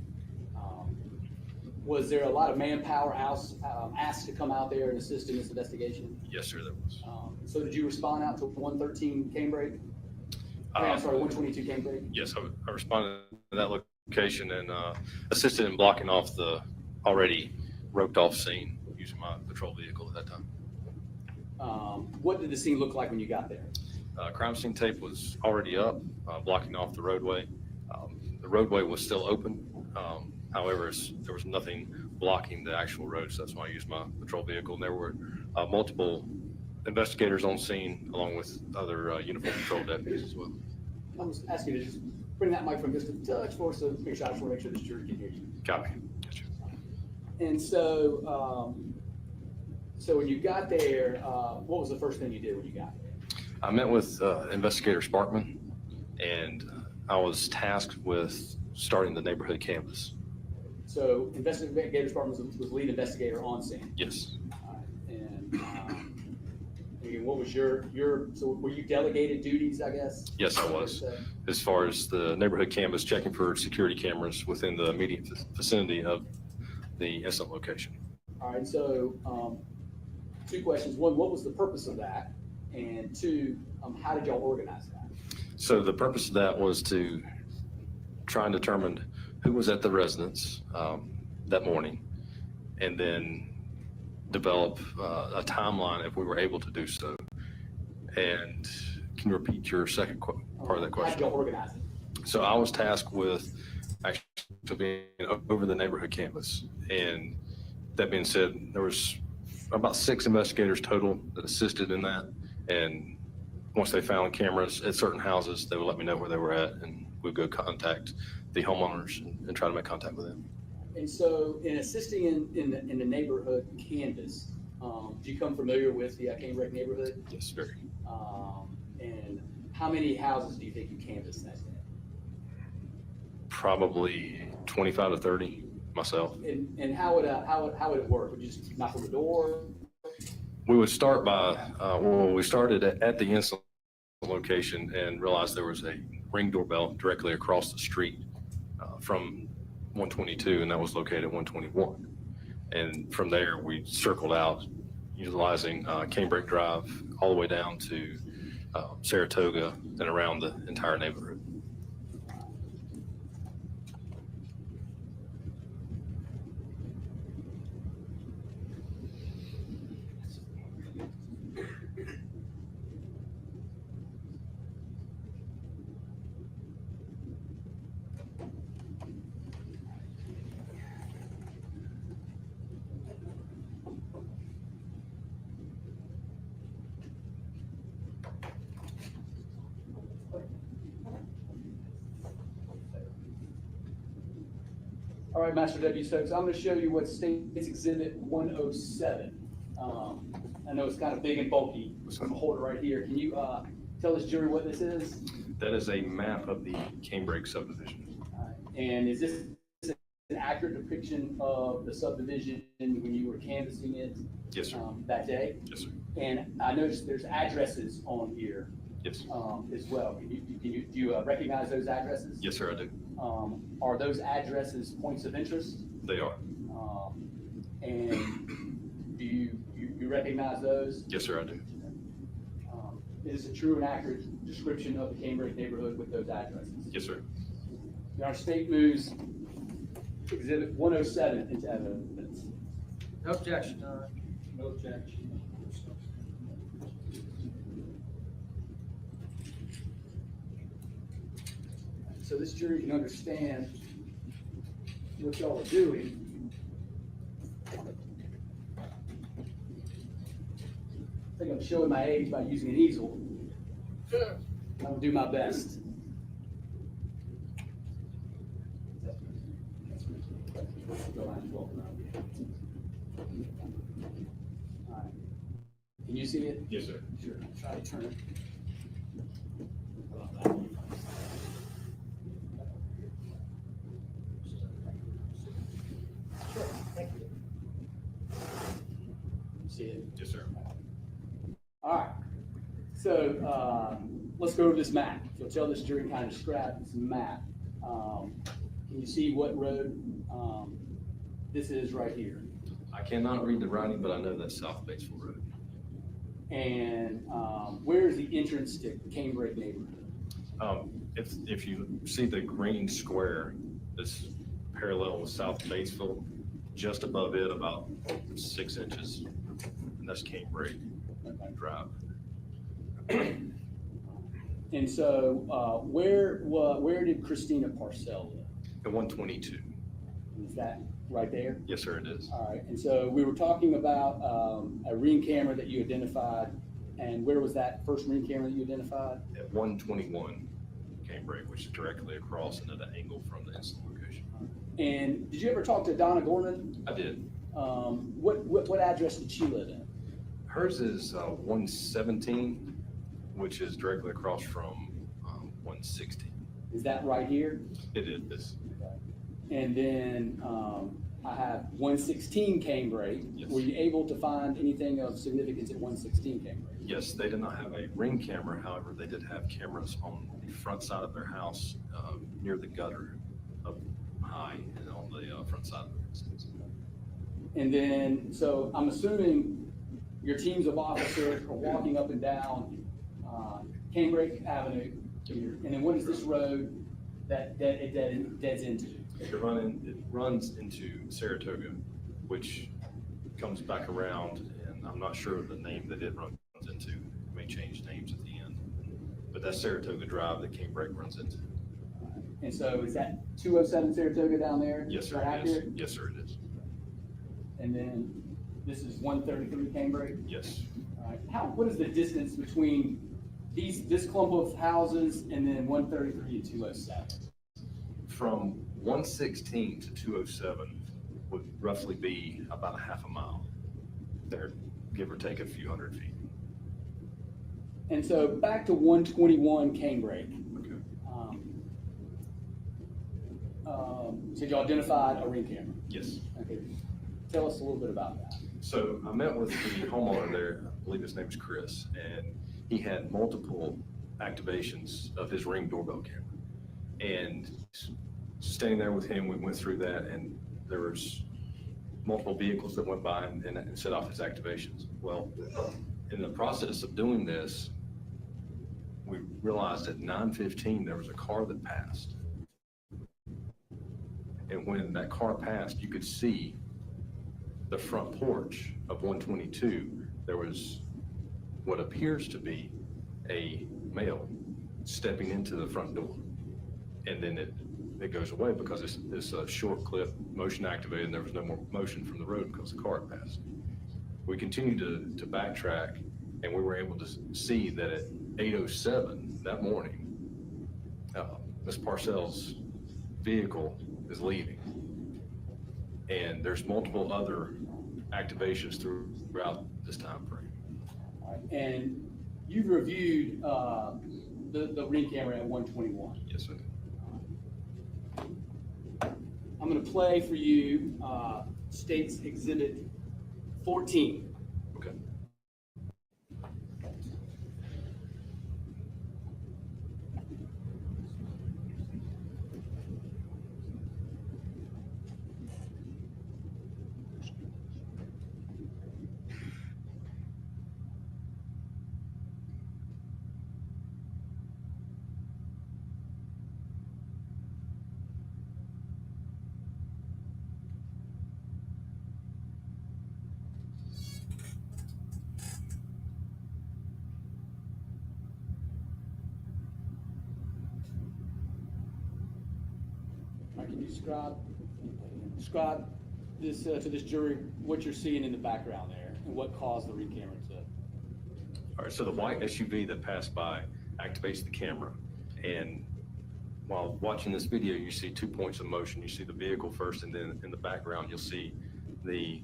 Was there a lot of manpower asked to come out there and assist in this investigation? Yes, sir, there was. So did you respond out to 113 Cambridge? I'm sorry, 122 Cambridge? Yes, I responded to that location and assisted in blocking off the already roped off scene using my patrol vehicle at that time. What did the scene look like when you got there? Crime scene tape was already up, blocking off the roadway. The roadway was still open. However, there was nothing blocking the actual road, so that's why I used my patrol vehicle. And there were multiple investigators on scene, along with other uniform patrol deputies as well. I'm just asking you to just bring that mic from just a touch for us to make sure, I just want to make sure this jury can hear you. Copy. Gotcha. And so, so when you got there, what was the first thing you did when you got there? I met with Investigator Sparkman, and I was tasked with starting the neighborhood canvass. So Investigator Sparkman was lead investigator on scene. Yes. And again, what was so were you delegated duties, I guess? Yes, I was. As far as the neighborhood canvas, checking for security cameras within the immediate vicinity of the incident location. All right, so, two questions. One, what was the purpose of that? And two, how did y'all organize that? So the purpose of that was to try and determine who was at the residence that morning, and then develop a timeline if we were able to do so. And can you repeat your second part of that question? How did y'all organize it? So I was tasked with actually being over the neighborhood canvas. And that being said, there was about 6 investigators total that assisted in that. And once they found cameras at certain houses, they would let me know where they were at, and we'd go contact the homeowners and try to make contact with them. And so in assisting in the neighborhood canvas, do you become familiar with the Cambridge neighborhood? Yes, very. And how many houses do you think you canvassed that day? Probably 25 to 30 myself. And how would it work? Would you just knock on the door? We would start by, we started at the incident location and realized there was a Ring doorbell directly across the street from 122, and that was located at 121. And from there, we circled out utilizing Canebrake Drive all the way down to Saratoga and around the entire neighborhood. All right, Master W. Stokes, I'm going to show you what State's Exhibit 107. I know it's kind of big and bulky. I'm going to hold it right here. Can you tell this jury what this is? That is a map of the Canebrake subdivision. And is this an accurate depiction of the subdivision when you were canvassing it? Yes, sir. That day? Yes, sir. And I noticed there's addresses on here. Yes. As well. Do you recognize those addresses? Yes, sir, I do. Are those addresses points of interest? They are. And do you recognize those? Yes, sir, I do. Is it a true and accurate description of the Cambridge neighborhood with those addresses? Yes, sir. Our state moves Exhibit 107 into evidence. No objection. No objection. So this jury can understand what y'all are doing. I think I'm showing my age by using an easel. I'll do my best. Can you see it? Yes, sir. Sure. Try to turn it. Sure. Thank you. See it? Yes, sir. All right. So let's go over this map. So tell this jury kind of describe this map. Can you see what road this is right here? I cannot read the writing, but I know that's South Batesville Road. And where is the entrance to Canebrake neighborhood? If you see the green square that's parallel with South Batesville, just above it, about 6 inches, and that's Canebrake Drive. And so where did Christina Parcel live? At 122. Is that right there? Yes, sir, it is. All right. And so we were talking about a ring camera that you identified. And where was that first ring camera that you identified? At 121 Canebrake, which is directly across and at an angle from the incident location. And did you ever talk to Donna Gorman? I did. What address did she live in? Hers is 117, which is directly across from 160. Is that right here? It is. And then I have 116 canebrake. Yes. Were you able to find anything of significance at 116 canebrake? Yes, they did not have a ring camera. However, they did have cameras on the front side of their house near the gutter up high and on the front side of the residence. And then, so I'm assuming your teams of officers are walking up and down Canebrake Avenue. And then what is this road that it deads into? It runs into Saratoga, which comes back around, and I'm not sure of the name that it runs into. It may change names at the end, but that's Saratoga Drive that Canebrake runs into. And so is that 207 Saratoga down there? Yes, sir. Right It is. accurate? Yes, sir. It is. And then this is 133 Canebrake? Yes. All right. What is the distance between this clump of houses and then 133 and 207? From 116 to 207 would roughly be about a half a mile there, give or take a few hundred feet. And so back to 121 Canebrake. Okay. So you identified a ring camera? Yes. Okay. Tell us a little bit about that. So I met with the homeowner there, I believe his name is Chris, and he had multiple activations of his Ring doorbell camera. And standing there with him, we went through that, and there was multiple vehicles that went by and set off his activations. Well, in the process of doing this, we realized at 9:15 there was a car that passed. And when that car passed, you could see the front porch of 122. There was what appears to be a male stepping into the front door. And then it goes away because it's a short clip, motion activated, and there was no more motion from the road because the car had passed. We continued to backtrack, and we were able to see that at 8:07 that morning, Ms. Parcel's vehicle is leaving. And there's multiple other activations throughout this time frame. All right. And you've reviewed the Ring camera at 121. Yes, sir. I'm going to play for you State's Exhibit 14. Okay. Can you describe this to this jury, what you're seeing in the background there and what caused the Ring camera to? All right, so the white SUV that passed by activates the camera. And while watching this video, you see 2 points of motion. You see the vehicle first, and then in the background, you'll see the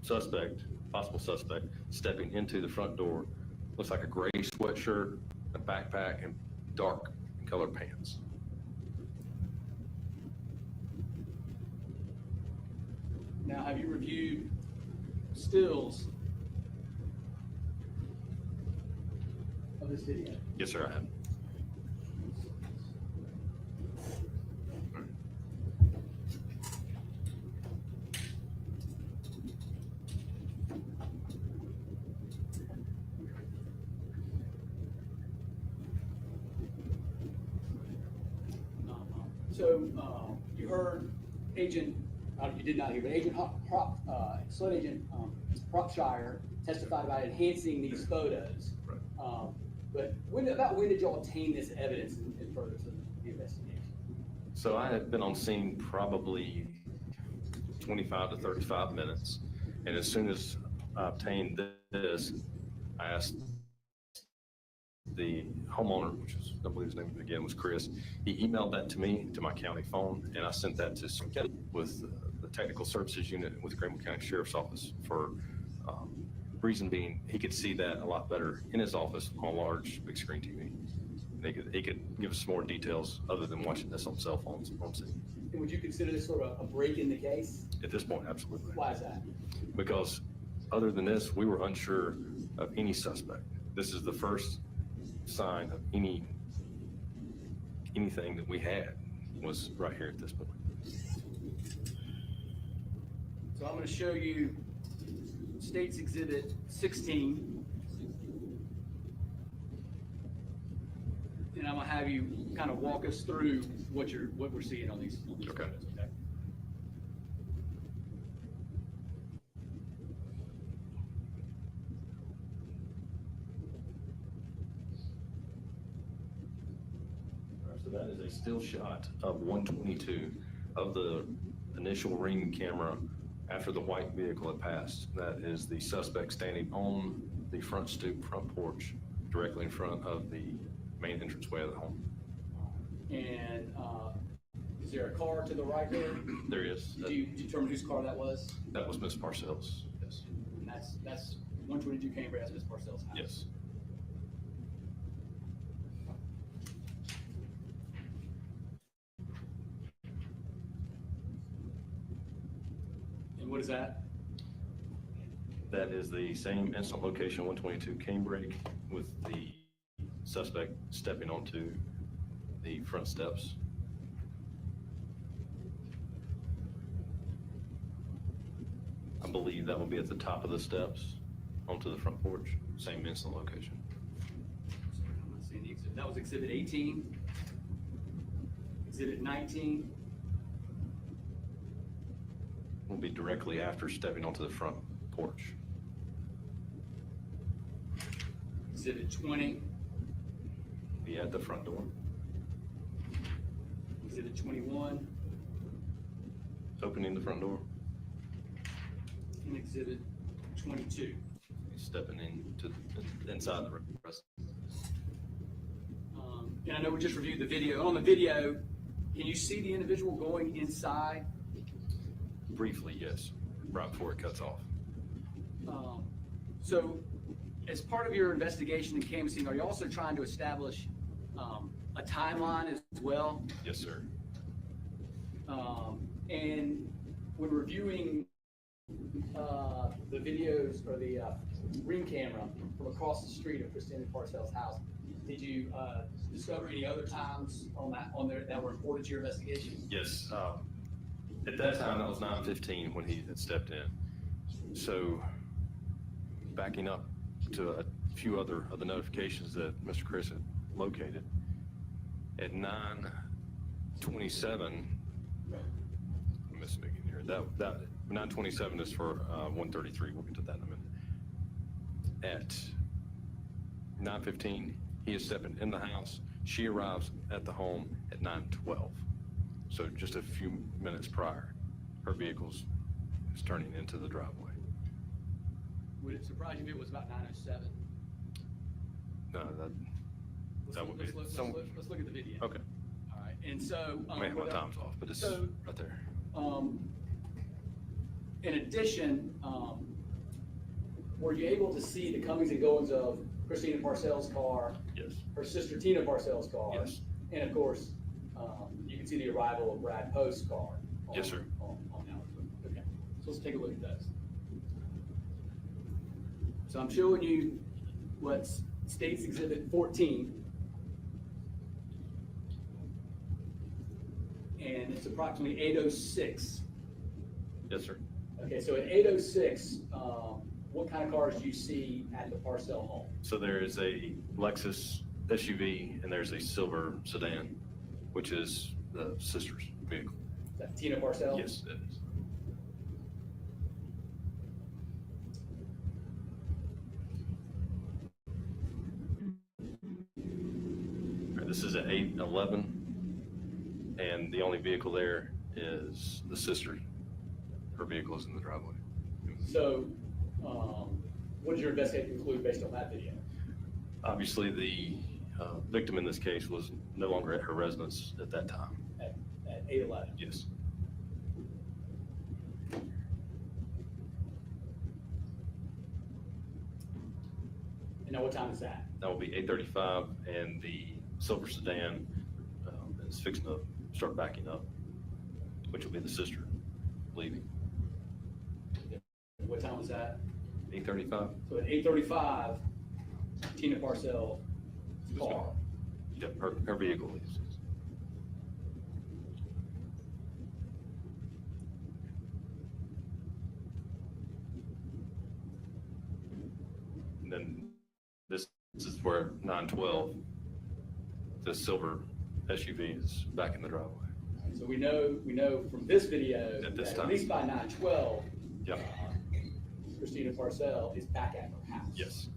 suspect, possible suspect, stepping into the front door. Looks like a gray sweatshirt, a backpack, and dark colored pants. Now, have you reviewed stills of this video? Yes, sir, I have. So you heard Agent, you did not hear, but Agent Sled Agent Hropshire testified about enhancing these photos. Right. But when did y'all obtain this evidence in further to the investigation? So I had been on scene probably 25 to 35 minutes. And as soon as I obtained this, I asked the homeowner, which was, I believe his name again was Chris, he emailed that to me, to my county phone, and I sent that to Sketty with the technical services unit with the Greenville County Sheriff's Office for reason being, he could see that a lot better in his office on a large big screen TV. he could give us more details other than watching this on cell phones on scene. And would you consider this sort of a break in the case? At this point, absolutely. Why is that? Because other than this, we were unsure of any suspect. This is the first sign of anything that we had was right here at this point. So I'm going to show you State's Exhibit 16. And I'm going to have you kind of walk us through what we're seeing on these Okay. photos, okay? So that is a still shot of 122 of the initial ring camera after the white vehicle had passed. That is the suspect standing on the front stoop, front porch, directly in front of the main entranceway of the home. And is there a car to the right there? There is. Did you determine whose car that was? That was Miss Parcel's. Yes. And that's 122 Cambridge, that's Miss Parcel's house. Yes. And what is that? That is the same incident location, 122 Cambridge, with the suspect stepping onto the front steps. I believe that will be at the top of the steps onto the front porch, same incident location. I'm not seeing the exhibit. That was Exhibit 18. Exhibit 19. Will be directly after stepping onto the front porch. Exhibit 20. Be at the front door. Exhibit 21. Opening the front door. And Exhibit 22. Stepping into inside the residence. And I know we just reviewed the video. On the video, can you see the individual going inside? Briefly, yes, right before it cuts off. So, as part of your investigation and canvassing, are you also trying to establish a timeline as well? Yes, sir. And when reviewing the videos or the ring camera from across the street of Christina Parcel's house, did you discover any other times on there that were important to your investigation? Yes. At that time, that was 9:15 when he had stepped in. So, backing up to a few other of the notifications that Mr. Chris had located, at 9:27, I'm misspeaking here. That 9:27 is for 133. We'll get to that in a minute. At 9:15, he is stepping in the house. She arrives at the home at 9:12. So just a few minutes prior, her vehicle is turning into the driveway. Would it surprise you if it was about 9:07? No, that would be. Let's look at the video. Okay. All right, and so. Man, my time's off, but it's so, right there. In addition, were you able to see the comings and goings of Christina Parcel's car? Yes. Her sister Tina Parcel's car? Yes. And of course, you can see the arrival of Brad Post's car. Yes, sir. On that. Okay, so let's take a look at those. So I'm showing you what State's Exhibit 14. And it's approximately 8:06. Yes, sir. Okay, so at 8:06, what kind of cars do you see at the Parcel home? So there is a Lexus SUV and there's a silver sedan, which is the sister's vehicle. Is that Tina Parcel? Yes, it is. All right, this is at 8:11, and the only vehicle there is the sister. Her vehicle is in the driveway. So, what did your investigation conclude based on that video? Obviously, the victim in this case was no longer at her residence at that time. At 8:11? Yes. And now what time is that? That will be 8:35, and the silver sedan is fixing to start backing up, which will be the sister leaving. What time was that? 8:35. So at 8:35, Tina Parcel car. Yep, her vehicle leaves. And then this is where 912, the silver SUV is back in the driveway. So we know from this video At this that time. at least by 9:12, Yep. Christina Parcel is back at her house. Yes.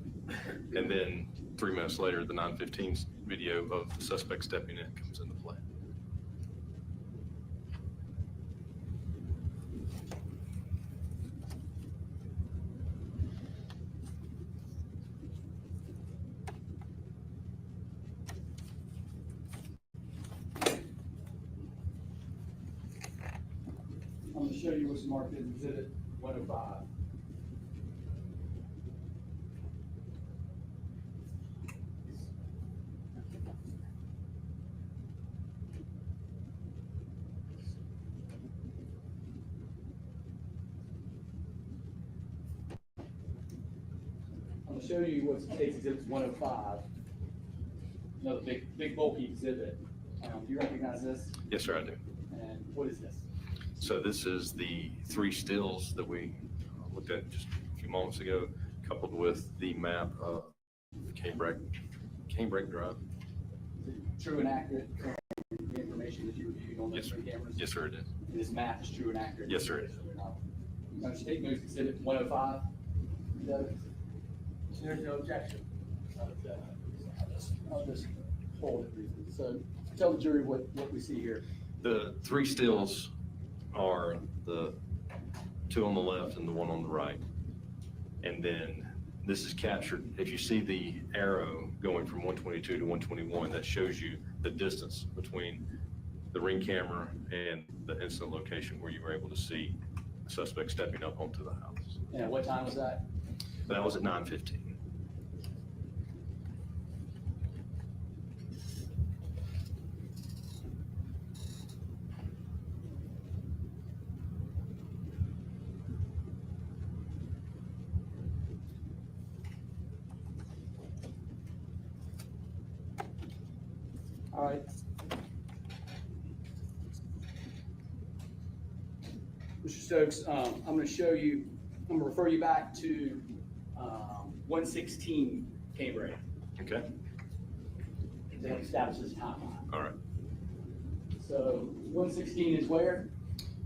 And then 3 minutes later, the 915 video of the suspect stepping in comes into play. I'm going to show you what's marked as Exhibit 105. I'm going to show you what's State's Exhibit 105. Another big bulky exhibit. Do you recognize this? Yes, sir, I do. And what is this? So this is the 3 stills that we looked at just a few moments ago, coupled with the map of Canebrake Drive. True and accurate the information that you reviewed on those 3 cameras? Yes, sir, it is. And this map is true and accurate? Yes, sir, it is. State moves Exhibit 105. There's no objection. I'll just hold it briefly. So tell the jury what we see here. The 3 stills are the 2 on the left and the 1 on the right. And then this is captured, if you see the arrow going from 122 to 121, that shows you the distance between the ring camera and the incident location where you were able to see the suspect stepping up onto the house. And at what time was that? That was at 9:15. All right. Mr. Stokes, I'm going to show you, I'm going to refer you back to 116 Canebrake. Okay. To help establish this timeline. All right. So 116 is where?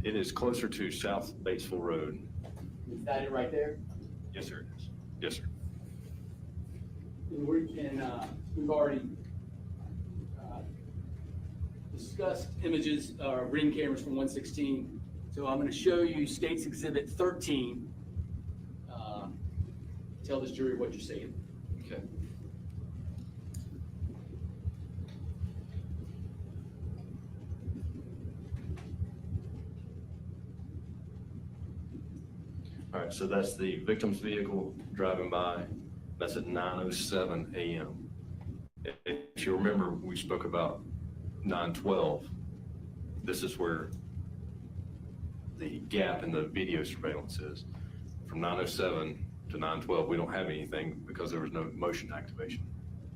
It is closer to South Batesville Road. Is that it right there? Yes, sir, it is. Yes, sir. And we've already discussed images, ring cameras from 116. So I'm going to show you State's Exhibit 13. Tell this jury what you're seeing. Okay. All right, so that's the victim's vehicle driving by. That's at 9:07 a.m. If you remember, we spoke about 9:12. This is where the gap in the video surveillance is. From 9:07 to 9:12, we don't have anything because there was no motion activation.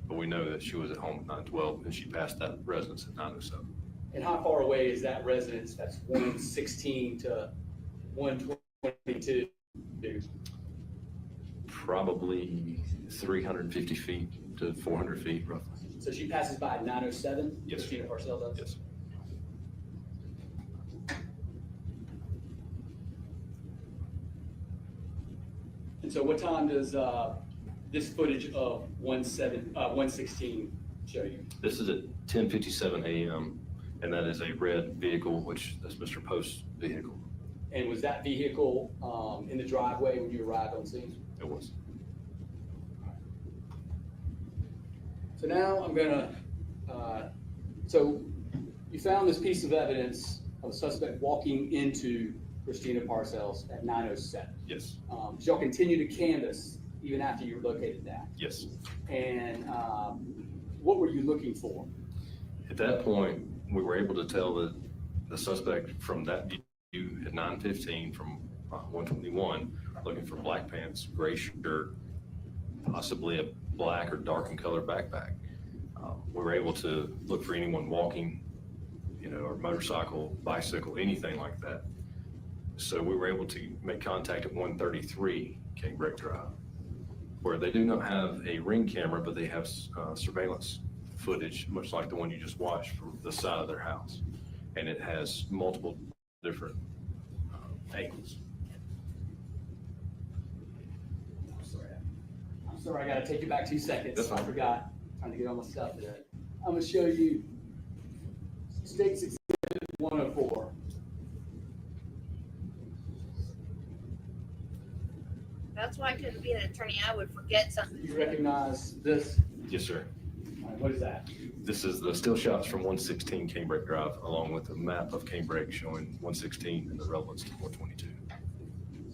But we know that she was at home at 9:12 and she passed that residence at 9:07. And how far away is that residence? That's 116 to 122. Probably 350 feet to 400 feet roughly. So she passes by at 9:07? Yes. Christina Parcel does? Yes. And so what time does this footage of 116 show you? This is at 10:57 a.m. and that is a red vehicle, which is Mr. Post's vehicle. And was that vehicle in the driveway when you arrived on scene? It was. So now I'm gonna, so you found this piece of evidence of a suspect walking into Christina Parcel's at 9:07. Yes. So y'all continue to canvass even after you located that. Yes. And what were you looking for? At that point, we were able to tell that the suspect from that view at 9:15 from 121, looking for black pants, gray shirt, possibly a black or dark in color backpack. We were able to look for anyone walking, or motorcycle, bicycle, anything like that. So we were able to make contact at 133 Canebrake Drive, where they do not have a ring camera, but they have surveillance footage, much like the one you just watched from the side of their house. And it has multiple different angles. I'm sorry, I gotta take you back 2 seconds. That's fine. I forgot, trying to get all my stuff there. I'm gonna show you State's Exhibit 104. That's why I couldn't be an attorney. I would forget something. You recognize this? Yes, sir. All right, what is that? This is the still shots from 116 Canebrake Drive, along with a map of Canebrake showing 116 and the relevance to 122.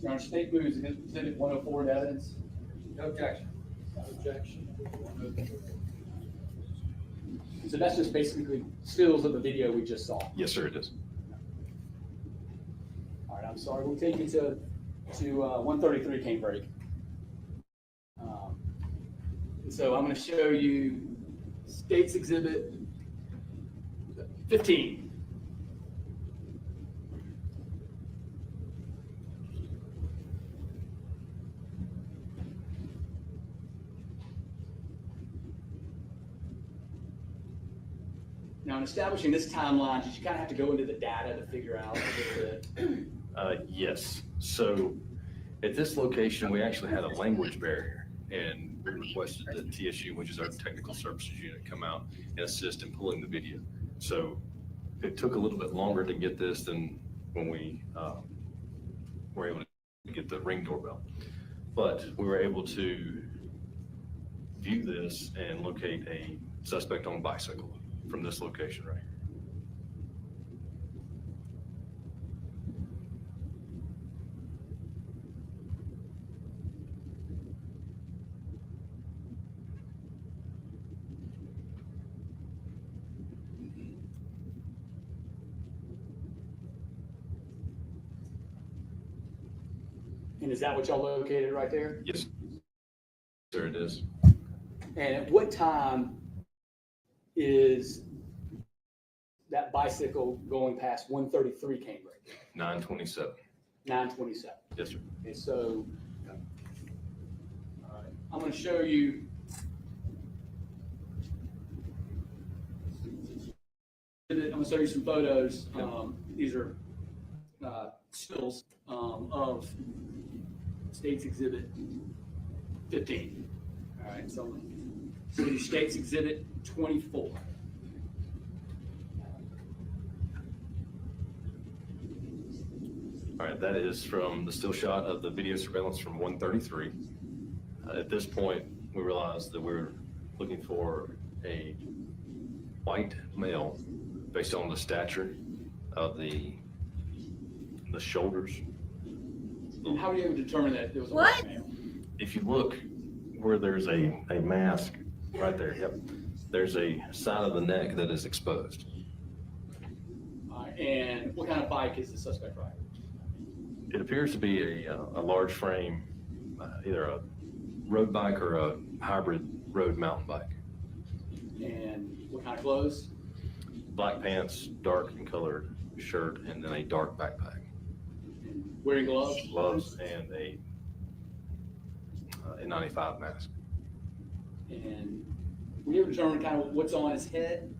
Your Honor, State moves Exhibit 104 to evidence. No objection. No objection. So that's just basically stills of the video we just saw. Yes, sir, it is. All right, I'm sorry. We'll take you to 133 Canebrake. And so I'm going to show you State's Exhibit 15. Now, in establishing this timeline, did you kind of have to go into the data to figure out a little bit? Yes. So at this location, we actually had a language barrier, and we requested that TSU, which is our technical services unit, come out and assist in pulling the video. So it took a little bit longer to get this than when we were able to get the Ring doorbell. But we were able to view this and locate a suspect on a bicycle from this location right here. And is that what y'all located right there? Yes, sir, it is. And at what time is that bicycle going past 133 Canebrake? 9:27. 9:27. Yes, sir. Okay, so all right, I'm going to show you some photos. These are stills of State's Exhibit 15. All right, so State's Exhibit 24. All right, that is from the still shot of the video surveillance from 133. At this point, we realized that we're looking for a white male based on the stature of the shoulders. And how were you able to determine that there was a What? white male? If you look where there's a mask right there, yep, there's a side of the neck that is exposed. All right, and what kind of bike is the suspect riding? It appears to be a large frame, either a road bike or a hybrid road mountain bike. And what kind of clothes? Black pants, dark in colored shirt, and then a dark backpack. Wearing gloves? Gloves and a N95 mask. And were you able to determine kind of what's on his head?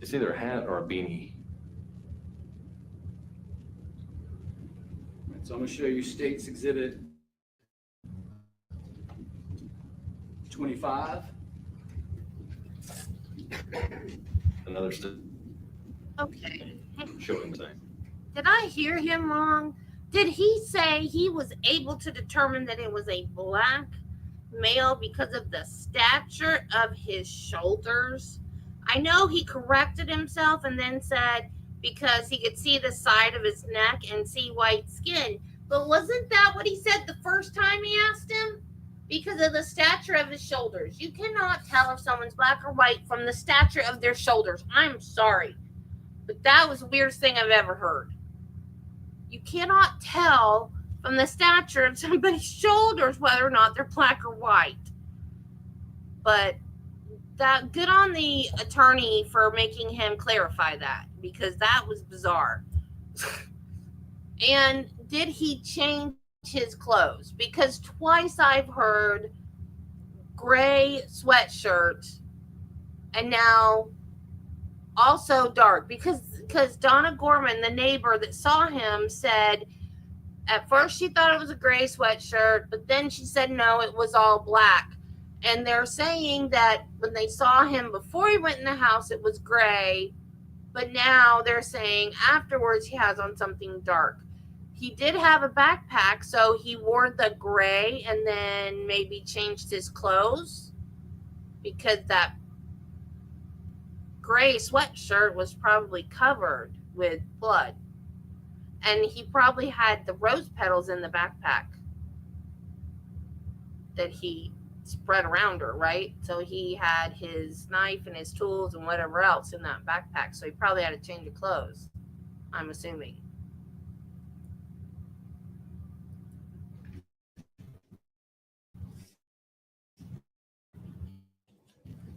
It's either a hat or a beanie. So I'm going to show you State's Exhibit 25. Another still Okay. showing the same. Did I hear him wrong? Did he say he was able to determine that it was a black male because of the stature of his shoulders? I know he corrected himself and then said because he could see the side of his neck and see white skin. But wasn't that what he said the first time he asked him? Because because of the stature of his shoulders. You cannot tell if someone's black or white from the stature of their shoulders. I'm sorry, but that was the weirdest thing I've ever heard. You cannot tell from the stature of somebody's shoulders whether or not they're black or white. But that good on the attorney for making him clarify that, because that was bizarre. And did he change his clothes? Because twice I've heard gray sweatshirt and now also dark, because Donna Gorman, the neighbor that saw him, said at first she thought it was a gray sweatshirt, but then she said no, it was all black. And they're saying that when they saw him before he went in the house, it was gray, but now they're saying afterwards he has on something dark. He did have a backpack, so he wore the gray and then maybe changed his clothes, because that gray sweatshirt was probably covered with blood. And he probably had the rose petals in the backpack that he spread around her, right? So he had his knife and his tools and whatever else in that backpack. So he probably had a change of clothes, I'm assuming.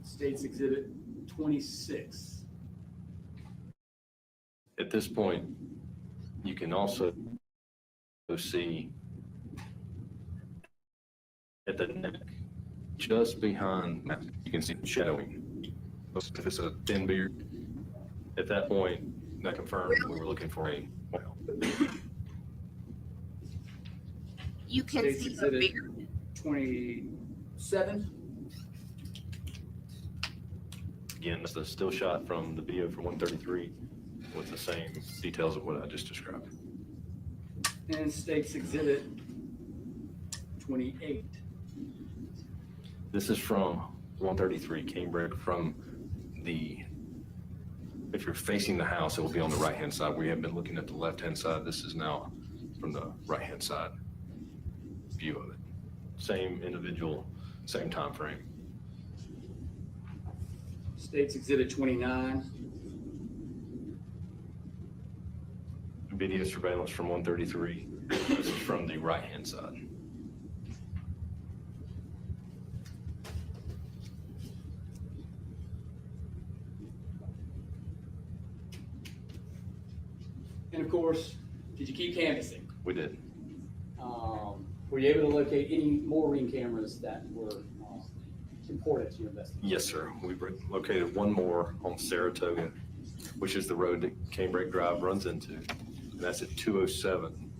State's Exhibit 26. At this point, you can also see at the neck, just behind, you can see shadowing. If it's a thin beard, at that point, that confirmed we were looking for a male. You can State's see the Exhibit beard. 27. Again, that's the still shot from the video for 133 with the same details of what I just described. And State's Exhibit 28. This is from 133 Cambridge, from the, if you're facing the house, it will be on the right-hand side. We have been looking at the left-hand side. This is now from the right-hand side view of it. Same individual, same time frame. State's Exhibit 29. Video surveillance from 133. This is from the right-hand side. And of course, did you keep canvassing? We did. Were you able to locate any more Ring cameras that were important to your investigation? Yes, sir. We located one more on Saratoga, which is the road that Canebrake Drive runs into. And that's at 207.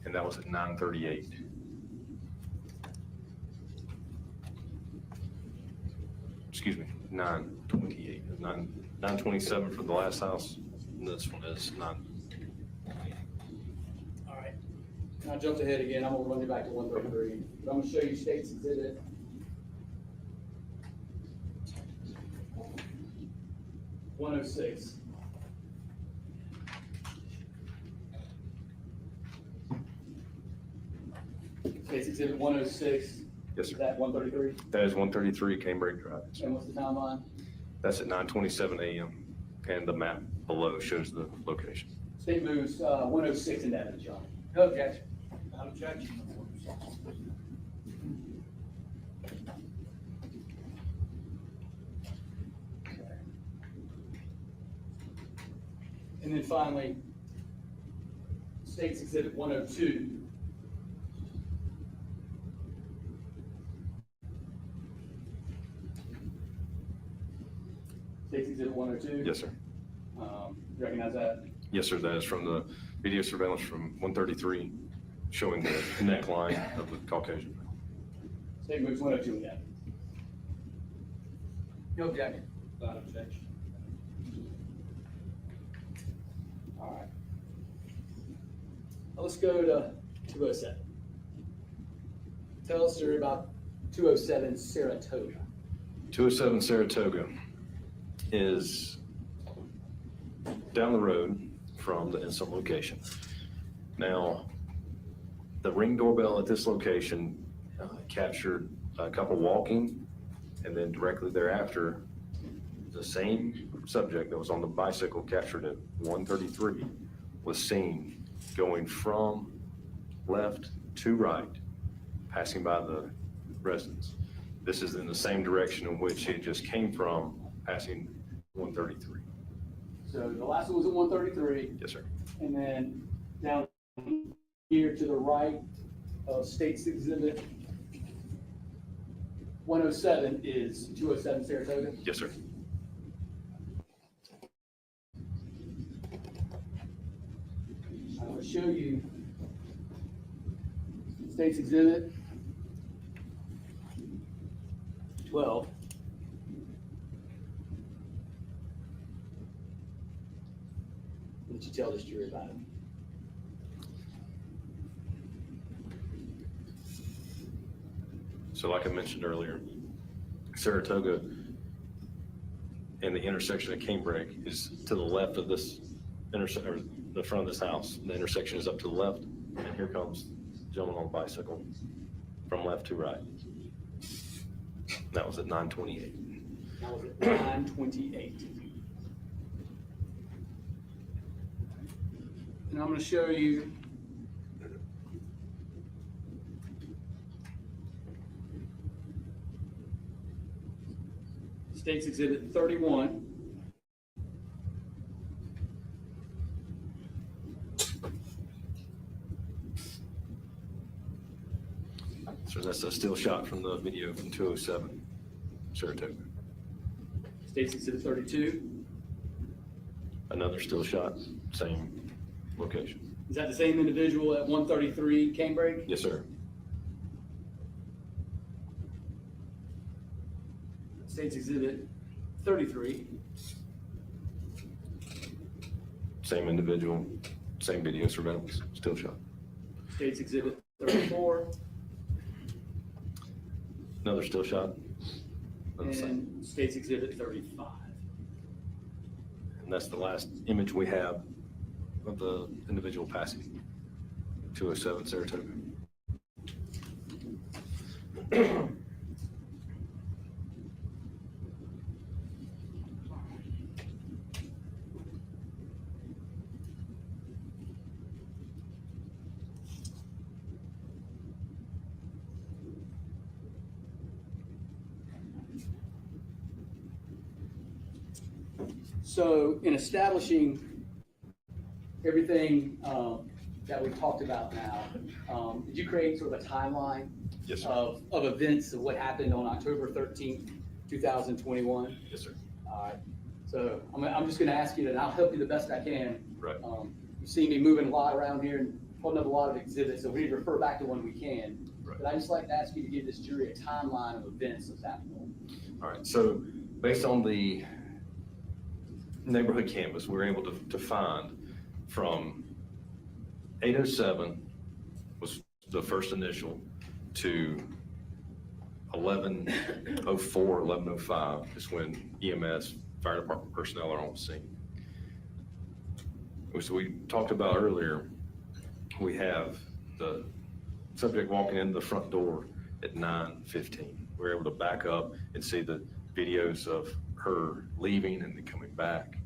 And that was at 938. Excuse me, 928. 927 for the last house. And this one is 9. All right. And I jumped ahead again. I'm going to run you back to 133. But I'm going to show you State's Exhibit 106. State's Exhibit 106. Yes, sir. Is that 133? That is 133 Canebrake Drive. And what's the timeline? That's at 9:27 a.m. And the map below shows the location. State moves 106 in evidence, John. No objection. Not objection. And then finally, State's Exhibit 102. State's Exhibit 102. Yes, sir. Recognize that? Yes, sir. That is from the video surveillance from 133, showing the neckline of the Caucasian. State moves 102 in evidence. No objection. Not objection. All right. Now let's go to 207. Tell us a story about 207 Saratoga. 207 Saratoga is down the road from the incident location. Now, the Ring doorbell at this location captured a couple walking, and then directly thereafter, the same subject that was on the bicycle captured at 1:33 was seen going from left to right, passing by the residence. This is in the same direction in which it just came from, passing 1:33. So the last one was at 1:33. Yes, sir. And then down here to the right of State's Exhibit 107 is 207 Saratoga. Yes, sir. I'm going to show you State's Exhibit 12. Let you tell this jury about it. So like I mentioned earlier, Saratoga and the intersection of Canebrake is to the left of this intersection, or the front of this house. The intersection is up to the left, and here comes the gentleman on a bicycle from left to right. That was at 9:28. That was at 9:28. And I'm going to show you State's Exhibit 31. So that's a still shot from the video from 207 Saratoga. State's Exhibit 32. Another still shot, same location. Is that the same individual at 133 Canebrake? Yes, sir. State's Exhibit 33. Same individual, same video surveillance, still shot. State's Exhibit 34. Another still shot. And State's Exhibit 35. And that's the last image we have of the individual passing 207 Saratoga. So in establishing everything that we've talked about now, did you create sort of a timeline Yes, sir. of events of what happened on October 13th, 2021? Yes, sir. All right. So I'm just going to ask you, and I'll help you the best I can. Right. You see me moving a lot around here and holding up a lot of exhibits, so we need to refer back to when we can. Right. But I just like to ask you to give this jury a timeline of events of that point. All right, so based on the neighborhood canvas, we were able to find from 807 was the first initial to 1104, 1105 is when EMS, fire department personnel are on scene. So we talked about earlier, we have the subject walking in the front door at 9:15. We were able to back up and see the videos of her leaving and then coming back,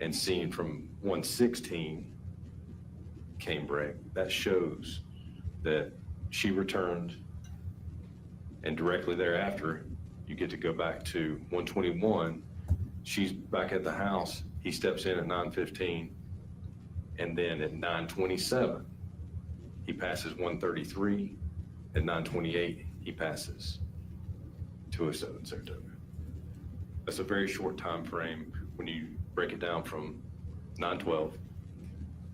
and seeing from 116 Canebrake. That shows that she returned, and directly thereafter, you get to go back to 121. She's back at the house. He steps in at 9:15, and then at 9:27, he passes 133. At 9:28, he passes 207 Saratoga. That's a very short time frame when you break it down from 9:12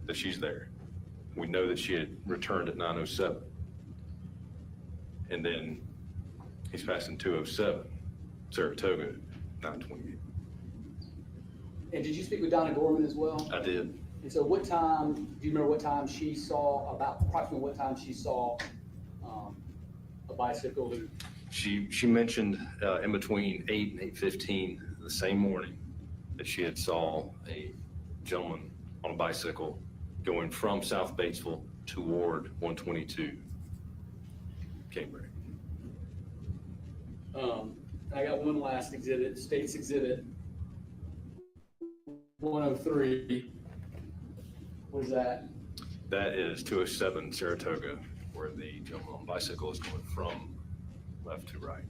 that she's there. We know that she had returned at 9:07, and then he's passing 207 Saratoga at 9:28. And did you speak with Donna Gorman as well? I did. And so what time, do you remember what time she saw, about approximately what time she saw a bicycle? She mentioned in between 8 and 8:15 the same morning that she had saw a gentleman on a bicycle going from South Batesville toward 122 Canebrake. I got one last exhibit, State's Exhibit 103. What is that? That is 207 Saratoga, where the gentleman on bicycle is going from left to right.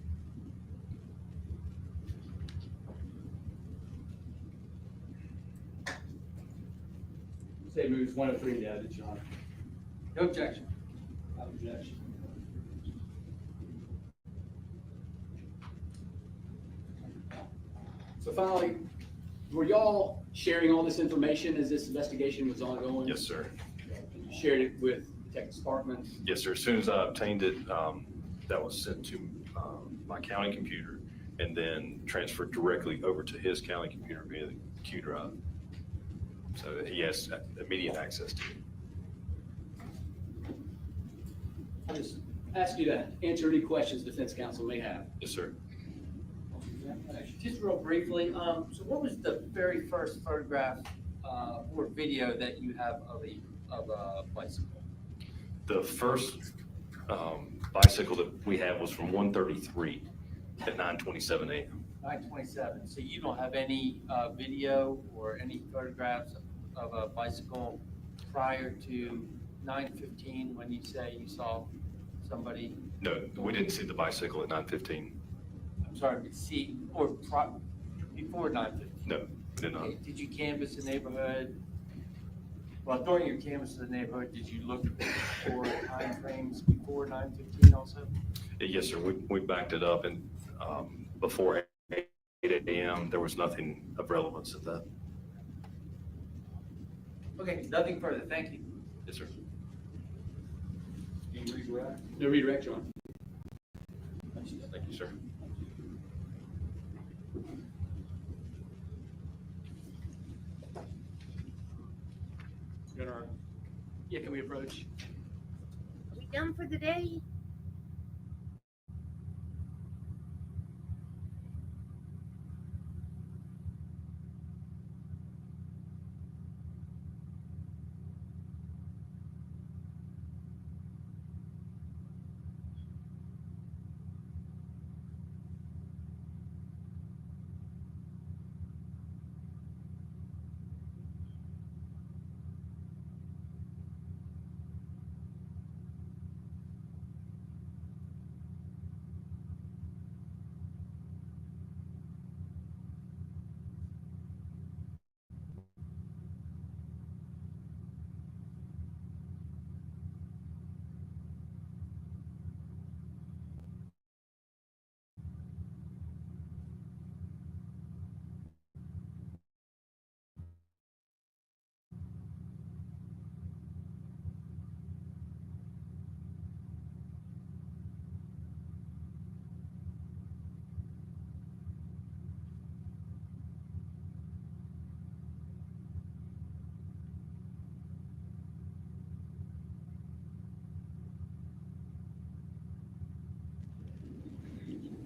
Say moves 103 to evidence, Your Honor. No objection. No objection. So finally, were y'all sharing all this information as this investigation was ongoing? Yes, sir. You shared it with Detective Sparkman? Yes, sir. As soon as I obtained it, that was sent to my county computer and then transferred directly over to his county computer via the Q drive. So he has immediate access to it. I'll just ask you to answer any questions defense counsel may have. Yes, sir. Just real briefly, so what was the very first photograph or video that you have of a bicycle? The first bicycle that we have was from 133 at 9:27 a.m. 927. So you don't have any video or any photographs of a bicycle prior to 9:15 when you say you saw somebody? No, we didn't see the bicycle at 9:15. I'm sorry, see, or before 9:15? No, we did not. Okay, did you canvass the neighborhood? Well, during your canvass of the neighborhood, did you look for time frames before 9:15 also? Yes, sir. We backed it up, and before 8 a.m., there was nothing of relevance at that. Okay, nothing further. Thank you. Yes, sir. Any redirect? No redirect, Your Honor. Thank you, sir. Your Honor. Yeah, can we approach? Are we done for the day?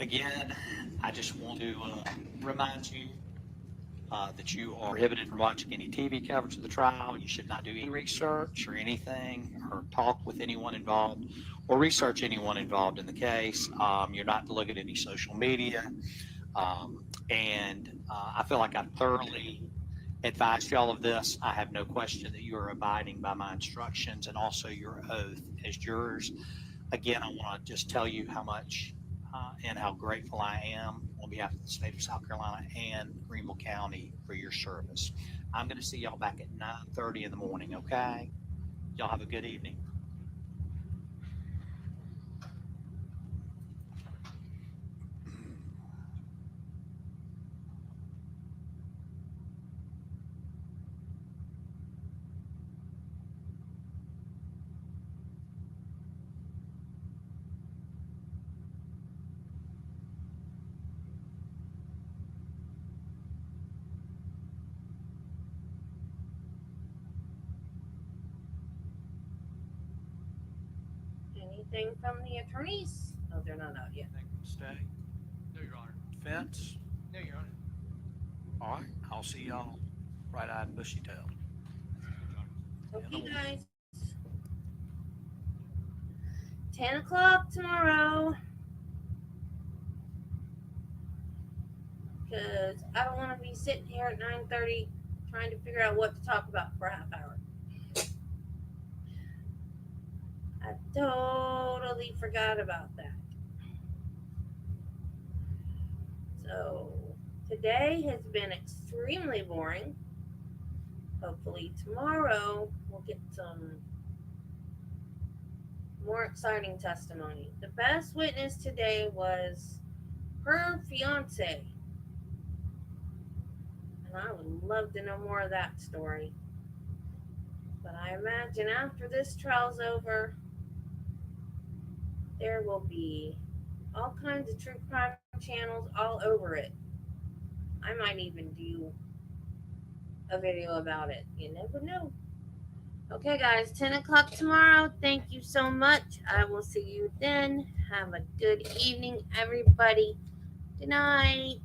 Again, I just want to remind you that you are prohibited from watching any TV coverage of the trial. You should not do any research or anything, or talk with anyone involved, or research anyone involved in the case. You're not to look at any social media. I feel like I've thoroughly advised you all of this. I have no question that you are abiding by my instructions and also your oath as jurors. Again, I want to just tell you how much and how grateful I am on behalf of the state of South Carolina and Greenville County for your service. I'm going to see y'all back at 9:30 in the morning, okay? Y'all have a good evening. Anything from the attorneys? Oh, they're not out yet. Stay. No, Your Honor. Defense? No, Your Honor. All right, I'll see y'all bright-eyed and bushy-tailed. Okay, guys. 10 o'clock tomorrow. because I don't want to be sitting here at 9:30 trying to figure out what to talk about for a half hour. I totally forgot about that. So today has been extremely boring. Hopefully tomorrow we'll get some more exciting testimony. The best witness today was her fiance. And I would love to know more of that story. But I imagine after this trial's over, there will be all kinds of true crime channels all over it. I might even do a video about it. You never know. Okay, guys, 10 o'clock tomorrow. Thank you so much. I will see you then. Have a good evening, everybody. Good night.